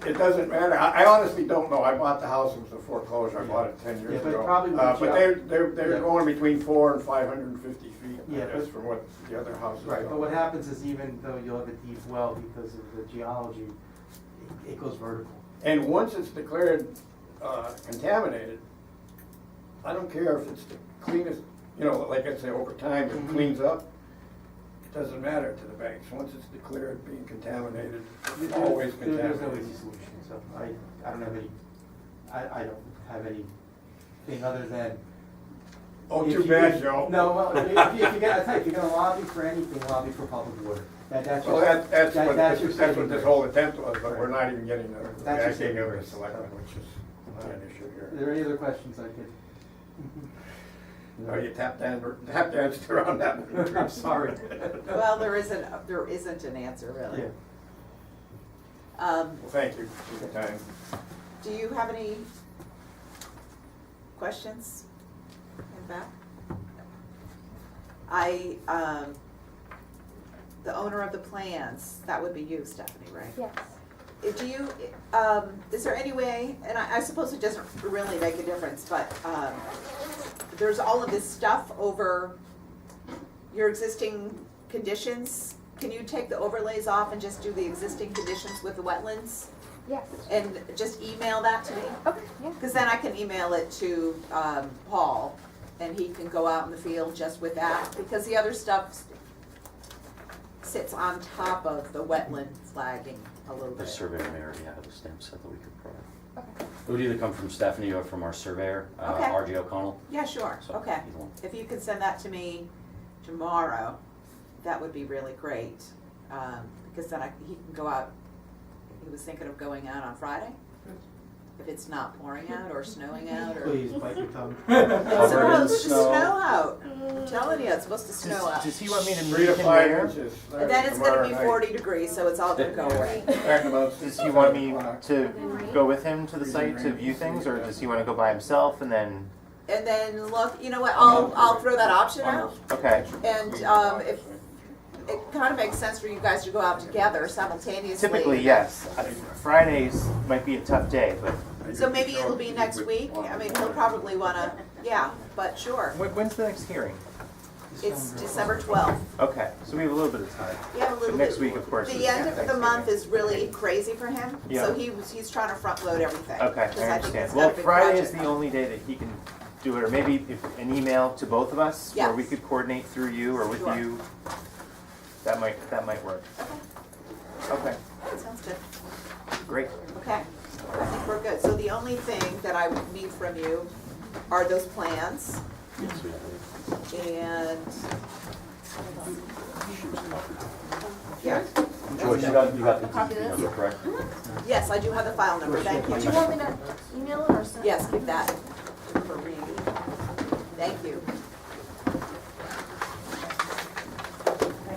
It doesn't matter. I honestly don't know. I bought the house, it was a foreclosure. I bought it 10 years Yeah, but ago. probably But what they're going between 400 and 550 feet, Yeah, I guess, but- from what the other houses Right, go. but what happens is even though you'll have a deep well because of the geology, it goes vertical. And once it's declared contaminated, I don't care if it's the cleanest, you know, like I say, over time it cleans up. It doesn't matter to the banks. Once it's declared being contaminated, it's always There's no contaminated. easy solution, so I don't have any, I don't have anything other than. Oh, if too you- bad, Joe. No, well, if you get, I tell you, if you're gonna lobby for anything, lobby for public water. That's Well, your, that's what that's your this saving grace. whole attempt was, but Right. we're not even getting the That's your backing saving of the grace. selectmen, which is not an issue Are here. there any other questions I could? Oh, you tap danced around that one. I'm sorry. well, there isn't an answer really. Yeah. Um, Well, thank you for your time. do you have any questions in back? The owner of the plans, that would be you, Stephanie, right? Yes. Do you, is there any way, and I suppose it doesn't really make a difference, but, there's all of this stuff over your existing conditions. Can you take the overlays off and just do the existing conditions with the wetlands? Yes. And just email that to me? Okay, yeah. Because then I can email it to, Paul, and he can go out in the field just with that, because the other stuff sits on top of the wetland flagging a little The bit. surveyor may already have a stamp set that we could provide. Okay. It would either come from Stephanie or from our surveyor, Okay. R.G. O'Connell. Yeah, sure, So, okay. either one. If you could send that to me tomorrow, that would be really great, because then he can go out, he was thinking of going out on Friday? If it's not pouring out or snowing out or. Please bite your tongue. It's supposed to snow out, I'm telling you, it's supposed to snow out. Does he want me to 3 meet to him 5 there? inches. And then it's gonna be tomorrow 40 degrees, so it's all gonna go away. night. Talking about Does he want me to go with him to the site to view things, or does he want to go by himself and then? And then look, you know what, I'll throw that option out, Okay. and, if, it kinda makes sense for you guys to go out together simultaneously. Typically, yes. Fridays might be a tough day, but. So maybe it'll be next week, I mean, he'll probably wanna, yeah, but sure. When's the next hearing? It's December 12th. Okay, so we have a little bit of time. Yeah, a So little next bit. week, of course. The is end of the Thanksgiving. month is really crazy for him, Yeah. so he's trying to front load everything. Okay, 'cause I think understand. it's got Well, a big Friday is project. the only day that he can do it, or maybe if an email to both of us, Yeah. or we could coordinate through you or with Sure. you. That might work. Okay. Sounds good. Great. Okay, I think we're good. So the only thing that I would need from you are those plans. And, yeah, Joyce, you got the Copy this? number, correct? yes, I do have the file number, thank Do you you. want me to email it or send it? Yes, keep that for me. Thank you.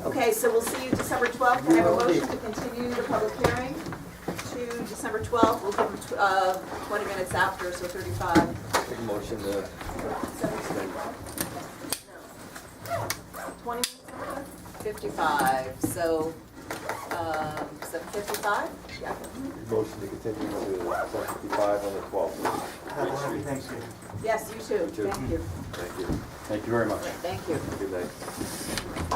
Okay, so we'll see you December 12th. Can I have a motion to continue the public hearing to December 12th? We'll give them 20 minutes after, so 35. Take a motion to extend. 20 minutes after? 55, so 7:55? Yeah. Motion to continue to 7:55 on the 12th. Have a happy Thanksgiving. Yes, you too. You too. Thank you. Thank you. Thank you very much. Thank you. Good night.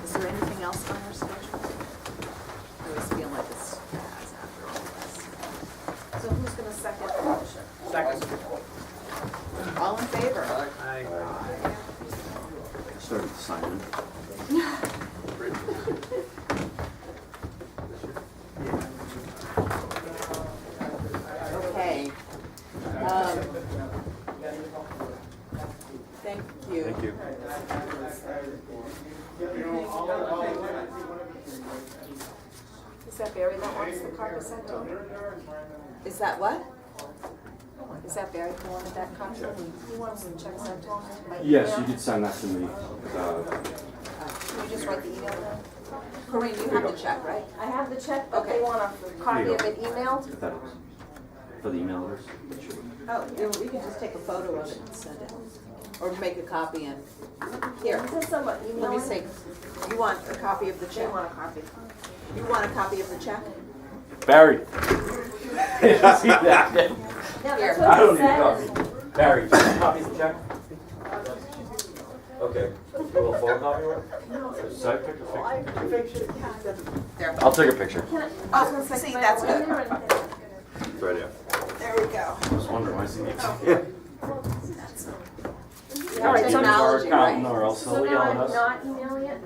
Is there anything else on our schedule? I always feel like it's fast after all this. So who's gonna second the motion? All in favor? Started signing. Okay. Thank you. Thank you. Is that Barry that wants the copy sent to him? Is that what? Is that Barry who wanted that copy? He wants some checks sent to him by Yes, email? you could send that to me. Can you just write the email down? Corinne, you have the check, right? I have the check, but Okay. they want a copy of it emailed? If that is. For the email address? Sure. Oh, yeah, we can just take a photo of it and send it. Or make a copy and, here, Is this someone let emailing? me see. You want a copy of the They check? want a copy. You want a copy of the check? Barry. See that? Yeah, Here. that's I what don't he need a said. copy. Barry, do you want a copy of the check? Okay. You want a photocopy of it? Side picture? There. I'll take a picture. Can I- Oh, see, that's good. It's right here. There we go. I was wondering why is he All right, technology, right? Or else So he'll now yell at I'm us. not emailing it?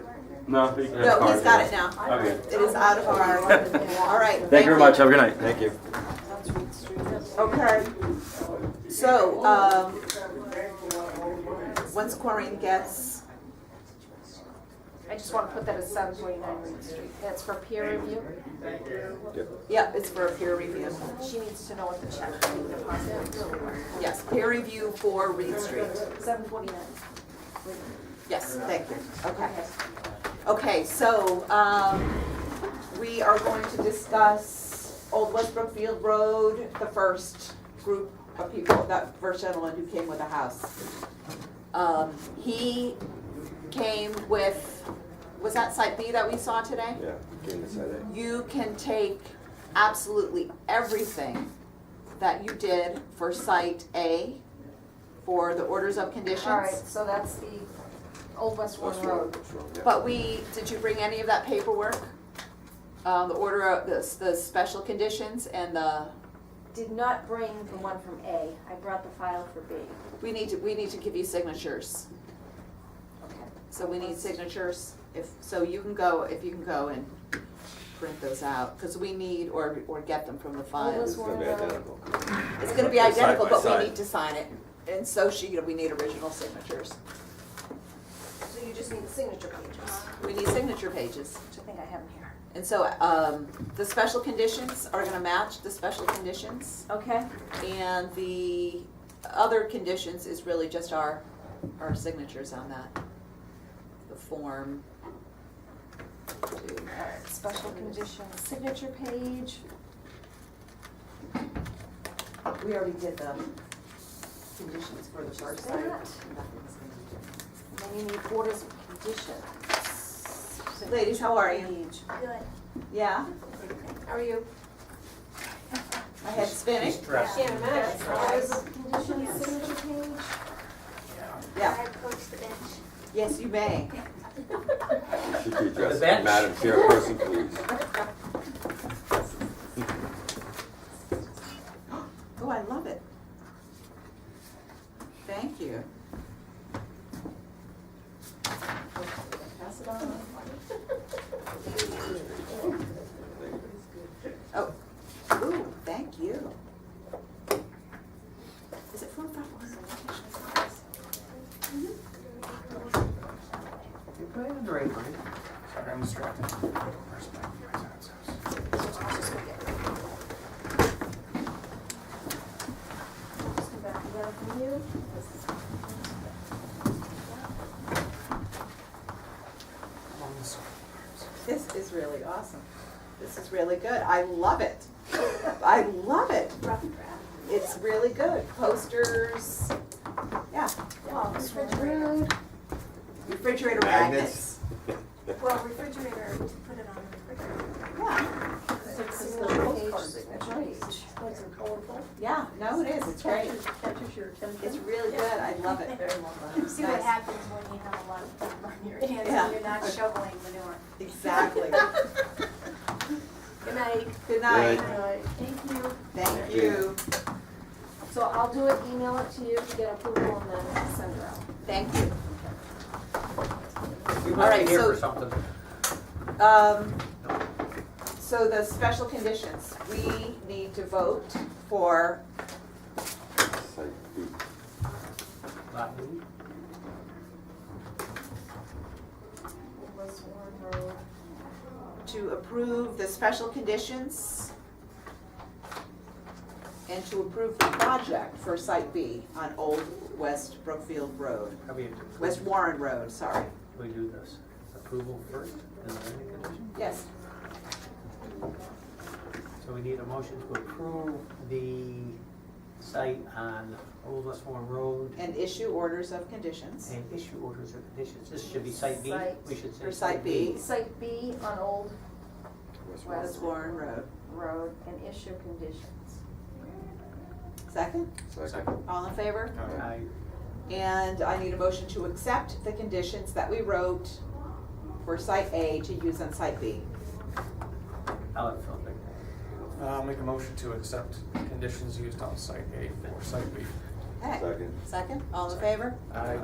No, he can have No, he's cards, got yeah. it now. Okay. It is out of our, all right. Thank you very much. Have a good night. Thank you. Okay. So, once Corinne gets, I just want to put that as 749 Reed Street. That's for peer review. yeah, it's for a peer review. She needs to know what the check is being deposited. Yes, peer review for Reed Street. 749. Yes, thank you. Okay. Okay, so, we are going to discuss Old Westbrook Field Road, the first group of people, that first gentleman who came with a house. He came with, was that site B that we saw today? Yeah, came to site A. You can take absolutely everything that you did for site A for the orders of conditions. All right, so that's the Old Westwood Road. Yeah. But did you bring any of that paperwork? The order of, the special conditions and the, Did not bring the one from A. I brought the file for B. we need to give you signatures. Okay. So we need signatures, if you can go and print those out, because we need, or get them from the file. It's gonna be identical. It's gonna be Side identical, by but we side. need to sign it, and so we need original signatures. So you just need the signature pages, We need signature pages. which I think I have in here. And so, the special conditions are gonna match the special conditions, Okay. and the other conditions is really just our signatures on that. The form. All right, special conditions, signature page. We already did the conditions for the first site. Then you need orders of conditions. Ladies, how are you? Page. Good. Yeah? How are you? My head's spinning? Orders of conditions, signature page. Yeah. I approached the bench. Yes, you may. You should be addressed, bench? Madam Chairperson, please. Oh, I love it. Thank Go ahead and write mine. Sorry, I'm distracted. Where's my house? Just come back together from you. This is really awesome. This is really good. I love it. I love it. Rough draft. It's really good. Posters, yeah. Well, refrigerator. Refrigerator magnets. Well, refrigerator, to put it on the refrigerator. Yeah, It's It's a the little postcard page. signature. Nice and colorful. yeah, no, it is. It's great. Catches your attention. It's really good. I love it. Very well done. See what happens when you have a lot of paper on your hands Yeah. and you're not shoveling manure. Exactly. Good night. Good night. Good night. Thank you. Thank you. So I'll do it, email it to you to get approval and then send it out. Thank you. We All might right, be here so- for something. So the special conditions, we need to vote for, Site B. Lot B. West Warren Road. to approve the special conditions and to approve the project for Site B on Old West Brookfield Road, Probably have to approve- West Warren Road, sorry. We do this approval first and then the condition. Yes, So we need a motion to approve the site on Old West Warren Road and issue orders of conditions and issue orders of conditions. This should be site B. Site. We should say for Site B, Site B on Old West Warren Road. Road and issue conditions. Second? Second. All in favor? I, And I need a motion to accept the conditions that we wrote for Site A to use on Site B. I'll let Phil take that. I'll make a motion to accept conditions used on site A for site B. Okay. Second. Second, all in favor? Aye.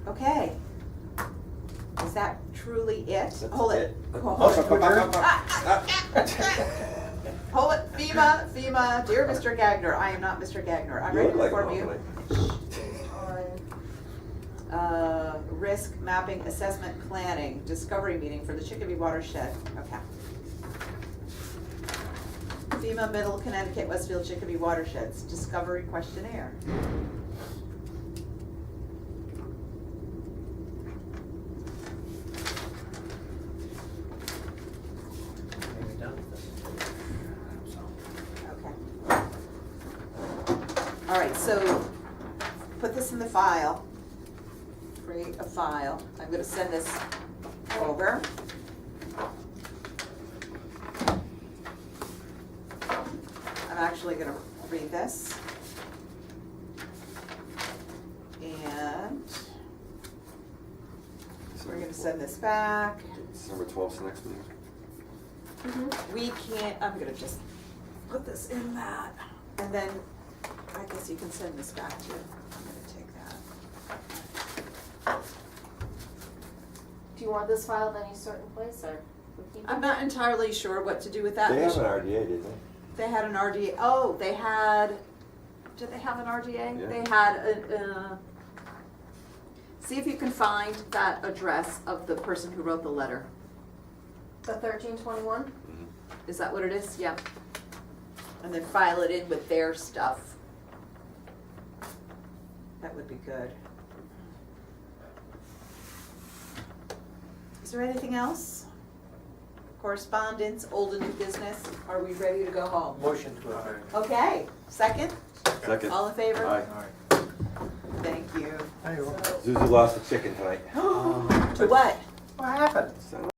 Okay. Is that truly it? That's Hold it. it. Hold it. Hold it, FEMA, dear Mr. Gagner, I am not Mr. Gagner. I'm You ready look to like inform one you. On Risk mapping assessment planning, discovery meeting for the Chicopee watershed, okay. FEMA Middle Connecticut Westfield Chicopee watersheds, discovery questionnaire. Maybe done with this. Okay. All right, so put this in the file. Create a file. I'm gonna send this over. I'm actually gonna read this. And we're gonna send this back. December 12th 's the next meeting. We can't, I'm gonna just put this in that, and then I guess you can send this back to, I'm gonna take that. Do you want this filed in any certain place or? we keep it? I'm not entirely sure what to do with that. They have an RDA, didn't they? They had an RDA, oh, they had, did they have an RDA? Yeah. They had see if you can find that address of the person who wrote the letter. The 1321? Mhm. Is that what it is? Yeah. And then file it in with their stuff. That would be good. Is there anything else? Correspondence, old and new business? Are we ready to go home? Motion to adjourn. Okay, second? Second. All in favor? Aye. Thank you. Hey, Zuzu lost the chicken tonight. To what? what happened? Son